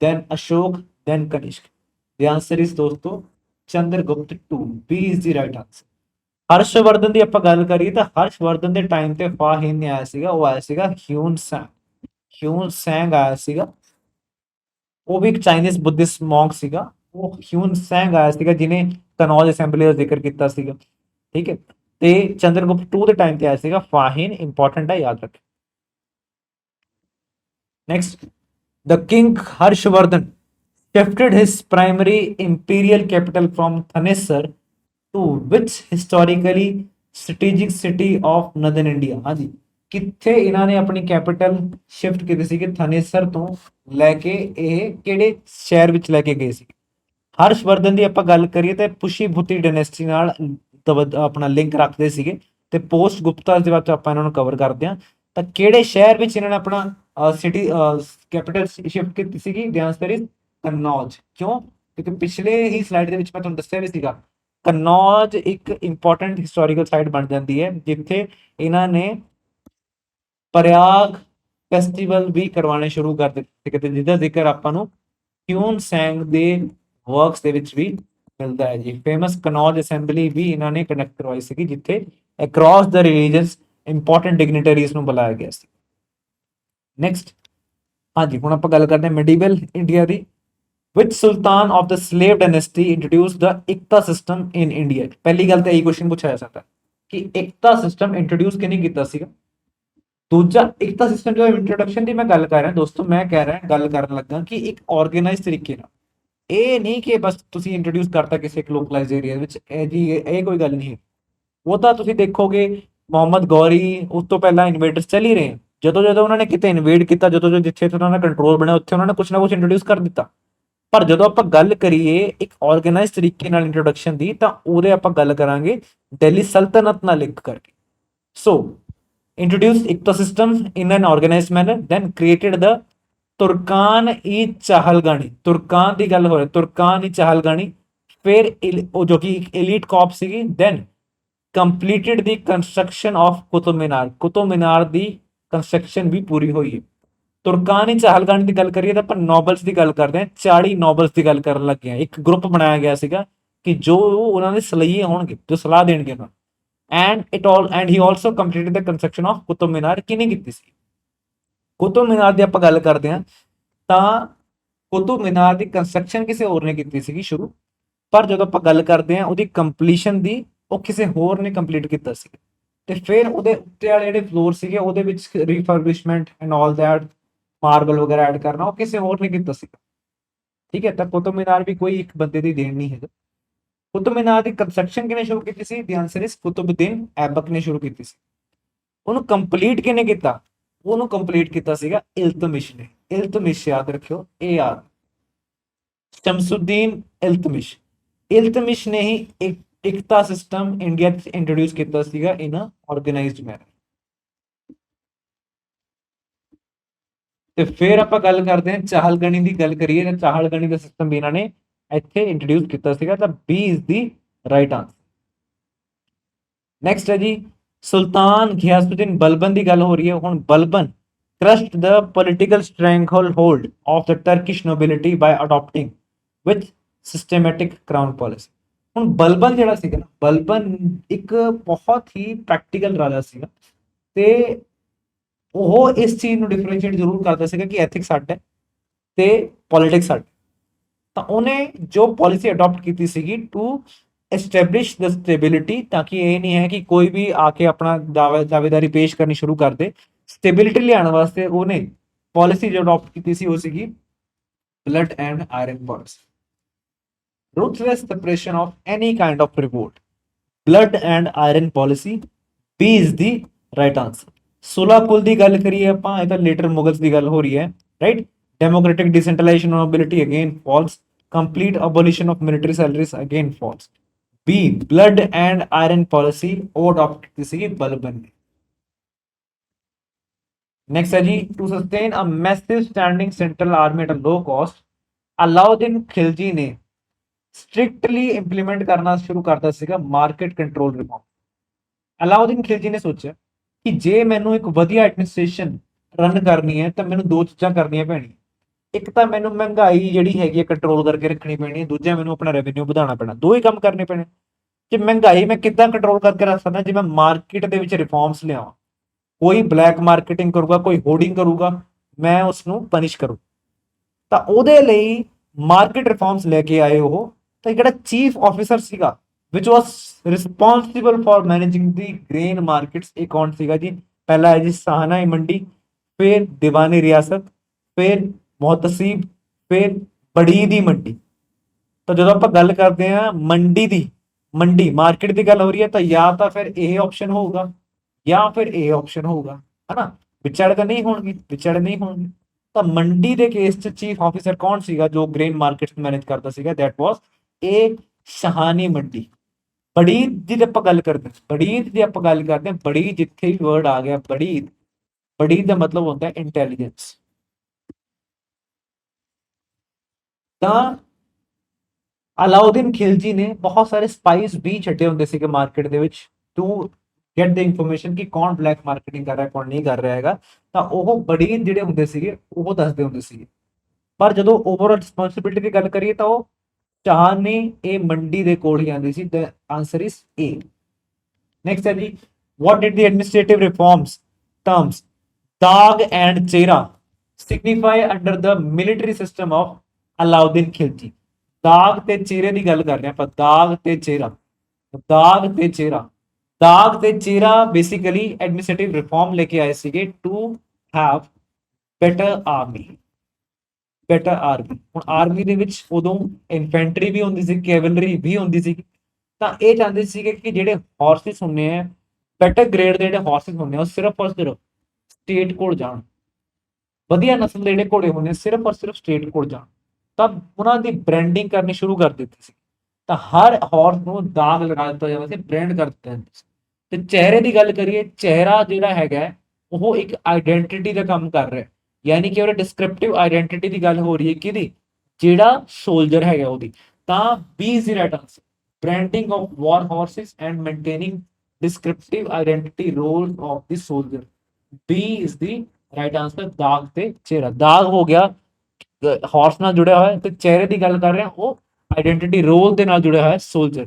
then Ashok, then Kanishk. The answer is ਦੋਸਤੋ Chandragupta 2, B is the right answer. Harshvardhan ਦੀ ਆਪਾਂ ਗੱਲ ਕਰੀਏ ਤਾਂ ਹਰਸ਼ਵਰਧਨ ਦੇ ਟਾਈਮ ਤੇ ਫਾਹੀਨ ਨਹੀਂ ਆਇਆ ਸੀਗਾ, ਉਹ ਆਇਆ ਸੀਗਾ ਹਿਊਨ ਸੈਂਗ। ਹਿਊਨ ਸੈਂਗ ਆਇਆ ਸੀਗਾ, ਉਹ ਵੀ ਇੱਕ ਚਾਈਨੀਜ਼ ਬੁੱਧਿਸਟ ਮੌਂਕ ਸੀਗਾ। ਉਹ ਹਿਊਨ ਸੈਂਗ ਆਇਆ ਸੀਗਾ ਜਿਹਨੇ ਕਨੌਜ ਅਸੈਂਬਲੀ ਦਾ ਜ਼ਿਕਰ ਕੀਤਾ ਸੀਗਾ, ਠੀਕ ਹੈ। ਤੇ ਚੰਦਰਗੁਪਤ 2 ਦੇ ਟਾਈਮ ਤੇ ਆਇਆ ਸੀਗਾ ਫਾਹੀਨ, ਇੰਪੋਰਟੈਂਟ ਹੈ, ਯਾਦ ਰੱਖਿਓ। Next, the king Harshvardhan shifted his primary imperial capital from Thanesar to which historically strategic city of northern India? ਹਾਂਜੀ, ਕਿੱਥੇ ਇਹਨਾਂ ਨੇ ਆਪਣੀ ਕੈਪੀਟਲ ਸ਼ਿਫਟ ਕੀਤੀ ਸੀ ਕਿ ਥਨੇਸਰ ਤੋਂ ਲੈ ਕੇ ਇਹ ਕਿਹੜੇ ਸ਼ਹਿਰ ਵਿੱਚ ਲੈ ਕੇ ਗਏ ਸੀ? ਹਰਸ਼ਵਰਧਨ ਦੀ ਆਪਾਂ ਗੱਲ ਕਰੀਏ ਤੇ ਪੁਸ਼ੀਭੂਤੀ ਡਾਇਨੈਸਟੀ ਨਾਲ ਆਪਣਾ ਲਿੰਕ ਰੱਖਦੇ ਸੀਗੇ, ਤੇ ਪੋਸਟ ਗੁਪਤਾ ਦੇ ਵਿੱਚ ਆਪਾਂ ਇਹਨਾਂ ਨੂੰ ਕਵਰ ਕਰਦੇ ਹਾਂ। ਤਾਂ ਕਿਹੜੇ ਸ਼ਹਿਰ ਵਿੱਚ ਇਹਨਾਂ ਨੇ ਆਪਣਾ ਸਿਟੀ ਕੈਪੀਟਲ ਸ਼ਿਫਟ ਕੀਤੀ ਸੀਗੀ? ਦੀ ਆਨਸਰ ਇਜ਼ ਕਨੌਜ। ਕਿਉਂ? ਕਿਉਂਕਿ ਪਿਛਲੇ ਹੀ ਸਲਾਈਡ ਦੇ ਵਿੱਚ ਮੈਂ ਤੁਹਾਨੂੰ ਦੱਸਿਆ ਵੀ ਸੀਗਾ, ਕਨੌਜ ਇੱਕ ਇੰਪੋਰਟੈਂਟ ਹਿਸਟੋਰੀਕਲ ਸਾਈਟ ਬਣ ਜਾਂਦੀ ਹੈ ਜਿੱਥੇ ਇਹਨਾਂ ਨੇ ਪ੍ਰਯਾਗ ਫੈਸਟੀਵਲ ਵੀ ਕਰਵਾਉਣੇ ਸ਼ੁਰੂ ਕਰ ਦਿੱਤੇ, ਤੇ ਜਿਹਦਾ ਜ਼ਿਕਰ ਆਪਾਂ ਨੂੰ ਹਿਊਨ ਸੈਂਗ ਦੇ ਵਰਕਸ ਦੇ ਵਿੱਚ ਵੀ ਮਿਲਦਾ ਹੈ ਜੀ। ਫੇਮਸ ਕਨੌਜ ਅਸੈਂਬਲੀ ਵੀ ਇਹਨਾਂ ਨੇ ਕੰਡਕਟ ਕਰਵਾਈ ਸੀਗੀ ਜਿੱਥੇ ਅਕ੍ਰੋਸ ਦ ਰਿਲੀਜੀਅਸ ਇੰਪੋਰਟੈਂਟ ਡਿਗਨਿਟਰੀਜ਼ ਨੂੰ ਬੁਲਾਇਆ ਗਿਆ ਸੀ। ਨੈਕਸਟ, ਹਾਂਜੀ, ਹੁਣ ਆਪਾਂ ਗੱਲ ਕਰਦੇ ਹਾਂ ਮੈਡੀਵਲ India the. Which sultan of the slave dynasty introduced the Ikta system in India? ਪਹਿਲੀ ਗੱਲ ਤਾਂ ਇਹੀ ਕੁਐਸਚਨ ਪੁੱਛਿਆ ਜਾ ਸਕਦਾ ਕਿ ਇਕਤਾ ਸਿਸਟਮ ਇੰਟਰੋਡਿਊਸ ਕਿਹਨੇ ਕੀਤਾ ਸੀਗਾ। ਦੂਜਾ, ਇਕਤਾ ਸਿਸਟਮ ਜੋ ਇੰਟਰੋਡਕਸ਼ਨ ਦੀ ਮੈਂ ਗੱਲ ਕਰ ਰਿਹਾ ਦੋਸਤੋ, ਮੈਂ ਕਹਿ ਰਿਹਾ ਗੱਲ ਕਰਨ ਲੱਗਾ ਕਿ ਇੱਕ ਆਰਗੇਨਾਈਜ਼ ਤਰੀਕੇ ਨਾਲ, ਇਹ ਨਹੀਂ ਕਿ ਬਸ ਤੁਸੀਂ ਇੰਟਰੋਡਿਊਸ ਕਰਤਾ ਕਿਸੇ ਇੱਕ ਲੋਕਲਾਈਜ਼ ਏਰੀਆ ਵਿੱਚ, ਇਹ ਜੀ ਇਹ ਕੋਈ ਗੱਲ ਨਹੀਂ ਹੈ। ਉਹ ਤਾਂ ਤੁਸੀਂ ਦੇਖੋਗੇ ਮੁਹੰਮਦ ਗੌਰੀ, ਉਸ ਤੋਂ ਪਹਿਲਾਂ ਇਨਵੇਡਰਸ ਚੱਲ ਹੀ ਰਹੇ, ਜਦੋਂ ਜਦੋਂ ਉਹਨਾਂ ਨੇ ਕਿਤੇ ਇਨਵੇਡ ਕੀਤਾ, ਜਦੋਂ ਜਿੱਥੇ ਉਹਨਾਂ ਦਾ ਕੰਟਰੋਲ ਬਣਿਆ ਉੱਥੇ ਉਹਨਾਂ ਨੇ ਕੁਝ ਨਾ ਕੁਝ ਇੰਟਰੋਡਿਊਸ ਕਰ ਦਿੱਤਾ। ਪਰ ਜਦੋਂ ਆਪਾਂ ਗੱਲ ਕਰੀਏ ਇੱਕ ਆਰਗੇਨਾਈਜ਼ ਤਰੀਕੇ ਨਾਲ ਇੰਟਰੋਡਕਸ਼ਨ ਦੀ, ਤਾਂ ਉਹਦੇ ਆਪਾਂ ਗੱਲ ਕਰਾਂਗੇ ਦਿੱਲੀ ਸਲਤਨਤ ਨਾਲ ਲਿੰਕ ਕਰਕੇ। ਸੋ introduced Ikta system in an organized manner, then created the ਤੁਰਕਾਨ-ਈ-ਚਾਹਲਗਾਨੀ। ਤੁਰਕਾਨ ਦੀ ਗੱਲ ਹੋ ਰਹੀ, ਤੁਰਕਾਨ-ਈ-ਚਾਹਲਗਾਨੀ। ਫਿਰ ਉਹ ਜੋ ਕਿ ਇੱਕ elite corps ਸੀਗੀ, then completed the construction of Qutub Minar. Qutub Minar ਦੀ ਕੰਸਟਰਕਸ਼ਨ ਵੀ ਪੂਰੀ ਹੋਈ ਹੈ। ਤੁਰਕਾਨ-ਈ-ਚਾਹਲਗਾਨੀ ਦੀ ਗੱਲ ਕਰੀਏ ਤਾਂ ਆਪਾਂ ਨੋਬਲਸ ਦੀ ਗੱਲ ਕਰਦੇ ਹਾਂ, 40 ਨੋਬਲਸ ਦੀ ਗੱਲ ਕਰਨ ਲੱਗੇ ਹਾਂ। ਇੱਕ ਗਰੁੱਪ ਬਣਾਇਆ ਗਿਆ ਸੀਗਾ ਕਿ ਜੋ ਉਹਨਾਂ ਦੇ ਸਲਈਏ ਹੋਣਗੇ, ਜੋ ਸਲਾਹ ਦੇਣਗੇ ਉਹਨਾਂ ਨੂੰ। and he also completed the construction of Qutub ਮੀਨਾਰ। ਕਿਹਨੇ ਕੀਤੀ ਸੀ ਕੁਤੁਬ ਮੀਨਾਰ ਦੀ? ਆਪਾਂ ਗੱਲ ਕਰਦੇ ਹਾਂ ਤਾਂ ਕੁਤੁਬ ਮੀਨਾਰ ਦੀ ਕੰਸਟਰਕਸ਼ਨ ਕਿਸੇ ਹੋਰ ਨੇ ਕੀਤੀ ਸੀਗੀ ਸ਼ੁਰੂ, ਪਰ ਜਦੋਂ ਆਪਾਂ ਗੱਲ ਕਰਦੇ ਹਾਂ ਉਹਦੀ ਕੰਪਲੀਸ਼ਨ ਦੀ, ਉਹ ਕਿਸੇ ਹੋਰ ਨੇ ਕੰਪਲੀਟ ਕੀਤਾ ਸੀ। ਤੇ ਫਿਰ ਉਹਦੇ ਉੱਤੇ ਵਾਲੇ ਜਿਹੜੇ ਫਲੋਰ ਸੀਗੇ ਉਹਦੇ ਵਿੱਚ ਰਿਫਰਬਿਸ਼ਮੈਂਟ ਐਂਡ ਆਲ ਦੈਟ, ਮਾਰਬਲ ਵਗੈਰਾ ਐਡ ਕਰਨਾ, ਉਹ ਕਿਸੇ ਹੋਰ ਨੇ ਕੀਤਾ ਸੀ, ਠੀਕ ਹੈ। ਤਾਂ ਕੁਤੁਬ ਮੀਨਾਰ ਵੀ ਕੋਈ ਇੱਕ ਬੰਦੇ ਦੀ ਦੇਣ ਨਹੀਂ ਹੈਗਾ। ਕੁਤੁਬ ਮੀਨਾਰ ਦੀ ਕੰਸਟਰਕਸ਼ਨ ਕਿਹਨੇ ਸ਼ੁਰੂ ਕੀਤੀ ਸੀ? ਦੀ ਆਨਸਰ ਇਜ਼ ਕੁਤੁਬਉਦੀਨ ਐਬਕ ਨੇ ਸ਼ੁਰੂ ਕੀਤੀ ਸੀ। ਉਹਨੂੰ ਕੰਪਲੀਟ ਕਿਹਨੇ ਕੀਤਾ? ਉਹਨੂੰ ਕੰਪਲੀਟ ਕੀਤਾ ਸੀਗਾ ਇਲਤੁਤਮਿਸ਼ ਨੇ। ਇਲਤੁਤਮਿਸ਼ ਯਾਦ ਰੱਖਿਓ, ਇਹ ਯਾਦ, ਸ਼ਮਸੁਦੀਨ ਇਲਤੁਤਮਿਸ਼। ਇਲਤੁਤਮਿਸ਼ ਨੇ ਹੀ ਇਕਤਾ ਸਿਸਟਮ ਇੰਡੀਆ ਚ ਇੰਟਰੋਡਿਊਸ ਕੀਤਾ ਸੀਗਾ ਇਨ ਆਰਗੇਨਾਈਜ਼ਡ ਮੈਨਰ। ਤੇ ਫਿਰ ਆਪਾਂ ਗੱਲ ਕਰਦੇ ਹਾਂ ਚਾਹਲਗਣੀ ਦੀ। ਗੱਲ ਕਰੀਏ ਤਾਂ ਚਾਹਲਗਣੀ ਦਾ ਸਿਸਟਮ ਵੀ ਇਹਨਾਂ ਨੇ ਇੱਥੇ ਇੰਟਰੋਡਿਊਸ ਕੀਤਾ ਸੀਗਾ, ਤਾਂ B is the right answer. Next ਹੈ ਜੀ ਸੁਲਤਾਨ ਗਿਆਸੁਦੀਨ ਬਲਬਨ ਦੀ ਗੱਲ ਹੋ ਰਹੀ ਹੈ। ਹੁਣ Balban crushed the political stranglehold of the Turkish nobility by adopting with systematic crown policy। ਹੁਣ ਬਲਬਨ ਜਿਹੜਾ ਸੀਗਾ ਨਾ, ਬਲਬਨ ਇੱਕ ਬਹੁਤ ਹੀ ਪ੍ਰੈਕਟੀਕਲ ਰਾਜਾ ਸੀਗਾ, ਤੇ ਉਹ ਇਸ ਚੀਜ਼ ਨੂੰ ਡਿਫਰੈਂਸ਼ੀਏਟ ਜ਼ਰੂਰ ਕਰਦਾ ਸੀਗਾ ਕਿ ਐਥਿਕਸ ਅੱਡ ਹੈ ਤੇ ਪੋਲਿਟਿਕਸ ਅੱਡ। ਤਾਂ ਉਹਨੇ ਜੋ ਪਾਲਿਸੀ ਅਡਾਪਟ ਕੀਤੀ ਸੀਗੀ ਟੂ ਐਸਟੈਬਲਿਸ਼ ਦ ਸਟੇਬਿਲਿਟੀ, ਤਾਂ ਕਿ ਇਹ ਨਹੀਂ ਹੈ ਕਿ ਕੋਈ ਵੀ ਆ ਕੇ ਆਪਣਾ ਦਾਅਵੇਦਾਰੀ ਪੇਸ਼ ਕਰਨੀ ਸ਼ੁਰੂ ਕਰ ਦੇ। ਸਟੇਬਿਲਿਟੀ ਲਿਆਉਣ ਵਾਸਤੇ ਉਹਨੇ ਪਾਲਿਸੀ ਜੋ ਅਡਾਪਟ ਕੀਤੀ ਸੀ ਉਹ ਸੀਗੀ blood and iron policy. ruthless suppression of any kind of revolt, blood and iron policy, B is the right answer। ਸੁਲਾਕੁਲ ਦੀ ਗੱਲ ਕਰੀਏ ਆਪਾਂ, ਇਹ ਤਾਂ ਲੇਟਰ ਮੁਗਲਸ ਦੀ ਗੱਲ ਹੋ ਰਹੀ ਹੈ, right. Democratic decentralisation of nobility, again false. Complete abolition of military salaries, again false. B blood and iron policy ਉਹ ਅਡਾਪਟ ਕੀਤੀ ਸੀ ਬਲਬਨ ਨੇ। ਨੈਕਸਟ ਹੈ ਜੀ to sustain a massive standing central army at a low cost, Alauddin Khilji ਨੇ strictly implement ਕਰਨਾ ਸ਼ੁਰੂ ਕਰਤਾ ਸੀਗਾ market control reform. Alauddin Khilji ਨੇ ਸੋਚਿਆ ਕਿ ਜੇ ਮੈਨੂੰ ਇੱਕ ਵਧੀਆ ਐਡਮਿਨਿਸਟ੍ਰੇਸ਼ਨ ਰਨ ਕਰਨੀ ਹੈ ਤਾਂ ਮੈਨੂੰ ਦੋ ਚੀਜ਼ਾਂ ਕਰਨੀਆਂ ਪੈਣੀਆਂ। ਇੱਕ ਤਾਂ ਮੈਨੂੰ ਮਹਿੰਗਾਈ ਜਿਹੜੀ ਹੈਗੀ ਹੈ ਕੰਟਰੋਲ ਕਰਕੇ ਰੱਖਣੀ ਪੈਣੀ ਹੈ, ਦੂਜਾ ਮੈਨੂੰ ਆਪਣਾ ਰੈਵਨਿਊ ਵਧਾਉਣਾ ਪੈਣਾ, ਦੋ ਹੀ ਕੰਮ ਕਰਨੇ ਪੈਣੇ। ਕਿ ਮਹਿੰਗਾਈ ਮੈਂ ਕਿੱਦਾਂ ਕੰਟਰੋਲ ਕਰਕੇ ਰੱਖ ਸਕਦਾ, ਜੇ ਮੈਂ ਮਾਰਕੀਟ ਦੇ ਵਿੱਚ ਰਿਫਾਰਮਸ ਲਿਆਵਾਂ। ਕੋਈ ਬਲੈਕ ਮਾਰਕੀਟਿੰਗ ਕਰੂਗਾ, ਕੋਈ ਹੋਰਡਿੰਗ ਕਰੂਗਾ, ਮੈਂ ਉਸ ਨੂੰ ਪਨਿਸ਼ ਕਰੂ। ਤਾਂ ਉਹਦੇ ਲਈ ਮਾਰਕੀਟ ਰਿਫਾਰਮਸ ਲੈ ਕੇ ਆਏ ਉਹ। ਤਾਂ ਜਿਹੜਾ ਚੀਫ ਆਫੀਸਰ ਸੀਗਾ ਵਿਚ ਵਾਸ responsible for ਮੈਨੇजिंग the grain markets, ਇਹ ਕੌਣ ਸੀਗਾ ਜੀ? ਪਹਿਲਾ ਹੈ ਜੀ ਸਾਹਨਾਈ ਮੰਡੀ, ਫਿਰ ਦੀਵਾਨੀ ਰਿਆਸਤ, ਫਿਰ ਮੁਹਤਸਿਬ, ਫਿਰ ਬੜੀ ਦੀ ਮੰਡੀ। ਤਾਂ ਜਦੋਂ ਆਪਾਂ ਗੱਲ ਕਰਦੇ ਹਾਂ ਮੰਡੀ ਮਾਰਕੀਟ ਦੀ ਗੱਲ ਹੋ ਰਹੀ ਹੈ, ਤਾਂ ਜਾਂ ਤਾਂ ਫਿਰ ਇਹ ਆਪਸ਼ਨ ਹੋਊਗਾ ਜਾਂ ਫਿਰ ਇਹ ਆਪਸ਼ਨ ਹੋਊਗਾ, ਹਨਾ। ਵਿਚਾਲੇ ਤਾਂ ਨਹੀਂ ਹੋਣਗੇ, ਵਿਚਾਲੇ ਨਹੀਂ ਹੋਣਗੇ। ਤਾਂ ਮੰਡੀ ਦੇ ਕੇਸ 'ਚ ਚੀਫ ਆਫੀਸਰ ਕੌਣ ਸੀਗਾ ਜੋ ਗ੍ਰੇਨ ਮਾਰਕੀਟ ਮੈਨੇਜ ਕਰਦਾ ਸੀਗਾ? ਦੈਟ ਵਾਸ ਇਹ ਸ਼ਹਾਨੀ ਮੰਡੀ। ਬੜੀਦ ਦੀ ਆਪਾਂ ਗੱਲ ਕਰਦੇ ਹਾਂ, ਬੜੀ ਜਿੱਥੇ ਵੀ ਵਰਡ ਆ ਗਿਆ ਬੜੀ ਦਾ ਮਤਲਬ ਹੁੰਦਾ ਹੈ ਇੰਟੈਲੀਜੈਂਸ। ਤਾਂ ਅਲਾਉਦੀਨ ਖਿਲਜੀ ਨੇ ਬਹੁਤ ਸਾਰੇ ਸਪਾਈਸ ਵੀ ਛੱਡੇ ਹੁੰਦੇ ਸੀਗੇ ਮਾਰਕੀਟ ਦੇ ਵਿੱਚ ਟੂ ਗੈਟ ਦ ਇਨਫੋਰਮੇਸ਼ਨ ਕਿ ਕੌਣ ਬਲੈਕ ਮਾਰਕੀਟਿੰਗ ਕਰ ਰਿਹਾ, ਕੌਣ ਨਹੀਂ ਕਰ ਰਿਹਾ ਹੈਗਾ। ਤਾਂ ਉਹ ਬੜੀ ਜਿਹੜੇ ਹੁੰਦੇ ਸੀਗੇ ਉਹ ਦੱਸਦੇ ਹੁੰਦੇ ਸੀਗੇ। ਪਰ ਜਦੋਂ ਓਵਰਆਲ ਰਿਸਪੌਂਸਿਬਿਲਿਟੀ ਦੀ ਗੱਲ ਕਰੀਏ ਤਾਂ ਉਹ ਚਾਹਨੀ ਇਹ ਮੰਡੀ ਦੇ ਕੋਲ ਹੀ ਆਉਂਦੀ ਸੀ। ਦ ਆਂਸਰ ਇਜ਼ ਏ। ਨੈਕਸਟ ਹੈ ਜੀ, what did the administrative reforms terms Dag and Chera signify under the military system of Alauddin Khilji? ਦਾਗ ਤੇ ਚਿਹਰੇ ਦੀ ਗੱਲ ਕਰ ਰਹੇ ਆਪਾਂ, ਦਾਗ ਤੇ ਚਿਹਰਾ ਬੇਸਿਕਲੀ ਐਡਮਿਨਿਸਟ੍ਰੇਟਿਵ ਰਿਫਾਰਮ ਲੈ ਕੇ ਆਏ ਸੀਗੇ ਟੂ ਹੈਵ ਬੈਟਰ ਆਰਮੀ। ਹੁਣ ਆਰਮੀ ਦੇ ਵਿੱਚ ਉਦੋਂ ਇਨਫੈਂਟਰੀ ਵੀ ਹੁੰਦੀ ਸੀ, ਕੈਵਲਰੀ ਵੀ ਹੁੰਦੀ ਸੀ। ਤਾਂ ਇਹ ਚਾਹੁੰਦੇ ਸੀਗੇ ਕਿ ਜਿਹੜੇ ਹਾਰਸਿਸ ਹੁੰਦੇ ਆ, ਬੈਟਰ ਗ੍ਰੇਡ ਦੇ ਜਿਹੜੇ ਹਾਰਸਿਸ ਹੁੰਦੇ ਆ, ਉਹ ਸਿਰਫ ਔਰ ਸਿਰਫ ਸਟੇਟ ਕੋਲ ਜਾਣ। ਵਧੀਆ ਨਸਲ ਦੇ ਜਿਹੜੇ ਘੋੜੇ ਹੁੰਦੇ ਸਿਰਫ ਔਰ ਸਿਰਫ ਸਟੇਟ ਕੋਲ ਜਾਣ। ਤਾਂ ਉਹਨਾਂ ਦੀ ਬ੍ਰਾਂਡਿੰਗ ਕਰਨੀ ਸ਼ੁਰੂ ਕਰ ਦਿੱਤੀ ਸੀ। ਤਾਂ ਹਰ ਹਾਰਸ ਨੂੰ ਦਾਗ ਲਗਾ ਦਿੱਤਾ ਜਾਂਦਾ ਸੀ, ਬ੍ਰਾਂਡ ਕਰ ਦਿੱਤਾ ਜਾਂਦਾ ਸੀ। ਤੇ ਚਿਹਰੇ ਦੀ ਗੱਲ ਕਰੀਏ, ਚਿਹਰਾ ਜਿਹੜਾ ਹੈਗਾ ਉਹ ਇੱਕ ਆਈਡੈਂਟੀਟੀ ਦਾ ਕੰਮ ਕਰ ਰਿਹਾ, ਯਾਨੀ ਕਿ ਉਹਦੇ ਡਿਸਕ੍ਰਿਪਟਿਵ ਆਈਡੈਂਟੀਟੀ ਦੀ ਗੱਲ ਹੋ ਰਹੀ ਹੈ ਕਿਹਦੀ? ਜਿਹੜਾ ਸੋਲਜਰ ਹੈਗਾ ਉਹਦੀ। ਤਾਂ B is the right answer. branding of war horses and maintaining descriptive identity role of the soldier. B is the right answer। ਦਾਗ ਤੇ ਚਿਹਰਾ, ਦਾਗ ਹੋ ਗਿਆ ਹਾਰਸ ਨਾਲ ਜੁੜਿਆ ਹੋਇਆ, ਤੇ ਚਿਹਰੇ ਦੀ ਗੱਲ ਕਰ ਰਹੇ ਹਾਂ ਉਹ ਆਈਡੈਂਟੀਟੀ ਰੋਲ ਦੇ ਨਾਲ ਜੁੜਿਆ ਹੋਇਆ ਸੋਲਜਰ।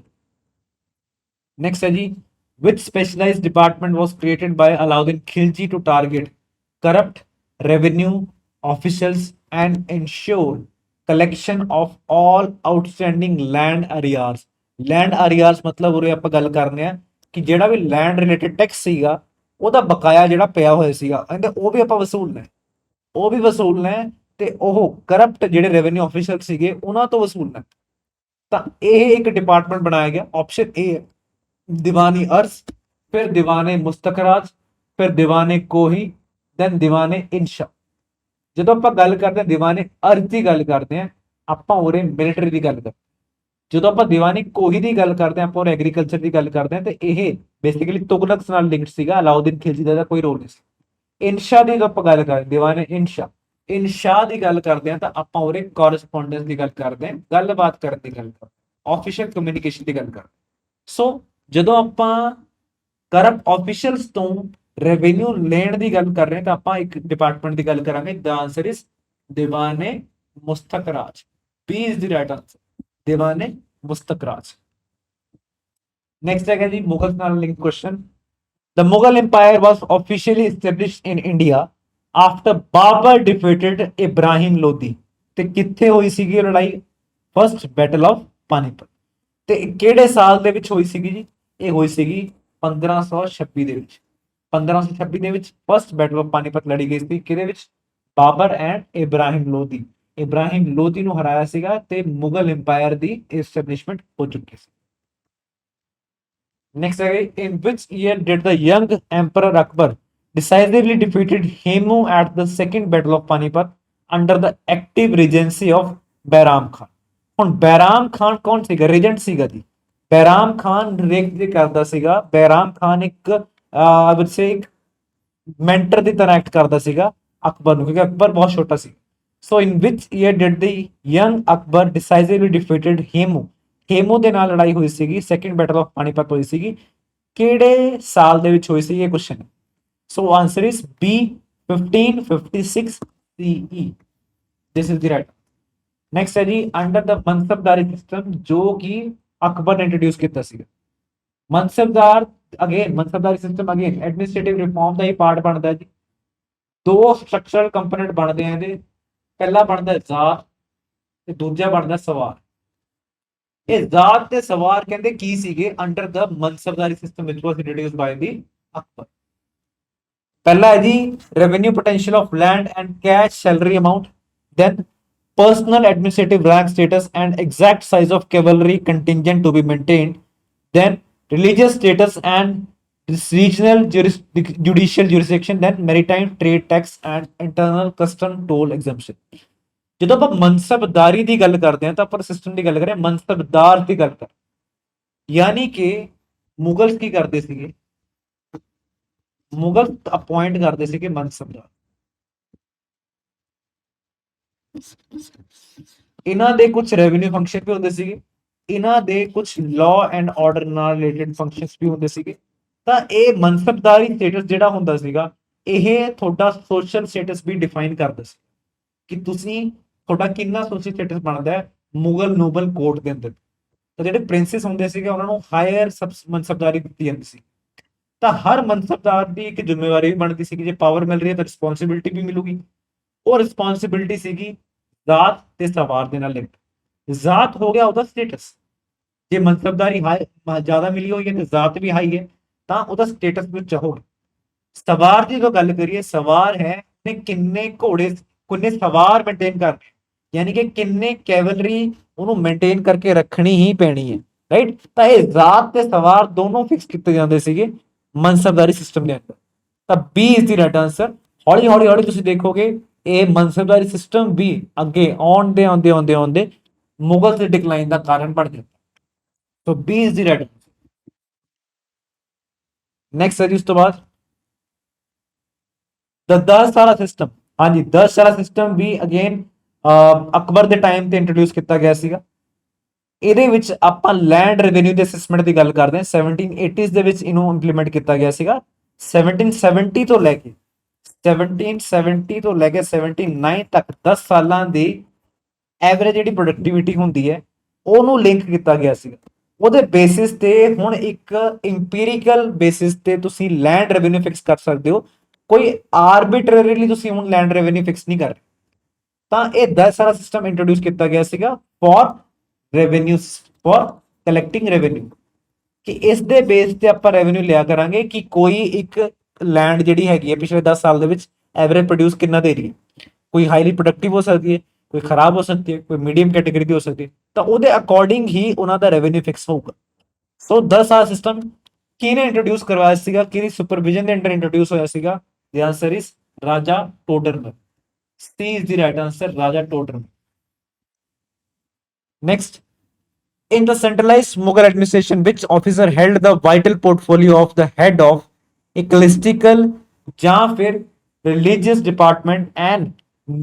ਨੈਕਸਟ ਹੈ ਜੀ, which specialized department was created by Alauddin Khilji to target corrupt revenue officials and ensure collection of all outstanding land arrears? Land arrears ਮਤਲਬ ਉਰੇ ਆਪਾਂ ਗੱਲ ਕਰਨੇ ਆ ਕਿ ਜਿਹੜਾ ਵੀ ਲੈਂਡ ਰਿਲੇਟਡ ਟੈਕਸ ਸੀਗਾ ਉਹਦਾ ਬਕਾਇਆ ਜਿਹੜਾ ਪਿਆ ਹੋਇਆ ਸੀਗਾ, ਕਹਿੰਦੇ ਉਹ ਵੀ ਆਪਾਂ ਵਸੂਲਣਾ ਹੈ, ਤੇ ਉਹ ਕਰਪਟ ਜਿਹੜੇ ਰੈਵਨਿਊ ਆਫੀਸਰ ਸੀਗੇ ਉਹਨਾਂ ਤੋਂ ਵਸੂਲਣਾ। ਤਾਂ ਇਹ ਇੱਕ ਡਿਪਾਰਟਮੈਂਟ ਬਣਾਇਆ ਗਿਆ। ਆਪਸ਼ਨ ਏ ਹੈ ਦੀਵਾਨੀ ਅਰਸ, ਫਿਰ ਦੀਵਾਨੇ ਮੁਸਤਕਰਾਜ, ਫਿਰ ਦੀਵਾਨੇ ਕੋਹੀ, ਦੈਨ ਦੀਵਾਨੇ ਇਨਸ਼ਾ। ਜਦੋਂ ਆਪਾਂ ਗੱਲ ਕਰਦੇ ਹਾਂ ਦੀਵਾਨੇ ਅਰਸ ਦੀ ਗੱਲ ਕਰਦੇ ਹਾਂ, ਆਪਾਂ ਉਰੇ ਮਿਲਟਰੀ ਦੀ ਗੱਲ ਕਰਦੇ। ਜਦੋਂ ਆਪਾਂ ਦੀਵਾਨੀ ਕੋਹੀ ਦੀ ਗੱਲ ਕਰਦੇ ਹਾਂ, ਆਪਾਂ ਉਹ ਐਗਰੀਕਲਚਰ ਦੀ ਗੱਲ ਕਰਦੇ ਹਾਂ, ਤੇ ਇਹ ਬੇਸਿਕਲੀ ਤੁਗਲਕਸ ਨਾਲ ਲਿੰਕਡ ਸੀਗਾ, ਅਲਾਉਦੀਨ ਖਿਲਜੀ ਦਾ ਕੋਈ ਰੋਲ ਨਹੀਂ ਸੀ। ਇਨਸ਼ਾ ਦੀ ਜਦੋਂ ਆਪਾਂ ਗੱਲ ਕਰਦੇ ਦੀਵਾਨੇ ਇਨਸ਼ਾ ਦੀ ਗੱਲ ਕਰਦੇ ਹਾਂ, ਤਾਂ ਆਪਾਂ ਉਰੇ ਕੋਰਸਪੋਂਡੈਂਸ ਦੀ ਗੱਲ ਕਰਦੇ ਹਾਂ, ਗੱਲਬਾਤ ਕਰਨ ਦੀ ਗੱਲ ਕਰਦੇ, ਆਫੀਸ਼ੀਅਲ ਕਮਿਊਨੀਕੇਸ਼ਨ ਦੀ ਗੱਲ ਕਰਦੇ। ਸੋ ਜਦੋਂ ਆਪਾਂ ਕਰਪਟ ਆਫੀਸ਼ੀਅਲਸ ਤੋਂ ਰੈਵਨਿਊ ਲੈਣ ਦੀ ਗੱਲ ਕਰ ਰਹੇ ਹਾਂ, ਤਾਂ ਆਪਾਂ ਇੱਕ ਡਿਪਾਰਟਮੈਂਟ ਦੀ ਗੱਲ ਕਰਾਂਗੇ। ਦ answer is Deewane ਮੁਸਤਕਰਾਜ। B is the right answer, Deewane ਮੁਸਤਕਰਾਜ। Next ਹੈਗਾ ਜੀ ਮੁਗਲ ਨਾਲ link question. The Mughal Empire was officially established in India after Babur defeated Ibrahim Lodi। ਤੇ ਕਿੱਥੇ ਹੋਈ ਸੀਗੀ ਲੜਾਈ? First battle of Panipat. ਤੇ ਕਿਹੜੇ ਸਾਲ ਦੇ ਵਿੱਚ ਹੋਈ ਸੀਗੀ ਜੀ? ਇਹ ਹੋਈ ਸੀਗੀ 1526 ਦੇ ਵਿੱਚ। 1526 ਦੇ ਵਿੱਚ ਫਸਟ ਬੈਟਲ ਆਫ ਪਾਨੀਪਤ ਲੜੀ ਗਈ ਸੀ, ਕਿਹਦੇ ਵਿੱਚ? ਬਾਬਰ ਐਂਡ ਇਬਰਾਹਿਮ ਲੋਧੀ। ਇਬਰਾਹਿਮ ਲੋਧੀ ਨੂੰ ਹਰਾਇਆ ਸੀਗਾ ਤੇ ਮੁਗਲ ਇੰਪਾਇਰ ਦੀ ਐਸਟੈਬਲਿਸ਼ਮੈਂਟ ਹੋ ਚੁੱਕੀ ਸੀ। Next, in which year did the young Emperor Akbar decisively defeated Hemu at the Second Battle of Panipat under the active regency of Bairam Khan? ਹੁਣ ਬੈਰਾਮ ਖਾਨ ਕੌਣ ਸੀਗਾ? ਰੀਜੈਂਟ ਸੀਗਾ ਜੀ। ਬੈਰਾਮ ਖਾਨ ਰੇਕ ਕਰਦਾ ਸੀਗਾ। ਬੈਰਾਮ ਖਾਨ ਇੱਕ ਆਈ ਵੁੱਡ ਸੇ ਇੱਕ ਮੈਂਟਰ ਦੀ ਤਰ੍ਹਾਂ ਐਕਟ ਕਰਦਾ ਸੀਗਾ ਅਕਬਰ ਨੂੰ, ਕਿਉਂਕਿ ਅਕਬਰ ਬਹੁਤ ਛੋਟਾ ਸੀ। ਸੋ ਇਨ ਵਿਚ year did the young Akbar ਡਿਸਾਈਸਿਵਲੀ ਡਿਫੀਟਡ Hemu? Hemu ਦੇ ਨਾਲ ਲੜਾਈ ਹੋਈ ਸੀਗੀ, ਸੈਕੰਡ ਬੈਟਲ ਆਫ ਪਾਨੀਪਤ ਹੋਈ ਸੀਗੀ, ਕਿਹੜੇ ਸਾਲ ਦੇ ਵਿੱਚ ਹੋਈ ਸੀ? ਇਹ ਕੁਐਸਚਨ ਹੈ। So answer is B 1556 CE। This is the right. Next है जी अंडर द मनसबदारी सिस्टम, जो कि अकबर ने इंट्रोड्यूस किया ਸੀਗਾ। Mansabdar again mansabdari system again administrative reform ਦਾ ਹੀ ਪਾਰਟ ਬਣਦਾ ਹੈ ਜੀ। ਦੋ ਸਟਰਕਚਰਲ ਕੰਪੋਨੈਂਟ ਬਣਦੇ ਆ ਇਹਦੇ, ਪਹਿਲਾ ਬਣਦਾ ਜ਼ਾਤ ਤੇ ਦੂਜਾ ਬਣਦਾ ਸਵਾਰ। ਇਹ ਜ਼ਾਤ ਤੇ ਸਵਾਰ ਕਹਿੰਦੇ ਕੀ ਸੀਗੇ under the mansabdari system which was introduced by the Akbar. ਪਹਿਲਾ ਹੈ ਜੀ revenue potential of land and cash salary amount, then personal administrative rank status and exact size of cavalry contingent to be maintained, then religious status and regional judicial jurisdiction, then maritime trade tax and internal custom toll exemption। ਜਦੋਂ ਆਪਾਂ ਮਨਸਬਦਾਰੀ ਦੀ ਗੱਲ ਕਰਦੇ ਹਾਂ ਤਾਂ ਆਪਾਂ system ਦੀ ਗੱਲ ਕरें ਮਨਸਬਦਾਰ ਦੀ ਗੱਲ ਕਰ, ਯਾਨੀ ਕਿ ਮੁਗਲ ਕੀ ਕਰਦੇ ਸੀਗੇ, ਮੁਗਲ ਅਪਾਇੰਟ ਕਰਦੇ ਸੀਗੇ ਮਨਸਬਦਾਰ। ਇਹਨਾਂ ਦੇ ਕੁਝ ਰੈਵਨਿਊ ਫੰਕਸ਼ਨ ਵੀ ਹੁੰਦੇ ਸੀਗੇ, ਇਹਨਾਂ ਦੇ ਕੁਝ ਲਾਅ ਐਂਡ ਆਰਡਰ ਨਾਲ ਰਿਲੇਟਡ ਫੰਕਸ਼ਨਸ ਵੀ ਹੁੰਦੇ ਸੀਗੇ। ਤਾਂ ਇਹ ਮਨਸਬਦਾਰੀ ਸਟੇਟਸ ਜਿਹੜਾ ਹੁੰਦਾ ਸੀਗਾ ਇਹ ਤੁਹਾਡਾ ਸੋਸ਼ਲ ਸਟੇਟਸ ਵੀ ਡਿਫਾਈਨ ਕਰਦਾ ਸੀ ਕਿ ਤੁਸੀਂ ਤੁਹਾਡਾ ਕਿੰਨਾ ਸੋਸ਼ਲ ਸਟੇਟਸ ਬਣਦਾ ਹੈ ਮੁਗਲ ਨੋਬਲ ਕੋਰਟ ਦੇ ਅੰਦਰ। ਤਾਂ ਜਿਹੜੇ ਪ੍ਰਿੰਸੈਸ ਹੁੰਦੇ ਸੀਗੇ ਉਹਨਾਂ ਨੂੰ ਹਾਇਰ ਮਨਸਬਦਾਰੀ ਦਿੱਤੀ ਜਾਂਦੀ ਸੀ। ਤਾਂ ਹਰ ਮਨਸਬਦਾਰ ਦੀ ਇੱਕ ਜ਼ਿੰਮੇਵਾਰੀ ਵੀ ਬਣਦੀ ਸੀ ਕਿ ਜੇ ਪਾਵਰ ਮਿਲ ਰਹੀ ਹੈ ਤਾਂ ਰਿਸਪੌਂਸਿਬਿਲਿਟੀ ਵੀ ਮਿਲੂਗੀ। ਉਹ ਰਿਸਪੌਂਸਿਬਿਲਿਟੀ ਸੀਗੀ ਜ਼ਾਤ ਤੇ ਸਵਾਰ ਦੇ ਨਾਲ ਲਿੰਕਡ। ਜ਼ਾਤ ਹੋ ਗਿਆ ਉਹਦਾ ਸਟੇਟਸ, ਜੇ ਮਨਸਬਦਾਰੀ ਜ਼ਿਆਦਾ ਮਿਲੀ ਹੋਈ ਹੈ ਤੇ ਜ਼ਾਤ ਵੀ ਹਾਈ ਹੈ ਤਾਂ ਉਹਦਾ ਸਟੇਟਸ ਵਿੱਚ ਹੋਗਾ। ਸਵਾਰ ਦੀ ਜੋ ਗੱਲ ਕਰੀਏ, ਸਵਾਰ ਹੈ ਨੇ ਕਿੰਨੇ ਘੋੜੇ ਕਿੰਨੇ ਸਵਾਰ ਮੇਨਟੇਨ ਕਰਨੇ, ਯਾਨੀ ਕਿ ਕਿੰਨੇ ਕੈਵਲਰੀ ਉਹਨੂੰ ਮੇਨਟੇਨ ਕਰਕੇ ਰੱਖਣੀ ਹੀ ਪੈਣੀ ਹੈ, ਰਾਈਟ। ਤਾਂ ਇਹ ਜ਼ਾਤ ਤੇ ਸਵਾਰ ਦੋਨੋਂ ਫਿਕਸ ਕੀਤੇ ਜਾਂਦੇ ਸੀਗੇ ਮਨਸਬਦਾਰੀ ਸਿਸਟਮ ਦੇ ਅੰਦਰ। ਤਾਂ B is the right answer. ਹੌਲੀ ਹੌਲੀ ਹੌਲੀ ਤੁਸੀਂ ਦੇਖੋਗੇ ਇਹ ਮਨਸਬਦਾਰੀ ਸਿਸਟਮ ਵੀ ਅੱਗੇ ਆਉਂਦੇ ਮੁਗਲ ਦੇ ਡਿਕਲਾਈਨ ਦਾ ਕਾਰਨ ਬਣ ਜਾਂਦਾ। So B is the right answer. Next है जी उस तो बाद द 10 साला सिस्टम। हाँ जी 10 साला सिस्टम भी अगेन ਅਕਬਰ ਦੇ ਟਾਈਮ ਤੇ ਇੰਟਰੋਡਿਊਸ ਕੀਤਾ ਗਿਆ ਸੀਗਾ। ਇਹਦੇ ਵਿੱਚ ਆਪਾਂ ਲੈਂਡ ਰੈਵਨਿਊ ਦੇ ਅਸੈਸਮੈਂਟ ਦੀ ਗੱਲ ਕਰਦੇ ਹਾਂ। 1780s ਦੇ ਵਿੱਚ ਇਹਨੂੰ ਇੰਪਲੀਮੈਂਟ ਕੀਤਾ ਗਿਆ ਸੀਗਾ। 1770 ਤੋਂ ਲੈ ਕੇ 79 ਤੱਕ 10 ਸਾਲਾਂ ਦੀ ਐਵਰੇਜ ਜਿਹੜੀ ਪ੍ਰੋਡਕਟਿਵਿਟੀ ਹੁੰਦੀ ਹੈ ਉਹਨੂੰ ਲਿੰਕ ਕੀਤਾ ਗਿਆ ਸੀਗਾ। ਉਹਦੇ ਬੇਸਿਸ ਤੇ ਹੁਣ ਇੱਕ ਇੰਪੀਰੀਕਲ ਬੇਸਿਸ ਤੇ ਤੁਸੀਂ ਲੈਂਡ ਰੈਵਨਿਊ ਫਿਕਸ ਕਰ ਸਕਦੇ ਹੋ, ਕੋਈ ਆਰਬਿਟਰਰੀਲੀ ਤੁਸੀਂ ਹੁਣ ਲੈਂਡ ਰੈਵਨਿਊ ਫਿਕਸ ਨਹੀਂ ਕਰ ਰਹੇ। ਤਾਂ ਇਹ 10 ਸਾਲਾ ਸਿਸਟਮ ਇੰਟਰੋਡਿਊਸ ਕੀਤਾ ਗਿਆ ਸੀਗਾ for revenue, for collecting revenue, ਕਿ ਇਸ ਦੇ ਬੇਸ ਤੇ ਆਪਾਂ ਰੈਵਨਿਊ ਲਿਆ ਕਰਾਂਗੇ ਕਿ ਕੋਈ ਇੱਕ ਲੈਂਡ ਜਿਹੜੀ ਹੈਗੀ ਹੈ ਪਿਛਲੇ 10 ਸਾਲ ਦੇ ਵਿੱਚ ਐਵਰੇਜ ਪ੍ਰੋਡਿਊਸ ਕਿੰਨਾ ਦੇ ਰਹੀ ਹੈ। ਕੋਈ ਹਾਈਲੀ ਪ੍ਰੋਡਕਟਿਵ ਹੋ ਸਕਦੀ ਹੈ, ਕੋਈ ਖਰਾਬ ਹੋ ਸਕਦੀ ਹੈ, ਕੋਈ ਮੀਡੀਅਮ ਕੈਟਾਗਰੀ ਦੀ ਹੋ ਸਕਦੀ ਹੈ। ਤਾਂ ਉਹਦੇ ਅਕੋਰਡਿੰਗ ਹੀ ਉਹਨਾਂ ਦਾ ਰੈਵਨਿਊ ਫਿਕਸ ਹੋਊਗਾ। ਸੋ 10 ਸਾਲ ਸਿਸਟਮ ਕਿਹਨੇ ਇੰਟਰੋਡਿਊਸ ਕਰਵਾਇਆ ਸੀਗਾ, ਕਿਹਦੀ ਸੁਪਰਵਿਜ਼ਨ ਦੇ ਅੰਡਰ ਇੰਟਰੋਡਿਊਸ ਹੋਇਆ ਸੀਗਾ? ਦ ਆਂਸਰ ਇਜ਼ ਰਾਜਾ Todarmal. C is the right answer, Raja Toderman. Next, in the centralized Mughal administration, which officer held the vital portfolio of the head of ecclesiastical ਜਾਂ ਫਿਰ religious department and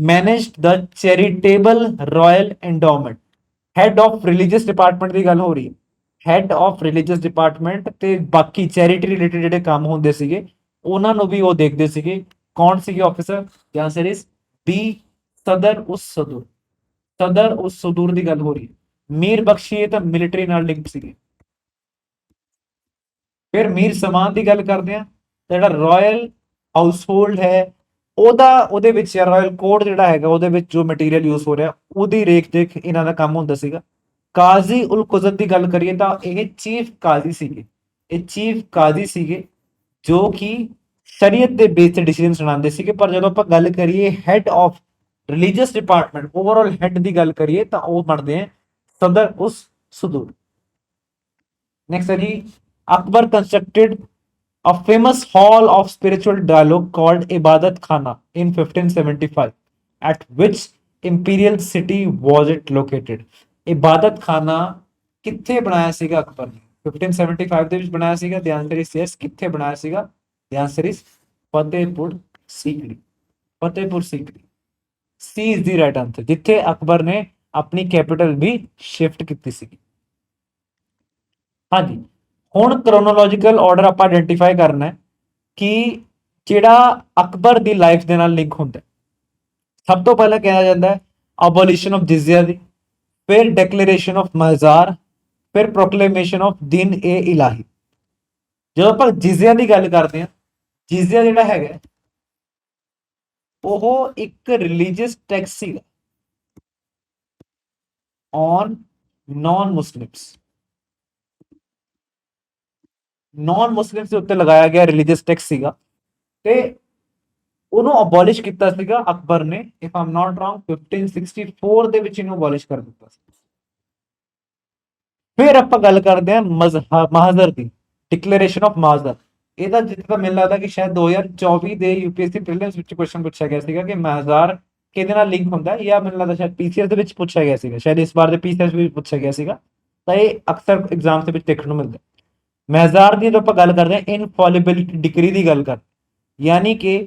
managed the charitable royal endowment? Head of religious department ਦੀ ਗੱਲ ਹੋ ਰਹੀ ਹੈ। Head of religious department ਤੇ ਬਾਕੀ charity related ਜਿਹੜੇ ਕੰਮ ਹੁੰਦੇ ਸੀਗੇ ਉਹਨਾਂ ਨੂੰ ਵੀ ਉਹ ਦੇਖਦੇ ਸੀਗੇ। ਕੌਣ ਸੀਗੇ officer? The answer is B, ਸਦਰ ਉਸ ਸਦੂਰ। ਸਦਰ ਉਸ ਸਦੂਰ ਦੀ ਗੱਲ ਹੋ ਰਹੀ ਹੈ। ਮੀਰ ਬਖਸ਼ੀ ਤਾਂ ਮਿਲਟਰੀ ਨਾਲ ਲਿੰਕ ਸੀਗੇ। ਫਿਰ ਮੀਰ ਸਮਾਨ ਦੀ ਗੱਲ ਕਰਦੇ ਆ, ਜਿਹੜਾ ਰਾਇਲ ਹਾਊਸਹੋਲਡ ਹੈ ਉਹਦੇ ਵਿੱਚ ਰਾਇਲ ਕੋਡ ਜਿਹੜਾ ਹੈਗਾ ਉਹਦੇ ਵਿੱਚ ਜੋ ਮਟੀਰੀਅਲ ਯੂਜ਼ ਹੋ ਰਿਹਾ ਉਹਦੀ ਰੇਖ ਦੇਖ ਇਹਨਾਂ ਦਾ ਕੰਮ ਹੁੰਦਾ ਸੀਗਾ। ਕਾਜ਼ੀ ਉਲ ਕੁਜ਼ਤ ਦੀ ਗੱਲ ਕਰੀਏ ਤਾਂ ਇਹ ਚੀਫ ਕਾਜ਼ੀ ਸੀਗੇ। ਇਹ ਚੀਫ ਕਾਜ਼ੀ ਸੀਗੇ ਜੋ ਕਿ ਸ਼ਰੀਅਤ ਦੇ ਬੇਸ ਤੇ ਡਿਸੀਜਨ ਸੁਣਾਉਂਦੇ ਸੀਗੇ। ਪਰ ਜਦੋਂ ਆਪਾਂ ਗੱਲ ਕਰੀਏ head of religious department, overall head ਦੀ ਗੱਲ ਕਰੀਏ ਤਾਂ ਉਹ ਬਣਦੇ ਆ ਸਦਰ ਉਸ ਸਦੂਰ। ਨੈਕਸਟ ਹੈ ਜੀ Akbar constructed a famous hall of spiritual dialogue called Ibadat Khana in 1575. At which imperial city was it located? Ibadat Khana ਕਿੱਥੇ ਬਣਾਇਆ ਸੀਗਾ ਅਕਬਰ ਨੇ? 1575 ਦੇ ਵਿੱਚ ਬਣਾਇਆ ਸੀਗਾ। The answer is yes। ਕਿੱਥੇ ਬਣਾਇਆ ਸੀਗਾ? The answer is Fatehpur Sikri. Fatehpur Sikri. C is the right answer, ਜਿੱਥੇ ਅਕਬਰ ਨੇ ਆਪਣੀ ਕੈਪੀਟਲ ਵੀ ਸ਼ਿਫਟ ਕੀਤੀ ਸੀਗੀ। ਹਾਂਜੀ ਹੁਣ ਕ੍ਰੋਨੋਲੋਜੀਕਲ ਆਰਡਰ ਆਪਾਂ ਆਇਡੈਂਟੀਫਾਈ ਕਰਨਾ ਹੈ ਕਿ ਜਿਹੜਾ ਅਕਬਰ ਦੀ ਲਾਈਫ ਦੇ ਨਾਲ ਲਿੰਕ ਹੁੰਦਾ। ਸਭ ਤੋਂ ਪਹਿਲਾਂ ਕਿਹਾ ਜਾਂਦਾ ਹੈ ਅਬੋਲਿਸ਼ਨ ਆਫ ਜਿਜ਼ੀਆ ਦੀ, ਫਿਰ ਡੈਕਲੇਰੇਸ਼ਨ ਆਫ ਮਜ਼ਾਰ, ਫਿਰ ਪ੍ਰੋਕਲੇਮੇਸ਼ਨ ਆਫ ਦਿਨ ਏ ਇਲਾਹੀ। ਜਦੋਂ ਆਪਾਂ ਜਿਜ਼ੀਆ ਦੀ ਗੱਲ ਕਰਦੇ ਹਾਂ, ਜਿਜ਼ੀਆ ਜਿਹੜਾ ਹੈਗਾ ਉਹ ਇੱਕ ਰਿਲੀਜੀਅਸ ਟੈਕਸ ਸੀਗਾ ਔਨ ਨॉन ਮੁਸਲਿਮਸ, ਨॉन ਮੁਸਲਿਮਸ ਦੇ ਉੱਤੇ ਲਗਾਇਆ ਗਿਆ ਰਿਲੀਜੀਅਸ ਟੈਕਸ ਸੀਗਾ, ਤੇ ਉਹਨੂੰ ਅਬੋਲਿਸ਼ ਕੀਤਾ ਸੀਗਾ ਅਕਬਰ ਨੇ, ਇਫ ਆਮ ਨਾਟ ਰੋਂਗ 1564 ਦੇ ਵਿੱਚ ਇਹਨੂੰ ਅਬੋਲਿਸ਼ ਕਰ ਦਿੱਤਾ ਸੀ। ਫਿਰ ਆਪਾਂ ਗੱਲ ਕਰਦੇ ਹਾਂ ਮਾਜ਼ਰ ਦੀ, ਡਿਕਲੇਰੇਸ਼ਨ ਆਫ ਮਾਜ਼ਰ। ਇਹਦਾ ਜਿੱਦਾਂ ਮੈਨੂੰ ਲੱਗਦਾ ਕਿ ਸ਼ਾਇਦ 2024 ਦੇ ਯੂਪੀਐਸਸੀ ਪ੍ਰੀਲਿਮਸ ਵਿੱਚ ਕੁਐਸਚਨ ਪੁੱਛਿਆ ਗਿਆ ਸੀਗਾ ਕਿ ਮਾਜ਼ਰ ਕਿਹਦੇ ਨਾਲ ਲਿੰਕ ਹੁੰਦਾ, ਜਾਂ ਮੈਨੂੰ ਲੱਗਦਾ ਸ਼ਾਇਦ ਪੀਸੀਐਸ ਦੇ ਵਿੱਚ ਪੁੱਛਿਆ ਗਿਆ ਸੀਗਾ, ਸ਼ਾਇਦ ਇਸ ਵਾਰ ਦੇ ਪੀਸੀਐਸ ਵਿੱਚ ਪੁੱਛਿਆ ਗਿਆ ਸੀਗਾ, ਤਾਂ ਇਹ ਅਕਸਰ ਐਗਜ਼ਾਮ ਦੇ ਵਿੱਚ ਦੇਖਣ ਨੂੰ ਮਿਲਦਾ। ਮਾਜ਼ਰ ਦੀ ਜਦੋਂ ਆਪਾਂ ਗੱਲ ਕਰਦੇ ਹਾਂ ਇਨਫਾਲੀਬਿਲਿਟੀ ਡਿਕਰੀ ਦੀ ਗੱਲ ਕਰਦੇ, ਯਾਨੀ ਕਿ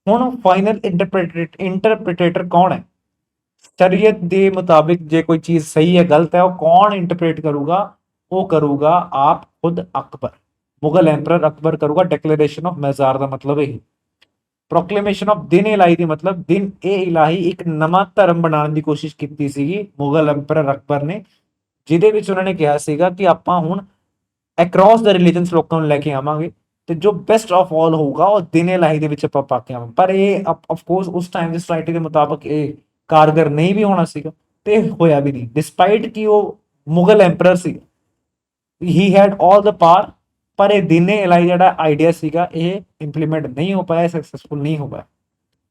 ਹੁਣ ਫਾਈਨਲ ਇੰਟਰਪ੍ਰੀਟੇਟਰ ਕੌਣ ਹੈ, ਸ਼ਰੀਅਤ ਦੇ ਮੁਤਾबिक ਜੇ ਕੋਈ ਚੀਜ਼ ਸਹੀ ਹੈ ਗਲਤ ਹੈ, ਉਹ ਕੌਣ ਇੰਟਰਪ੍ਰੀਟ ਕਰੂਗਾ, ਉਹ ਕਰੂਗਾ ਆਪ ਖੁਦ ਅਕਬਰ, ਮੁਗਲ ਐਮਪਰਰ ਅਕਬਰ ਕਰੂਗਾ। ਡਿਕਲੇਰੇਸ਼ਨ ਆਫ ਮਜ਼ਾਰ ਦਾ ਮਤਲਬ ਇਹ, ਪ੍ਰੋਕਲੇਮੇਸ਼ਨ ਆਫ ਦਿਨ ਇਲਾਹੀ ਦੀ ਮਤਲਬ ਦਿਨ ਏ ਇਲਾਹੀ ਇੱਕ ਨਵਾਂ ਧਰਮ ਬਣਾਉਣ ਦੀ ਕੋਸ਼ਿਸ਼ ਕੀਤੀ ਸੀਗੀ ਮੁਗਲ ਐਮਪਰਰ ਅਕਬਰ ਨੇ, ਜਿਹਦੇ ਵਿੱਚ ਉਹਨਾਂ ਨੇ ਕਿਹਾ ਸੀਗਾ ਕਿ ਆਪਾਂ ਹੁਣ ਅਕ੍ਰੋਸ ਦਾ ਰਿਲੀਜਨਸ ਲੋਕਾਂ ਨੂੰ ਲੈ ਕੇ ਆਵਾਂਗੇ, ਤੇ ਜੋ ਬੈਸਟ ਆਫ ਆਲ ਹੋਊਗਾ ਉਹ ਦਿਨ ਇਲਾਹੀ ਦੇ ਵਿੱਚ ਆਪਾਂ ਪਾ ਕੇ ਆਵਾਂਗੇ। ਪਰ ਇਹ ਆਫ ਕੋਰਸ ਉਸ ਟਾਈਮ ਦੀ ਸੋਸਾਇਟੀ ਦੇ ਮੁਤਾਬਕ ਇਹ ਕਾਰਗਰ ਨਹੀਂ ਵੀ ਹੋਣਾ ਸੀਗਾ, ਤੇ ਹੋਇਆ ਵੀ ਨਹੀਂ, ਡਿਸਪਾਈਟ ਕਿ ਉਹ Mughal emperor C, he had all the power, ਪਰ ਇਹ ਦਿਨ ਇਲਾਹੀ ਜਿਹੜਾ ਆਈਡੀਆ ਸੀਗਾ ਇਹ ਇੰਪਲੀਮੈਂਟ ਨਹੀਂ ਹੋ ਪਾਇਆ, ਸਕਸੈਸਫੁਲ ਨਹੀਂ ਹੋ ਪਾਇਆ।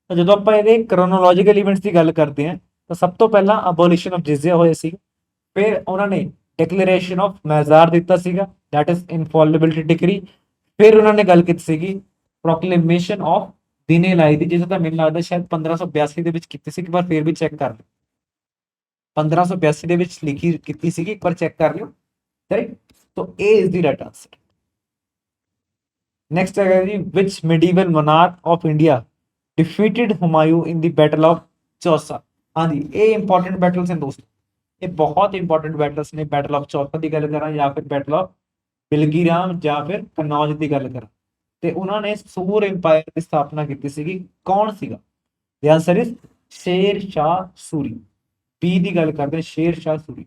ਤਾਂ ਜਦੋਂ ਆਪਾਂ ਇਹਦੇ ਕ੍ਰੋਨੋਲੋਜੀਕਲ ਇਵੈਂਟਸ ਦੀ ਗੱਲ ਕਰਦੇ ਹਾਂ, ਤਾਂ ਸਭ ਤੋਂ ਪਹਿਲਾਂ ਅਬੋਲਿਸ਼ਨ ਆਫ ਜਿਜ਼ੀਆ ਹੋਇਆ ਸੀ, ਫਿਰ ਉਹਨਾਂ ਨੇ ਡਿਕਲੇਰੇਸ਼ਨ ਆਫ ਮਜ਼ਾਰ ਦਿੱਤਾ ਸੀਗਾ, ਦੈਟ ਇਜ਼ ਇਨਫਾਲੀਬਿਲਿਟੀ ਡਿਕਰੀ, ਫਿਰ ਉਹਨਾਂ ਨੇ ਗੱਲ ਕੀਤੀ ਸੀਗੀ ਪ੍ਰੋਕਲੇਮੇਸ਼ਨ ਆਫ ਦਿਨ ਇਲਾਹੀ ਦੀ, ਜਿਸ ਦਾ ਮੈਨੂੰ ਲੱਗਦਾ ਸ਼ਾਇਦ 1582 ਦੇ ਵਿੱਚ ਕੀਤੀ ਸੀ, ਇੱਕ ਵਾਰ ਫਿਰ ਵੀ ਚੈੱਕ ਕਰ ਲਿਓ, 1582 ਦੇ ਵਿੱਚ ਲਿਖੀ ਕੀਤੀ ਸੀਗੀ, ਇੱਕ ਵਾਰ ਚੈੱਕ ਕਰ ਲਿਓ, ਰਾਈਟ। तो A is the right answer. Next है जी, which medieval monarch of India defeated Humayun in the battle of Chausa. हाँ जी, ये इंपॉर्टेंट बैटल्स हैं दोस्तों, ये बहुत इंपॉर्टेंट बैटल्स ने। बैटल ऑफ चौसा की गल करा या फिर बैटल ऑफ बिलगीराम या फिर कन्नौज की गल करा, ਤੇ ਉਹਨਾਂ ਨੇ ਸੂਰ ਇੰਪਾਇਰ ਦੀ ਸਥਾਪਨਾ ਕੀਤੀ ਸੀਗੀ। ਕੌਣ ਸੀਗਾ? ਦ ਆਨਸਰ ਇਜ਼ ਸ਼ੇਰ ਸ਼ਾਹ ਸੂਰੀ। ਬੀ ਦੀ ਗੱਲ ਕਰਦੇ ਸ਼ੇਰ ਸ਼ਾਹ ਸੂਰੀ।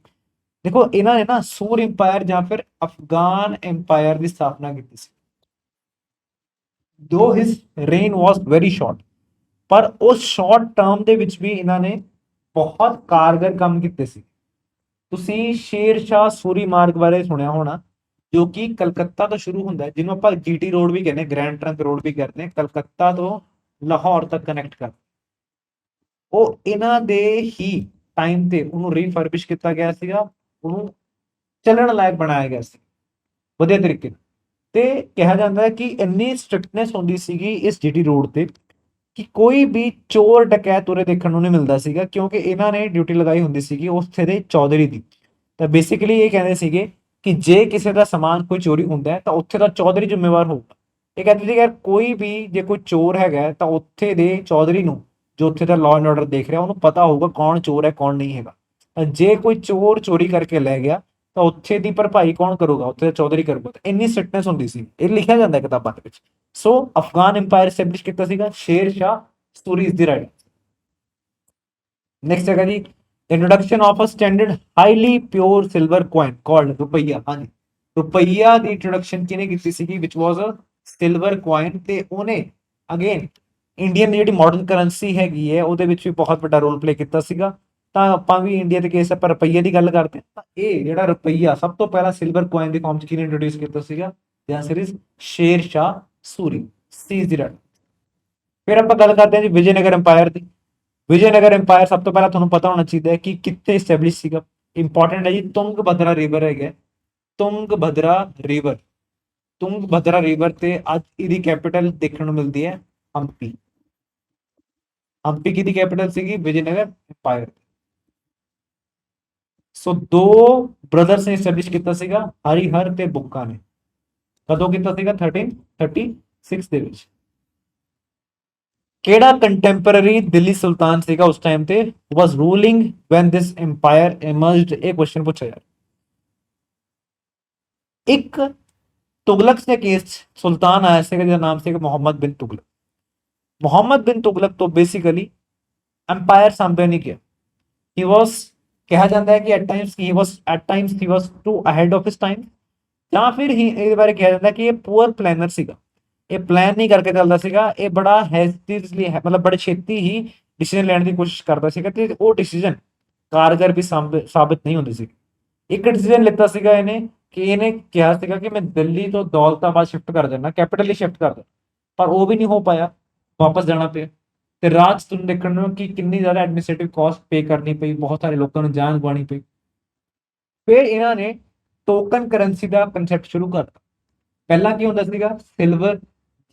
ਦੇਖੋ ਇਹਨਾਂ ਨੇ ਨਾ ਸੂਰ ਇੰਪਾਇਰ ਜਾਂ ਫਿਰ ਅਫਗਾਨ ਇੰਪਾਇਰ ਦੀ ਸਥਾਪਨਾ ਕੀਤੀ ਸੀ। ਦੋ ਹਿਸ ਰੇਨ ਵਾਸ ਵੈਰੀ ਸ਼ਾਰਟ, ਪਰ ਉਸ ਸ਼ਾਰਟ ਟਰਮ ਦੇ ਵਿੱਚ ਵੀ ਇਹਨਾਂ ਨੇ ਬਹੁਤ ਕਾਰਗਰ ਕੰਮ ਕੀਤੇ ਸੀ। ਤੁਸੀਂ ਸ਼ੇਰ ਸ਼ਾਹ ਸੂਰੀ ਮਾਰਗ ਬਾਰੇ ਸੁਣਿਆ ਹੋਣਾ, ਜੋ ਕਿ ਕਲਕੱਤਾ ਤੋਂ ਸ਼ੁਰੂ ਹੁੰਦਾ ਹੈ, ਜਿਹਨੂੰ ਆਪਾਂ ਜੀਟੀ ਰੋਡ ਵੀ ਕਹਿੰਦੇ, ਗ੍ਰੈਂਡ ਟਰੰਕ ਰੋਡ ਵੀ ਕਰਦੇ, ਕਲਕੱਤਾ ਤੋਂ ਲਾਹੌਰ ਤੱਕ ਕਨੈਕਟ ਕਰ। ਉਹ ਇਹਨਾਂ ਦੇ ਹੀ ਟਾਈਮ ਤੇ ਉਹਨੂੰ ਰੀਫਰਬਿਸ਼ ਕੀਤਾ ਗਿਆ ਸੀਗਾ, ਉਹਨੂੰ ਚੱਲਣ ਲਾਇਕ ਬਣਾਇਆ ਗਿਆ ਸੀ ਵਧੀਆ ਤਰੀਕੇ ਨਾਲ। ਤੇ ਕਿਹਾ ਜਾਂਦਾ ਹੈ ਕਿ ਇੰਨੀ ਸਟ੍ਰਿਕਟਨੈਸ ਹੁੰਦੀ ਸੀਗੀ ਇਸ ਜੀਟੀ ਰੋਡ ਤੇ ਕਿ ਕੋਈ ਵੀ ਚੋਰ ਡਕੈਤ ਉਰੇ ਦੇਖਣ ਨੂੰ ਨਹੀਂ ਮਿਲਦਾ ਸੀਗਾ, ਕਿਉਂਕਿ ਇਹਨਾਂ ਨੇ ਡਿਊਟੀ ਲਗਾਈ ਹੁੰਦੀ ਸੀਗੀ ਉੱਥੇ ਦੇ ਚੌਧਰੀ ਦੀ। ਤਾਂ ਬੇਸਿਕਲੀ ਇਹ ਕਹਿੰਦੇ ਸੀਗੇ ਕਿ ਜੇ ਕਿਸੇ ਦਾ ਸਮਾਨ ਕੋਈ ਚੋਰੀ ਹੁੰਦਾ ਹੈ ਤਾਂ ਉੱਥੇ ਦਾ ਚੌਧਰੀ ਜ਼ਿੰਮੇਵਾਰ ਹੋਊਗਾ। ਇਹ ਕਹਿੰਦੇ ਸੀ ਯਾਰ ਕੋਈ ਵੀ ਜੇ ਕੋਈ ਚੋਰ ਹੈਗਾ ਤਾਂ ਉੱਥੇ ਦੇ ਚੌਧਰੀ ਨੂੰ, ਜੋ ਉੱਥੇ ਦਾ ਲਾਅ ਐਂਡ ਆਰਡਰ ਦੇਖ ਰਿਹਾ, ਉਹਨੂੰ ਪਤਾ ਹੋਊਗਾ ਕੌਣ ਚੋਰ ਹੈ ਕੌਣ ਨਹੀਂ ਹੈਗਾ। ਤਾਂ ਜੇ ਕੋਈ ਚੋਰ ਚੋਰੀ ਕਰਕੇ ਲੈ ਗਿਆ ਤਾਂ ਉੱਥੇ ਦੀ ਭਰਪਾਈ ਕੌਣ ਕਰੂਗਾ? ਉੱਥੇ ਦਾ ਚੌਧਰੀ ਕਰੂਗਾ। ਤਾਂ ਇੰਨੀ ਸਟ੍ਰਿਕਟਨੈਸ ਹੁੰਦੀ ਸੀ, ਇਹ ਲਿਖਿਆ ਜਾਂਦਾ ਕਿਤਾਬਾਂ ਦੇ ਵਿੱਚ। ਸੋ ਅਫਗਾਨ ਇੰਪਾਇਰ ਐਸਟੈਬਲਿਸ਼ ਕੀਤਾ ਸੀਗਾ Sher Shah Suri is the right. Next ਹੈਗਾ ਜੀ, introduction of a standard highly pure silver coin called rupiya. ਹਾਂਜੀ, ਰੁਪਈਆ ਦੀ ਇੰਟਰੋਡਕਸ਼ਨ ਕਿਹਨੇ ਕੀਤੀ ਸੀਗੀ? Which was a silver coin. ਤੇ ਉਹਨੇ ਅਗੇਨ ਇੰਡੀਅਨ ਦੀ ਜਿਹੜੀ ਮਾਡਰਨ ਕਰੰਸੀ ਹੈਗੀ ਹੈ ਉਹਦੇ ਵਿੱਚ ਵੀ ਬਹੁਤ ਵੱਡਾ ਰੋਲ ਪਲੇ ਕੀਤਾ ਸੀਗਾ। ਤਾਂ ਆਪਾਂ ਵੀ ਇੰਡੀਆ ਦੇ ਕੇਸ ਆਪਾਂ ਰੁਪਈਏ ਦੀ ਗੱਲ ਕਰਦੇ ਹਾਂ, ਤਾਂ ਇਹ ਜਿਹੜਾ ਰੁਪਈਆ ਸਭ ਤੋਂ ਪਹਿਲਾਂ ਸਿਲਵਰ ਕੋਇਨ ਦੇ ਫਾਰਮ ਚ ਕਿਹਨੇ ਇੰਟਰੋਡਿਊਸ ਕੀਤਾ ਸੀਗਾ? ਦ ਆਨਸਰ ਇਜ਼ ਸ਼ੇਰ ਸ਼ਾਹ ਸੂਰੀ। ਸੀ ਇਜ਼ ਦੀ ਰਾਈਟ। ਫਿਰ ਆਪਾਂ ਗੱਲ ਕਰਦੇ ਹਾਂ ਜੀ ਵਿਜੇਨਗਰ ਇੰਪਾਇਰ ਦੀ। ਵਿਜੇਨਗਰ ਇੰਪਾਇਰ ਸਭ ਤੋਂ ਪਹਿਲਾਂ ਤੁਹਾਨੂੰ ਪਤਾ ਹੋਣਾ ਚਾਹੀਦਾ ਹੈ ਕਿ ਕਿੱਥੇ ਐਸਟੈਬਲਿਸ਼ ਸੀਗਾ। ਇੰਪੋਰਟੈਂਟ ਹੈ ਜੀ, ਤੁੰਗਭਦਰਾ ਰਿਵਰ ਹੈਗਾ, ਤੁੰਗਭਦਰਾ ਰਿਵਰ। ਤੁੰਗਭਦਰਾ ਰਿਵਰ ਤੇ ਅੱਜ ਇਹਦੀ ਕੈਪੀਟਲ ਦੇਖਣ ਨੂੰ ਮਿਲਦੀ ਹੈ ਹੰਪੀ। ਹੰਪੀ ਕਿਹਦੀ ਕੈਪੀਟਲ ਸੀਗੀ? ਵਿਜੇਨਗਰ ਇੰਪਾਇਰ। ਸੋ ਦੋ ਬ੍ਰਦਰਸ ਨੇ ਐਸਟੈਬਲਿਸ਼ ਕੀਤਾ ਸੀਗਾ, ਹਰੀਹਰ ਤੇ ਬੁੱਕਾ ਨੇ। ਕਦੋਂ ਕੀਤਾ ਸੀਗਾ? 1336 ਦੇ ਵਿੱਚ। ਕਿਹੜਾ ਕੰਟੈਂਪਰਰੀ ਦਿੱਲੀ ਸੁਲਤਾਨ ਸੀਗਾ ਉਸ ਟਾਈਮ ਤੇ? ਵਾਸ ਰੂਲਿੰਗ ਵੈਨ ਦਿਸ ਇੰਪਾਇਰ ਇਮਰਜਡ। ਇਹ ਕੁਐਸਚਨ ਪੁੱਛਿਆ ਯਾਰ। ਇੱਕ ਤੁਗਲਕ ਦੇ ਕੇਸ ਸੁਲਤਾਨ ਆਇਆ ਸੀਗਾ ਜਿਹਦਾ ਨਾਮ ਸੀਗਾ ਮੁਹੰਮਦ ਬਿਨ ਤੁਗਲਕ। ਮੁਹੰਮਦ ਬਿਨ ਤੁਗਲਕ ਤੋਂ ਬੇਸਿਕਲੀ ਐਮਪਾਇਰ ਸਾਂਭਿਆ ਨਹੀਂ ਗਿਆ। ਹੀ ਵਾਸ, ਕਿਹਾ ਜਾਂਦਾ ਹੈ ਕਿ at times he was too ahead of his time, ਜਾਂ ਫਿਰ ਹੀ ਇਹਦੇ ਬਾਰੇ ਕਿਹਾ ਜਾਂਦਾ ਕਿ ਇਹ ਪੂਅਰ ਪਲੈਨਰ ਸੀਗਾ, ਇਹ ਪਲਾਨ ਨਹੀਂ ਕਰਕੇ ਚੱਲਦਾ ਸੀਗਾ, ਇਹ ਬੜਾ ਹੈਸਟੀਲੀ ਮਤਲਬ ਬੜੇ ਛੇਤੀ ਹੀ ਡਿਸੀਜਨ ਲੈਣ ਦੀ ਕੋਸ਼ਿਸ਼ ਕਰਦਾ ਸੀਗਾ ਤੇ ਉਹ ਡਿਸੀਜਨ ਕਾਰਗਰ ਵੀ ਸਾਬਿਤ ਨਹੀਂ ਹੁੰਦੇ ਸੀ। ਇੱਕ ਡਿਸੀਜਨ ਲਿੱਤਾ ਸੀਗਾ ਇਹਨੇ ਕਿ ਇਹਨੇ ਕਿਹਾ ਸੀਗਾ ਕਿ ਮੈਂ ਦਿੱਲੀ ਤੋਂ ਦੌਲਤਾਬਾਦ ਸ਼ਿਫਟ ਕਰ ਦੇਣਾ, ਕੈਪੀਟਲ ਹੀ ਸ਼ਿਫਟ ਕਰ ਦੇਣਾ, ਪਰ ਉਹ ਵੀ ਨਹੀਂ ਹੋ ਪਾਇਆ, ਵਾਪਸ ਜਾਣਾ ਪਿਆ। ਤੇ ਰਾਹ 'ਚ ਤੁਹਾਨੂੰ ਦੇਖਣ ਨੂੰ ਕਿ ਕਿੰਨੀ ਜ਼ਿਆਦਾ ਐਡਮਿਨਿਸਟ੍ਰੇਟਿਵ ਕਾਸਟ ਪੇ ਕਰਨੀ ਪਈ, ਬਹੁਤ ਸਾਰੇ ਲੋਕਾਂ ਨੂੰ ਜਾਨ ਗਵਾਉਣੀ ਪਈ। ਫਿਰ ਇਹਨਾਂ ਨੇ ਟੋਕਨ ਕਰੰਸੀ ਦਾ ਕਨਸੈਪਟ ਸ਼ੁਰੂ ਕਰਤਾ। ਪਹਿਲਾਂ ਕੀ ਹੁੰਦਾ ਸੀਗਾ, ਸਿਲਵਰ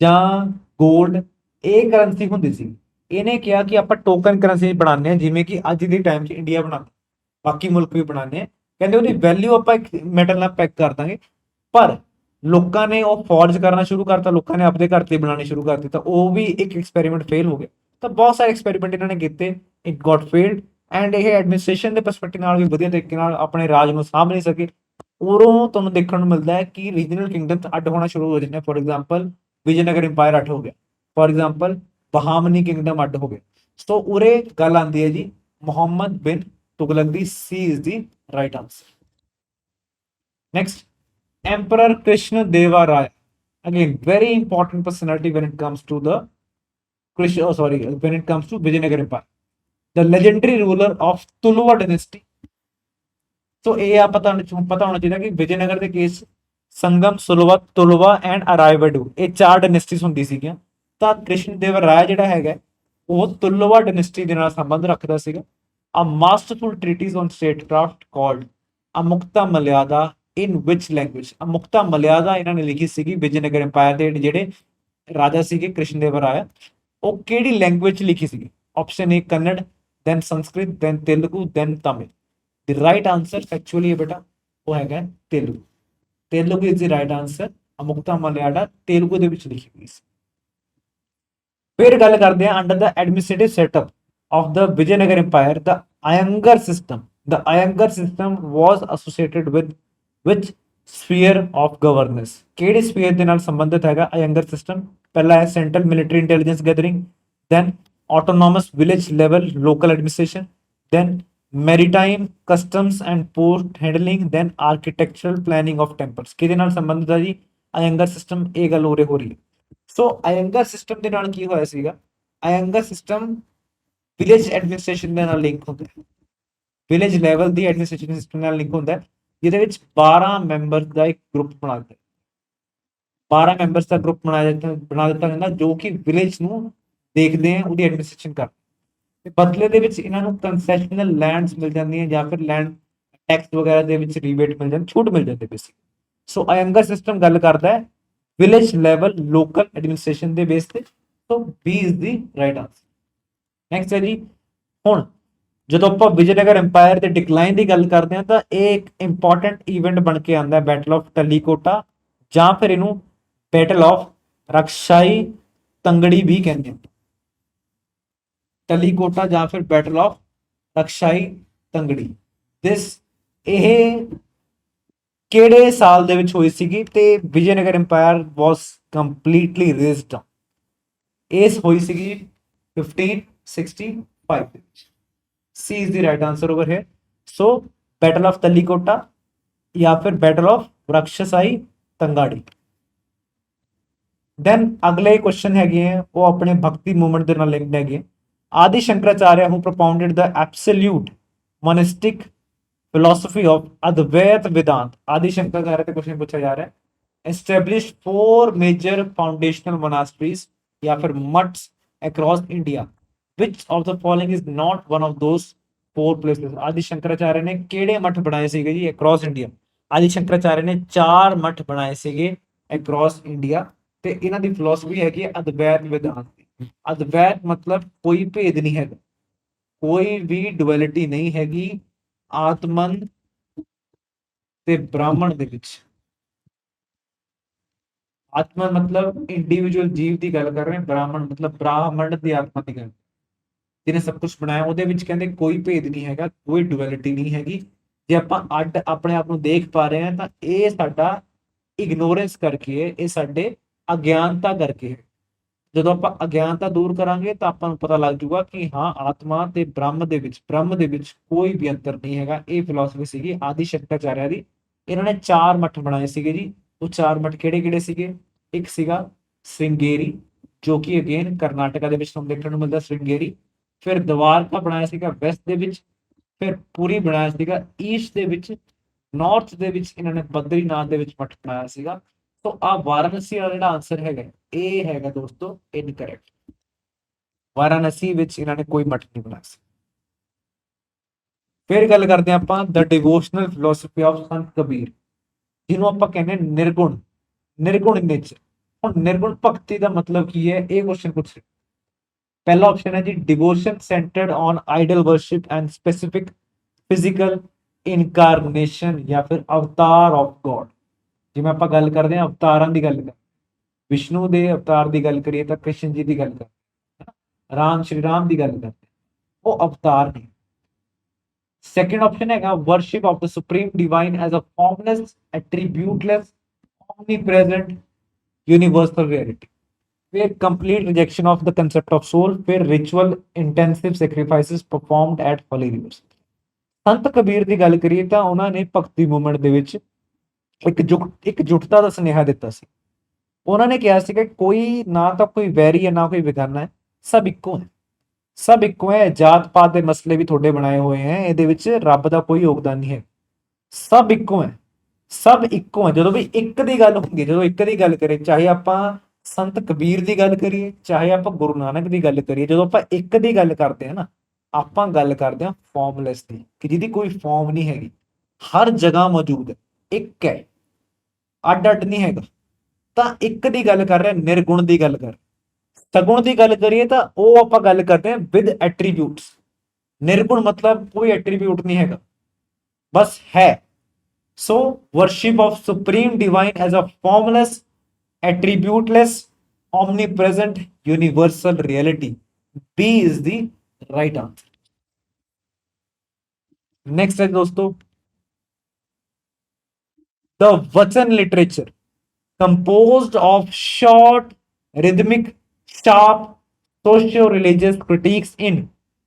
ਜਾਂ ਗੋਲਡ, ਇਹ ਕਰੰਸੀ ਹੁੰਦੀ ਸੀ। ਇਹਨੇ ਕਿਹਾ ਕਿ ਆਪਾਂ ਟੋਕਨ ਕਰੰਸੀ ਬਣਾਉਂਦੇ ਹਾਂ, ਜਿਵੇਂ ਕਿ ਅੱਜ ਦੇ ਟਾਈਮ 'ਚ ਇੰਡੀਆ ਬਣਾਉਂਦਾ, ਬਾਕੀ ਮੁਲਕ ਵੀ ਬਣਾਉਂਦੇ ਆ। ਕਹਿੰਦੇ ਉਹਦੀ ਵੈਲਿਊ ਆਪਾਂ ਇੱਕ ਮੈਟਲ ਨਾਲ ਪੈਕ ਕਰ ਦਾਂਗੇ, ਪਰ ਲੋਕਾਂ ਨੇ ਉਹ ਫੋਰਜ ਕਰਨਾ ਸ਼ੁਰੂ ਕਰਤਾ, ਲੋਕਾਂ ਨੇ ਆਪਣੇ ਘਰ ਤੇ ਬਣਾਉਣੇ ਸ਼ੁਰੂ ਕਰ ਦਿੱਤਾ, ਉਹ ਵੀ ਇੱਕ ਐਕਸਪੈਰੀਮੈਂਟ ਫੇਲ ਹੋ ਗਿਆ। ਤਾਂ ਬਹੁਤ ਸਾਰੇ ਐਕਸਪੈਰੀਮੈਂਟ ਇਹਨਾਂ ਨੇ ਕੀਤੇ, ਇਟ ਗॉट ਫੇਲਡ, ਐਂਡ ਇਹ ਐਡਮਿਨਿਸਟ੍ਰੇਸ਼ਨ ਦੇ ਪਰਸਪੈਕਟਿਵ ਨਾਲ ਵੀ ਵਧੀਆ ਤਰੀਕੇ ਨਾਲ ਆਪਣੇ ਰਾਜ ਨੂੰ ਸਾਂਭ ਨਹੀਂ ਸਕੇ। ਉਰੋਂ ਤੁਹਾਨੂੰ ਦੇਖਣ ਨੂੰ ਮਿਲਦਾ ਹੈ ਕਿ ਰੀਜਨਲ ਕਿੰਗਡਮਸ ਅੱਡ ਹੋਣਾ ਸ਼ੁਰੂ ਹੋ ਜਾਂਦੇ ਨੇ। ਫॉर ਐਗਜ਼ਾਮਪਲ ਵਿਜੇਨਗਰ ਇੰਪਾਇਰ ਅੱਡ ਹੋ ਗਿਆ, ਫॉर ਐਗਜ਼ਾਮਪਲ ਬਹਾਮਨੀ ਕਿੰਗਡਮ ਅੱਡ ਹੋ ਗਿਆ। ਸੋ ਉਰੇ ਗੱਲ ਆਉਂਦੀ ਹੈ ਜੀ ਮੁਹੰਮਦ ਬਿਨ ਤੁਗਲਕ ਦੀ, ਸੀ is the right answer. Next emperor Krishna देवा राय, again very important personality when it comes to the when it comes to Vijayanagar Empire, the legendary ruler of Tuluva dynasty। तो ये आप पता होना चाहिए कि विजयनगर के केस संगम, सुलवा, तुलवा एंड अरायवडू, ये 4 ਡਾਇਨੈਸਟੀਜ਼ ਹੁੰਦੀ ਸੀਗੀਆਂ। ਤਾਂ ਕ੍ਰਿਸ਼ਨ ਦੇਵ ਰਾਏ ਜਿਹੜਾ ਹੈਗਾ ਉਹ ਤੁਲਵਾ ਡਾਇਨੈਸਟੀ ਦੇ ਨਾਲ ਸੰਬੰਧ ਰੱਖਦਾ ਸੀਗਾ। A masterful treatise on statecraft called ਅਮੁਕਤਾ ਮਲਿਆਦਾ in which language, ਅਮੁਕਤਾ ਮਲਿਆਦਾ ਇਹਨਾਂ ਨੇ ਲਿਖੀ ਸੀਗੀ ਵਿਜੇਨਗਰ ਐਮਪਾਇਰ ਦੇ ਜਿਹੜੇ ਰਾਜਾ ਸੀਗੇ ਕ੍ਰਿਸ਼ਨ ਦੇਵ ਰਾਏ, ਉਹ ਕਿਹੜੀ ਲੈਂਗੁਏਜ 'ਚ ਲਿਖੀ ਸੀਗੀ? Option A Kannada, then Sanskrit, then Telugu, then Tamil. The right answer actually ਬੇਟਾ ਉਹ ਹੈਗਾ Telugu. Telugu is the right answer. Amuktamalyada Telugu ਦੇ ਵਿੱਚ ਲਿਖੀ ਗਈ ਸੀ। फिर गल करते हैं under the administrative setup of the Vijayanagara empire, the Ayangar system was associated with which sphere of governance, केड़ी स्फीयर दे नाल संबंधित हैगा अयंगर सिस्टम? पहला है central military intelligence gathering, then autonomous village level local administration, then maritime customs and port handling, then architectural planning of temples. किहदे नाल संबंधित है जी अयंगर सिस्टम? ये गल हो रही है। सो अयंगर सिस्टम ਦੇ ਨਾਲ ਕੀ ਹੋਇਆ ਸੀਗਾ, ਅਯੰਗਰ ਸਿਸਟਮ ਵਿਲੇਜ ਐਡਮਿਨਿਸਟ੍ਰੇਸ਼ਨ ਦੇ ਨਾਲ ਲਿੰਕ ਹੁੰਦਾ ਹੈ, ਵਿਲੇਜ ਲੈਵਲ ਦੀ ਐਡਮਿਨਿਸਟ੍ਰੇਸ਼ਨ ਸਿਸਟਮ ਨਾਲ ਲਿੰਕ ਹੁੰਦਾ ਹੈ, ਜਿਹਦੇ ਵਿੱਚ 12 ਮੈਂਬਰ ਦਾ ਇੱਕ ਗਰੁੱਪ ਬਣਾ ਦਿੱਤਾ, 12 ਮੈਂਬਰਸ ਦਾ ਗਰੁੱਪ ਬਣਾ ਦਿੱਤਾ ਜਾਂਦਾ ਜੋ ਕਿ ਵਿਲੇਜ ਨੂੰ ਦੇਖਦੇ ਆ, ਉਹਦੀ ਐਡਮਿਨਿਸਟ੍ਰੇਸ਼ਨ ਕਰਦੇ ਤੇ ਬਦਲੇ ਦੇ ਵਿੱਚ ਇਹਨਾਂ ਨੂੰ ਕੰਸੈਸ਼ਨਲ ਲੈਂਡਸ ਮਿਲ ਜਾਂਦੀਆਂ ਜਾਂ ਫਿਰ ਲੈਂਡ ਟੈਕਸ ਵਗੈਰਾ ਦੇ ਵਿੱਚ ਰੀਬੇਟ ਮਿਲ ਜਾਂਦੀ, ਛੂਟ ਮਿਲ ਜਾਂਦੀ ਬੇਸਿਕ। ਸੋ ਅਯੰਗਰ ਸਿਸਟਮ ਗੱਲ ਕਰਦਾ ਹੈ ਵਿਲੇਜ ਲੈਵਲ ਲੋਕਲ ਐਡਮਿਨਿਸਟ੍ਰੇਸ਼ਨ ਦੇ ਬੇਸ ਤੇ। So B is the right answer. Next ਹੈ ਜੀ, ਹੁਣ ਜਦੋਂ ਆਪਾਂ ਵਿਜੇਨਗਰ ਐਮਪਾਇਰ ਦੇ ਡਿਕਲਾਈਨ ਦੀ ਗੱਲ ਕਰਦੇ ਹਾਂ ਤਾਂ ਇਹ ਇੱਕ ਇੰਪੋਰਟੈਂਟ ਇਵੈਂਟ ਬਣ ਕੇ ਆਉਂਦਾ ਬੈਟਲ ਆਫ ਟਲੀਕੋਟਾ, ਜਾਂ ਫਿਰ ਇਹਨੂੰ ਬੈਟਲ ਆਫ ਰਕਸ਼ਾਈ ਤੰਗੜੀ ਵੀ ਕਹਿੰਦੇ ਹਨ। ਟਲੀਕੋਟਾ ਜਾਂ ਫਿਰ ਬੈਟਲ ਆਫ ਰਕਸ਼ਾਈ ਤੰਗੜੀ, ਇਹ ਕਿਹੜੇ ਸਾਲ ਦੇ ਵਿੱਚ ਹੋਈ ਸੀਗੀ ਤੇ Vijayanagara empire was completely razed? ਇਸ ਹੋਈ ਸੀਗੀ 1565 ਦੇ ਵਿੱਚ। C is the right answer over here. So battle of Talikota ਜਾਂ ਫਿਰ battle of Rakshasa Tangadi. Then ਅਗਲੇ ਕੁਐਸਚਨ ਹੈਗੇ ਆ ਉਹ ਆਪਣੇ ਭਗਤੀ ਮੂਵਮੈਂਟ ਦੇ ਨਾਲ ਲਿੰਕਡ ਹੈਗੇ। ਆਦਿ ਸ਼ੰਕਰਾਚਾਰਿਆ ਹੂ ਪ੍ਰੋਪਾਉਂਡਡ ਦ absolute ਮੋਨਿਸਟਿਕ philosophy of Advait Vedant, Adi Shankaracharya पे क्वेश्चन पूछा जा रहा है, established 4 major foundational monasteries या फिर मठs across India, which of the following is not one of those 4 places? आदि शंकराचार्य ने केड़े मठ बनाए सीगे जी across India? आदि शंकराचार्य ने 4 मठ बनाए सीगे across India ਤੇ ਇਹਨਾਂ ਦੀ ਫਿਲਾਸਫੀ ਹੈਗੀ ਅਦਵੈਤ ਵਿਦਾਂਤ ਦੀ। ਅਦਵੈਤ ਮਤਲਬ ਕੋਈ ਭੇਦ ਨਹੀਂ ਹੈਗਾ, ਕੋਈ ਵੀ ਡੁਅਲਿਟੀ ਨਹੀਂ ਹੈਗੀ ਆਤਮਨ ਤੇ ਬ੍ਰਾਹਮਣ ਦੇ ਵਿੱਚ। ਆਤਮਨ ਮਤਲਬ ਇੰਡੀਵਿਜੂਅਲ ਜੀਵ ਦੀ ਗੱਲ ਕਰ ਰਹੇ ਹਾਂ, ਬ੍ਰਾਹਮਣ ਮਤਲਬ ਬ੍ਰਾਹਮਣ ਦੀ ਆਤਮਾ ਦੀ ਗੱਲ, ਜਿਹਨੇ ਸਭ ਕੁਝ ਬਣਾਇਆ। ਉਹਦੇ ਵਿੱਚ ਕਹਿੰਦੇ ਕੋਈ ਭੇਦ ਨਹੀਂ ਹੈਗਾ, ਕੋਈ ਡੁਅਲਿਟੀ ਨਹੀਂ ਹੈਗੀ। ਜੇ ਆਪਾਂ ਅੱਡ ਆਪਣੇ ਆਪ ਨੂੰ ਦੇਖ ਪਾ ਰਹੇ ਹਾਂ ਤਾਂ ਇਹ ਸਾਡਾ ਇਗਨੋਰੈਂਸ ਕਰਕੇ, ਇਹ ਸਾਡੇ ਅਗਿਆਨਤਾ ਕਰਕੇ ਹੈ। ਜਦੋਂ ਆਪਾਂ ਅਗਿਆਨਤਾ ਦੂਰ ਕਰਾਂਗੇ ਤਾਂ ਆਪਾਂ ਨੂੰ ਪਤਾ ਲੱਗ ਜੂਗਾ ਕਿ ਹਾਂ ਆਤਮਾ ਤੇ ਬ੍ਰਹਮ ਦੇ ਵਿੱਚ ਕੋਈ ਵੀ ਅੰਤਰ ਨਹੀਂ ਹੈਗਾ। ਇਹ ਫਿਲਾਸਫੀ ਸੀਗੀ ਆਦਿ ਸ਼ੰਕਰਾਚਾਰਿਆ ਦੀ। ਇਹਨਾਂ ਨੇ ਚਾਰ ਮੱਠ ਬਣਾਏ ਸੀਗੇ ਜੀ। ਉਹ ਚਾਰ ਮੱਠ ਕਿਹੜੇ ਕਿਹੜੇ ਸੀਗੇ? ਇੱਕ ਸੀਗਾ ਸ਼੍ਰਿੰਗੇਰੀ, ਜੋ ਕਿ ਅਗੇਨ ਕਰਨਾਟਕਾ ਦੇ ਵਿੱਚ ਤੁਹਾਨੂੰ ਦੇਖਣ ਨੂੰ ਮਿਲਦਾ ਸ਼੍ਰਿੰਗੇਰੀ। ਫਿਰ ਦਵਾਰਕਾ ਬਣਾਇਆ ਸੀਗਾ ਵੈਸਟ ਦੇ ਵਿੱਚ। ਫਿਰ ਪੂਰੀ ਬਣਾਇਆ ਸੀਗਾ ਈਸਟ ਦੇ ਵਿੱਚ। ਨਾਰਥ ਦੇ ਵਿੱਚ ਇਹਨਾਂ ਨੇ ਬਦਰੀਨਾਥ ਦੇ ਵਿੱਚ ਮੱਠ ਬਣਾਇਆ ਸੀਗਾ। ਸੋ ਆ ਵਾਰਾਣਸੀ ਵਾਲਾ ਜਿਹੜਾ ਆਨਸਰ ਹੈਗਾ, ਇਹ ਹੈਗਾ ਦੋਸਤੋ ਇਨਕਰੈਕਟ। ਵਾਰਾਣਸੀ ਵਿੱਚ ਇਹਨਾਂ ਨੇ ਕੋਈ ਮੱਠ ਨਹੀਂ ਬਣਾਇਆ ਸੀ। ਫਿਰ ਗੱਲ ਕਰਦੇ ਹਾਂ ਆਪਾਂ ਦ ਡਿਵੋਸ਼ਨਲ ਫਿਲੋਸਫੀ ਆਫ ਸੰਤ ਕਬੀਰ, ਜਿਹਨੂੰ ਆਪਾਂ ਕਹਿੰਦੇ ਨਿਰਗੁਣ, ਨਿਰਗੁਣ ਨੇਚਰ। ਹੁਣ ਨਿਰਗੁਣ ਭਗਤੀ ਦਾ ਮਤਲਬ ਕੀ ਹੈ, ਇਹ ਕੁਐਸਚਨ ਪੁੱਛ ਰਿਹਾ। ਪਹਿਲਾ ਆਪਸ਼ਨ ਹੈ ਜੀ devotion centred on Idol worship and specific physical ਇਨਕਾਰਨੇਸ਼ਨ, ਜਾਂ ਫਿਰ ਅਵਤਾਰ ਆਫ ਗੋਡ। ਜਿਵੇਂ ਆਪਾਂ ਗੱਲ ਕਰਦੇ ਹਾਂ ਅਵਤਾਰਾਂ ਦੀ ਗੱਲ ਕਰ, ਵਿਸ਼ਨੂੰ ਦੇ ਅਵਤਾਰ ਦੀ ਗੱਲ ਕਰੀਏ ਤਾਂ ਕ੍ਰਿਸ਼ਨ ਜੀ ਦੀ ਗੱਲ ਕਰਦੇ, ਰਾਮ ਸ਼੍ਰੀ ਰਾਮ ਦੀ ਗੱਲ ਕਰਦੇ, ਉਹ ਅਵਤਾਰ ਨੇ। ਸੈਕੰਡ ਆਪਸ਼ਨ ਹੈਗਾ worship of the supreme divine as a formless, attributeless, omnipresent, universal reality। फिर complete rejection of the concept of soul, फिर ritual intensive sacrifices performed at holy rivers। ਸੰਤ ਕਬੀਰ ਦੀ ਗੱਲ ਕਰੀਏ ਤਾਂ ਉਹਨਾਂ ਨੇ ਭਗਤੀ ਮੂਵਮੈਂਟ ਦੇ ਵਿੱਚ ਇੱਕ ਜੁਟਤਾ ਦਾ ਸੁਨੇਹਾ ਦਿੱਤਾ ਸੀ। ਉਹਨਾਂ ਨੇ ਕਿਹਾ ਸੀ ਕਿ ਕੋਈ ਨਾ ਤਾਂ ਕੋਈ ਵੈਰੀ ਹੈ ਨਾ ਕੋਈ ਬੇਗਾਨਾ ਹੈ, ਸਭ ਇੱਕੋ ਹੈ, ਸਭ ਇੱਕੋ ਹੈ। ਜਾਤ ਪਾਤ ਦੇ ਮਸਲੇ ਵੀ ਤੁਹਾਡੇ ਬਣਾਏ ਹੋਏ ਹੈ, ਇਹਦੇ ਵਿੱਚ ਰੱਬ ਦਾ ਕੋਈ ਯੋਗਦਾਨ ਨਹੀਂ ਹੈ, ਸਭ ਇੱਕੋ ਹੈ, ਸਭ ਇੱਕੋ ਹੈ। ਜਦੋਂ ਵੀ ਇੱਕ ਦੀ ਗੱਲ ਹੁੰਦੀ ਹੈ, ਜਦੋਂ ਇੱਕ ਦੀ ਗੱਲ ਕਰੇ, ਚਾਹੇ ਆਪਾਂ ਸੰਤ ਕਬੀਰ ਦੀ ਗੱਲ ਕਰੀਏ, ਚਾਹੇ ਆਪਾਂ ਗੁਰੂ ਨਾਨਕ ਦੀ ਗੱਲ ਕਰੀਏ, ਜਦੋਂ ਆਪਾਂ ਇੱਕ ਦੀ ਗੱਲ ਕਰਦੇ ਹਾਂ ਨਾ, ਆਪਾਂ ਗੱਲ ਕਰਦੇ ਹਾਂ ਫਾਰਮਲੈਸ ਦੀ, ਕਿ ਜਿਹਦੀ ਕੋਈ ਫਾਰਮ ਨਹੀਂ ਹੈਗੀ, ਹਰ ਜਗ੍ਹਾ ਮੌਜੂਦ ਹੈ, ਇੱਕ ਹੈ, ਅੱਡ ਅੱਡ ਨਹੀਂ ਹੈਗਾ। ਤਾਂ ਇੱਕ ਦੀ ਗੱਲ ਕਰ ਰਹੇ, ਨਿਰਗੁਣ ਦੀ ਗੱਲ ਕਰ। ਸਗੁਣ ਦੀ ਗੱਲ ਕਰੀਏ ਤਾਂ ਉਹ ਆਪਾਂ ਗੱਲ ਕਰਦੇ ਹਾਂ ਵਿਦ ਐਟਰੀਬਿਊਟਸ। ਨਿਰਗੁਣ ਮਤਲਬ ਕੋਈ ਐਟਰੀਬਿਊਟ ਨਹੀਂ ਹੈਗਾ, ਬਸ ਹੈ। So, worship of Supreme Divine as a formless, attributeless, omnipresent, universal reality. B is the right answer. Next है दोस्तों, the Vachan literature, composed of short, rhythmic, sharp, socio-religious critiques in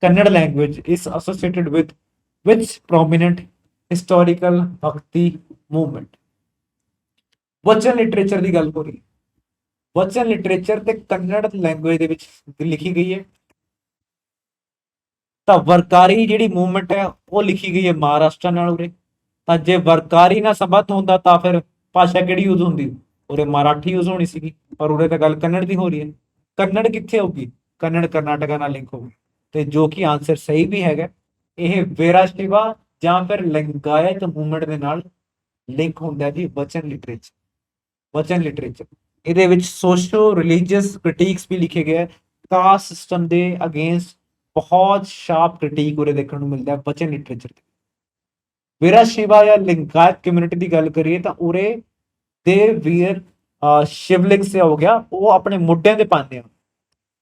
Kannada language, is associated with which prominent historical bhakti movement? ਵਚਨ literature ਦੀ ਗੱਲ ਹੋ ਰਹੀ ਹੈ। ਵਚਨ literature ਤੇ Kannada language ਦੇ ਵਿੱਚ ਲਿਖੀ ਗਈ ਹੈ। ਤਾਂ ਵਰਕਾਰੀ ਜਿਹੜੀ ਮੂਵਮੈਂਟ ਹੈ ਉਹ ਲਿਖੀ ਗਈ ਹੈ ਮਹਾਰਾਸ਼ਟਰ ਨਾਲ ਉਰੇ। ਤਾਂ ਜੇ ਵਰਕਾਰੀ ਨਾਲ ਸੰਬੰਧ ਹੁੰਦਾ ਤਾਂ ਫਿਰ ਭਾਸ਼ਾ ਕਿਹੜੀ ਯੂਜ਼ ਹੁੰਦੀ? ਉਰੇ ਮਰਾਠੀ ਯੂਜ਼ ਹੋਣੀ ਸੀਗੀ, ਪਰ ਉਰੇ ਤਾਂ ਗੱਲ ਕੰਨੜ ਦੀ ਹੋ ਰਹੀ ਹੈ। ਕੰਨੜ ਕਿੱਥੇ ਹੋਊਗੀ? ਕੰਨੜ ਕਰਨਾਟਕਾ ਨਾਲ ਲਿੰਕ ਹੋਊਗੀ। ਤੇ ਜੋ ਕਿ ਆਨਸਰ ਸਹੀ ਵੀ ਹੈਗਾ, ਇਹ ਵੇਰਾਸ਼ਿਵਾ ਜਾਂ ਫਿਰ ਲਿੰਗਾਇਤ ਮੂਵਮੈਂਟ ਦੇ ਨਾਲ ਲਿੰਕ ਹੁੰਦਾ ਜੀ ਵਚਨ ਲਿਟਰੇਚਰ। ਵਚਨ ਲਿਟਰੇਚਰ ਇਹਦੇ ਵਿੱਚ ਸੋਸ਼ੋ ਰਿਲੀਜੀਅਸ ਕ੍ਰਿਟਿਕਸ ਵੀ ਲਿਖੇ ਗਏ, ਕਾਸਟ ਸਿਸਟਮ ਦੇ ਅਗੇਂਸਟ ਬਹੁਤ ਸ਼ਾਰਪ ਕ੍ਰਿਟਿਕ ਉਰੇ ਦੇਖਣ ਨੂੰ ਮਿਲਦਾ ਹੈ ਵਚਨ ਲਿਟਰੇਚਰ ਤੇ। ਵੀਰਾ ਸ਼ਿਵਾ ਜਾਂ ਲਿੰਗਾਇਤ ਕਮਿਊਨਿਟੀ ਦੀ ਗੱਲ ਕਰੀਏ ਤਾਂ ਉਰੇ ਦੇ ਵੀਰ ਸ਼ਿਵਲਿੰਗ ਸੇ ਹੋ ਗਿਆ, ਉਹ ਆਪਣੇ ਮੁੱਢਿਆਂ ਤੇ ਪਾਉਂਦੇ ਆ।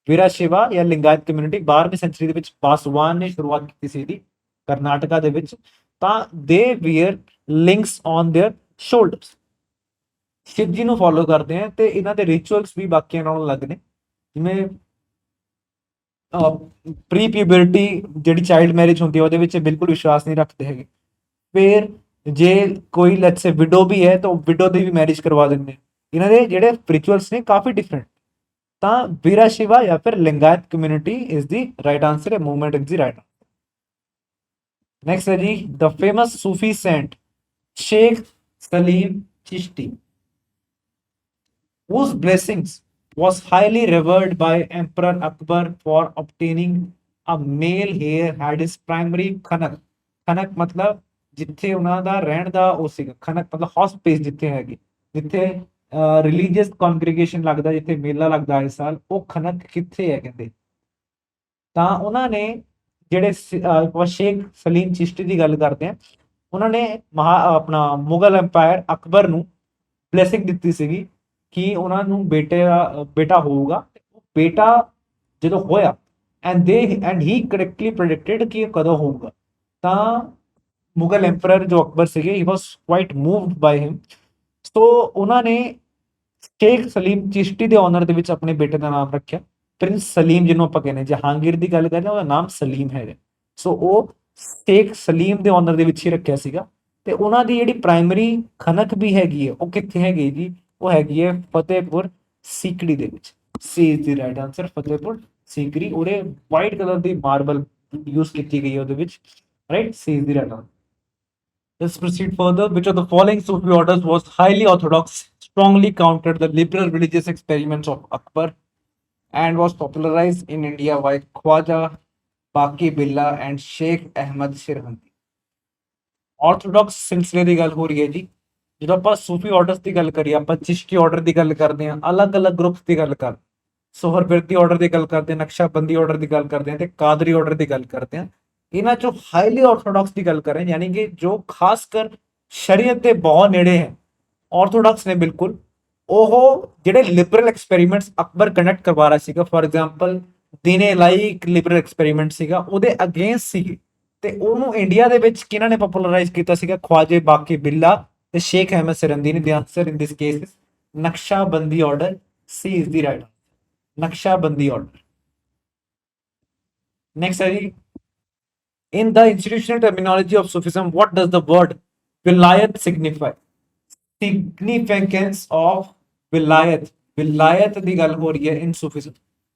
ਵੀਰਾ ਸ਼ਿਵਾ ਜਾਂ ਲਿੰਗਾਇਤ ਕਮਿਊਨਿਟੀ 12ਵੀਂ ਸੈਂਚੁਰੀ ਦੇ ਵਿੱਚ ਬਾਸਵਾਨ ਨੇ ਸ਼ੁਰੂਆਤ ਕੀਤੀ ਸੀ ਇਹਦੀ ਕਰਨਾਟਕਾ ਦੇ ਵਿੱਚ। ਤਾਂ ਦੇ wear links on there shoulders, Shiv ji ਨੂੰ ਫੋਲੋ ਕਰਦੇ ਆ ਤੇ ਇਹਨਾਂ ਦੇ ਰਿਚੁਅਲਸ ਵੀ ਬਾਕੀਆਂ ਨਾਲੋਂ ਅਲੱਗ ਨੇ। ਜਿਵੇਂ ਪ੍ਰੀ ਪਿਊਬਰਟੀ ਜਿਹੜੀ ਚਾਈਲਡ ਮੈਰਿਜ ਹੁੰਦੀ ਹੈ ਉਹਦੇ ਵਿੱਚ ਬਿਲਕੁਲ ਵਿਸ਼ਵਾਸ ਨਹੀਂ ਰੱਖਦੇ ਹੈਗੇ। ਫਿਰ ਜੇ ਕੋਈ ਲੈਟਸ ਸੇ ਵਿਡੋ ਵੀ ਹੈ ਤਾਂ ਵਿਡੋ ਦੀ ਵੀ ਮੈਰਿਜ ਕਰਵਾ ਦਿੰਦੇ। ਇਹਨਾਂ ਦੇ ਜਿਹੜੇ ਰਿਚੁਅਲਸ ਨੇ ਕਾਫੀ ਡਿਫਰੈਂਟ। ਤਾਂ ਵੀਰਾ ਸ਼ਿਵਾ ਜਾਂ ਫਿਰ Lingayat community is the right answer ਹੈ, movement is the right. Next है जी the famous Sufi saint Sheikh Salim Chishti, whose blessings was highly revered by Emperor Akbar for obtaining a male heir had his primary खनक। खनक मतलब ਜਿੱਥੇ ਉਹਨਾਂ ਦਾ ਰਹਿਣ ਦਾ ਉਹ ਸੀਗਾ, ਖਨਕ ਮਤਲਬ ਹੌਸਪੇਸ ਜਿੱਥੇ ਹੈਗੀ, ਜਿੱਥੇ ਰਿਲੀਜੀਅਸ ਕੌਂਗਰੀਗੇਸ਼ਨ ਲੱਗਦਾ, ਜਿੱਥੇ ਮੇਲਾ ਲੱਗਦਾ ਇਸ ਸਾਲ, ਉਹ ਖਨਕ ਕਿੱਥੇ ਹੈ ਕਹਿੰਦੇ। ਤਾਂ ਉਹਨਾਂ ਨੇ ਜਿਹੜੇ ਸ਼ੇਖ ਸਲੀਮ ਚਿਸ਼ਤੀ ਦੀ ਗੱਲ ਕਰਦੇ ਆ, ਉਹਨਾਂ ਨੇ ਆਪਣਾ ਮੁਗਲ ਐਮਪਾਇਰ ਅਕਬਰ ਨੂੰ ਬਲੇਸਿੰਗ ਦਿੱਤੀ ਸੀਗੀ ਕਿ ਉਹਨਾਂ ਨੂੰ ਬੇਟਾ ਹੋਊਗਾ। ਬੇਟਾ ਜਦੋਂ ਹੋਇਆ ਐਂਡ ਹੀ ਕਰੈਕਟਲੀ ਪ੍ਰੈਡਿਕਟਡ ਕਿ ਇਹ ਕਦੋਂ ਹੋਊਗਾ। ਤਾਂ ਮੁਗਲ ਐਮਪਰਰ ਜੋ ਅਕਬਰ ਸੀਗੇ, ਹੀ ਵਾਸ ਕੁਆਇਟ ਮੂਵਡ ਬਾਈ ਹਿਮ। ਸੋ ਉਹਨਾਂ ਨੇ ਸ਼ੇਖ ਸਲੀਮ ਚਿਸ਼ਤੀ ਦੇ ਓਨਰ ਦੇ ਵਿੱਚ ਆਪਣੇ ਬੇਟੇ ਦਾ ਨਾਮ ਰੱਖਿਆ। ਪ੍ਰਿੰਸ ਸਲੀਮ ਜਿਹਨੂੰ ਆਪਾਂ ਕਹਿੰਦੇ ਜਹਾਂਗੀਰ ਦੀ ਗੱਲ ਕਰਦੇ ਹਾਂ, ਉਹਦਾ ਨਾਮ ਸਲੀਮ ਹੈਗਾ। ਸੋ ਉਹ ਸ਼ੇਖ ਸਲੀਮ ਦੇ ਓਨਰ ਦੇ ਵਿੱਚ ਹੀ ਰੱਖਿਆ ਸੀਗਾ। ਤੇ ਉਹਨਾਂ ਦੀ ਜਿਹੜੀ ਪ੍ਰਾਇਮਰੀ ਖਨਕ ਵੀ ਹੈਗੀ ਹੈ, ਉਹ ਕਿੱਥੇ ਹੈਗੀ ਜੀ? ਉਹ ਹੈਗੀ ਹੈ ਫਤਿਹਪੁਰ ਸੀਕਰੀ ਦੇ ਵਿੱਚ। C is the right answer, Fatehpur Sikri. ਉਹਦੇ ਵਾਈਟ ਕਲਰ ਦੀ ਮਾਰਬਲ ਯੂਜ਼ ਕੀਤੀ ਗਈ ਹੈ ਉਹਦੇ ਵਿੱਚ, right? C is the right answer. Let's proceed further. Which of the following Sufi orders was highly orthodox, strongly countered the liberal religious experiments of Akbar, and was popularized in India by Khwaja Baqi Billah and Sheikh Ahmad Sirhandi? Orthodox ਸਿਲਸਿਲੇ ਦੀ ਗੱਲ ਹੋ ਰਹੀ ਹੈ ਜੀ। ਜਦੋਂ ਆਪਾਂ ਸੂਫੀ orders ਦੀ ਗੱਲ ਕਰੀਏ, ਆਪਾਂ ਚਿਸ਼ਤੀ ਆਰਡਰ ਦੀ ਗੱਲ ਕਰਦੇ ਹਾਂ, ਅਲੱਗ-ਅਲੱਗ ਗਰੁੱਪਸ ਦੀ ਗੱਲ ਕਰ, ਸੋਹਰਵਰਦੀ ਆਰਡਰ ਦੀ ਗੱਲ ਕਰਦੇ ਹਾਂ, ਨਕਸ਼ਾਬੰਦੀ ਆਰਡਰ ਦੀ ਗੱਲ ਕਰਦੇ ਹਾਂ ਤੇ ਕਾਦਰੀ ਆਰਡਰ ਦੀ ਗੱਲ ਕਰਦੇ ਹਾਂ। ਇਹਨਾਂ ਚੋਂ ਹਾਈਲੀ ਆਰਥੋਡਾਕਸ ਦੀ ਗੱਲ ਕरें, ਯਾਨੀ ਕਿ ਜੋ ਖਾਸ ਕਰ ਸ਼ਰੀਅਤ ਦੇ ਬਹੁਤ ਨੇੜੇ ਹੈ, ਆਰਥੋਡਾਕਸ ਨੇ ਬਿਲਕੁਲ। ਉਹ ਜਿਹੜੇ ਲਿਬਰਲ ਐਕਸਪੈਰੀਮੈਂਟਸ ਅਕਬਰ ਕੰਡਕਟ ਕਰਵਾ ਰਿਹਾ ਸੀਗਾ, ਫॉर ਐਗਜ਼ਾਮਪਲ ਦੀਨੇ ਇਲਾਹੀ ਇੱਕ ਲਿਬਰਲ ਐਕਸਪੈਰੀਮੈਂਟ ਸੀਗਾ, ਉਹਦੇ ਅਗੇਂਸਟ ਸੀਗੇ। ਤੇ ਉਹਨੂੰ ਇੰਡੀਆ ਦੇ ਵਿੱਚ ਕਿਹਨਾਂ ਨੇ ਪਪੂਲਰਾਈਜ਼ ਕੀਤਾ ਸੀਗਾ? ਖਵਾਜੇ ਬਾਕੀ ਬਿੱਲਾ ਤੇ ਸ਼ੇਖ ਅਹਿਮਦ ਸਰੰਦੀ ਨੇ। The answer in this case is Naqshbandi order. C is the right answer, Naqshbandi order. Next ਹੈ ਜੀ, in the institutional terminology of Sufism, what does the word vilayat signify? Significance of vilayat, ਵਿਲਾਇਤ ਦੀ ਗੱਲ ਹੋ ਰਹੀ ਹੈ ਇਨ ਸੂਫੀਜ਼ਮ।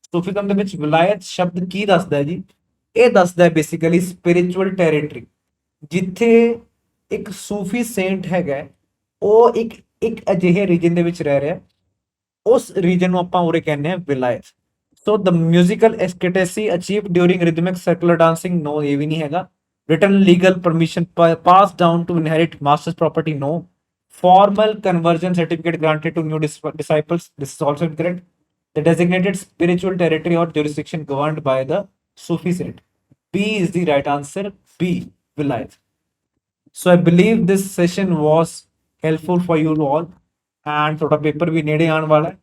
ਸੂਫੀਜ਼ਮ ਦੇ ਵਿੱਚ ਵਿਲਾਇਤ ਸ਼ਬਦ ਕੀ ਦੱਸਦਾ ਹੈ ਜੀ? ਇਹ ਦੱਸਦਾ ਹੈ ਬੇਸਿਕਲੀ ਸਪਿਰਿਚੁਅਲ ਟੈਰੀਟਰੀ, ਜਿੱਥੇ ਇੱਕ ਸੂਫੀ ਸੇਂਟ ਹੈਗਾ, ਉਹ ਇੱਕ ਅਜਿਹੇ ਰੀਜਨ ਦੇ ਵਿੱਚ ਰਹਿ ਰਿਹਾ, ਉਸ ਰੀਜਨ ਨੂੰ ਆਪਾਂ ਉਰੇ ਕਹਿੰਦੇ ਆ ਵਿਲਾਇਤ। So the musical ecstasy achieved during rhythmic circular dancing, no ਇਹ ਵੀ ਨਹੀਂ ਹੈਗਾ। Written legal permission pass down to inherit masters property, no. Formal conversion certificate granted to new disciples, this is also incorrect. The designated spiritual territory or jurisdiction governed by the Sufi saint, B is the right answer, B, vilayat. So I believe this session was helpful for you all, and ਤੁਹਾਡਾ paper ਵੀ ਨੇੜੇ ਆਉਣ ਵਾਲਾ ਹੈ।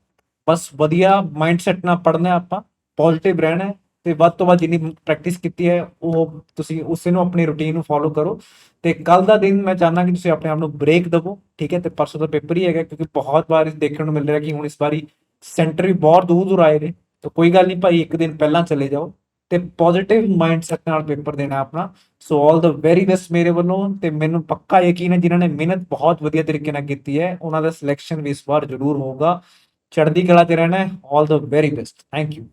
ਬਸ ਵਧੀਆ mindset ਨਾਲ ਪੜ੍ਹਨਾ ਹੈ, ਆਪਾਂ ਪੋਜ਼ਿਟਿਵ ਰਹਿਣਾ ਹੈ, ਤੇ ਵੱਧ ਤੋਂ ਵੱਧ ਜਿੰਨੀ ਪ੍ਰੈਕਟਿਸ ਕੀਤੀ ਹੈ ਉਹ ਤੁਸੀਂ ਉਸੇ ਨੂੰ ਆਪਣੀ ਰੂਟੀਨ ਨੂੰ ਫੋਲੋ ਕਰੋ। ਤੇ ਕੱਲ ਦਾ ਦਿਨ ਮੈਂ ਚਾਹੁੰਦਾ ਕਿ ਤੁਸੀਂ ਆਪਣੇ ਆਪ ਨੂੰ ਬ੍ਰੇਕ ਦੇਵੋ, ਠੀਕ ਹੈ? ਤੇ ਪਰਸੋਂ ਦਾ ਪੇਪਰ ਹੀ ਹੈਗਾ, ਕਿਉਂਕਿ ਬਹੁਤ ਵਾਰ ਦੇਖਣ ਨੂੰ ਮਿਲ ਰਿਹਾ ਕਿ ਹੁਣ ਇਸ ਵਾਰੀ ਸੈਂਟਰ ਵੀ ਬਹੁਤ ਦੂਰ ਦੂਰ ਆਏ ਨੇ। ਤਾਂ ਕੋਈ ਗੱਲ ਨਹੀਂ ਭਾਈ, ਇੱਕ ਦਿਨ ਪਹਿਲਾਂ ਚਲੇ ਜਾਓ ਤੇ ਪੋਜ਼ਿਟਿਵ ਮਾਈਂਡਸੈਟ ਨਾਲ ਪੇਪਰ ਦੇਣਾ ਆਪਣਾ। ਸੋ ਆਲ ਦਾ ਵੈਰੀ ਬੈਸਟ ਮੇਰੇ ਵੱਲੋਂ। ਤੇ ਮੈਨੂੰ ਪੱਕਾ ਯਕੀਨ ਹੈ ਜਿਨ੍ਹਾਂ ਨੇ ਮਿਹਨਤ ਬਹੁਤ ਵਧੀਆ ਤਰੀਕੇ ਨਾਲ ਕੀਤੀ ਹੈ, ਉਹਨਾਂ ਦਾ ਸਿਲੈਕਸ਼ਨ ਵੀ ਇਸ ਵਾਰ ਜ਼ਰੂਰ ਹੋਊਗਾ। ਚੜ੍ਹਦੀ ਕਲਾ 'ਚ ਰਹਿਣਾ ਹੈ। ਆਲ ਦਾ ਵੈਰੀ ਬੈਸਟ, ਥੈਂਕ ਯੂ।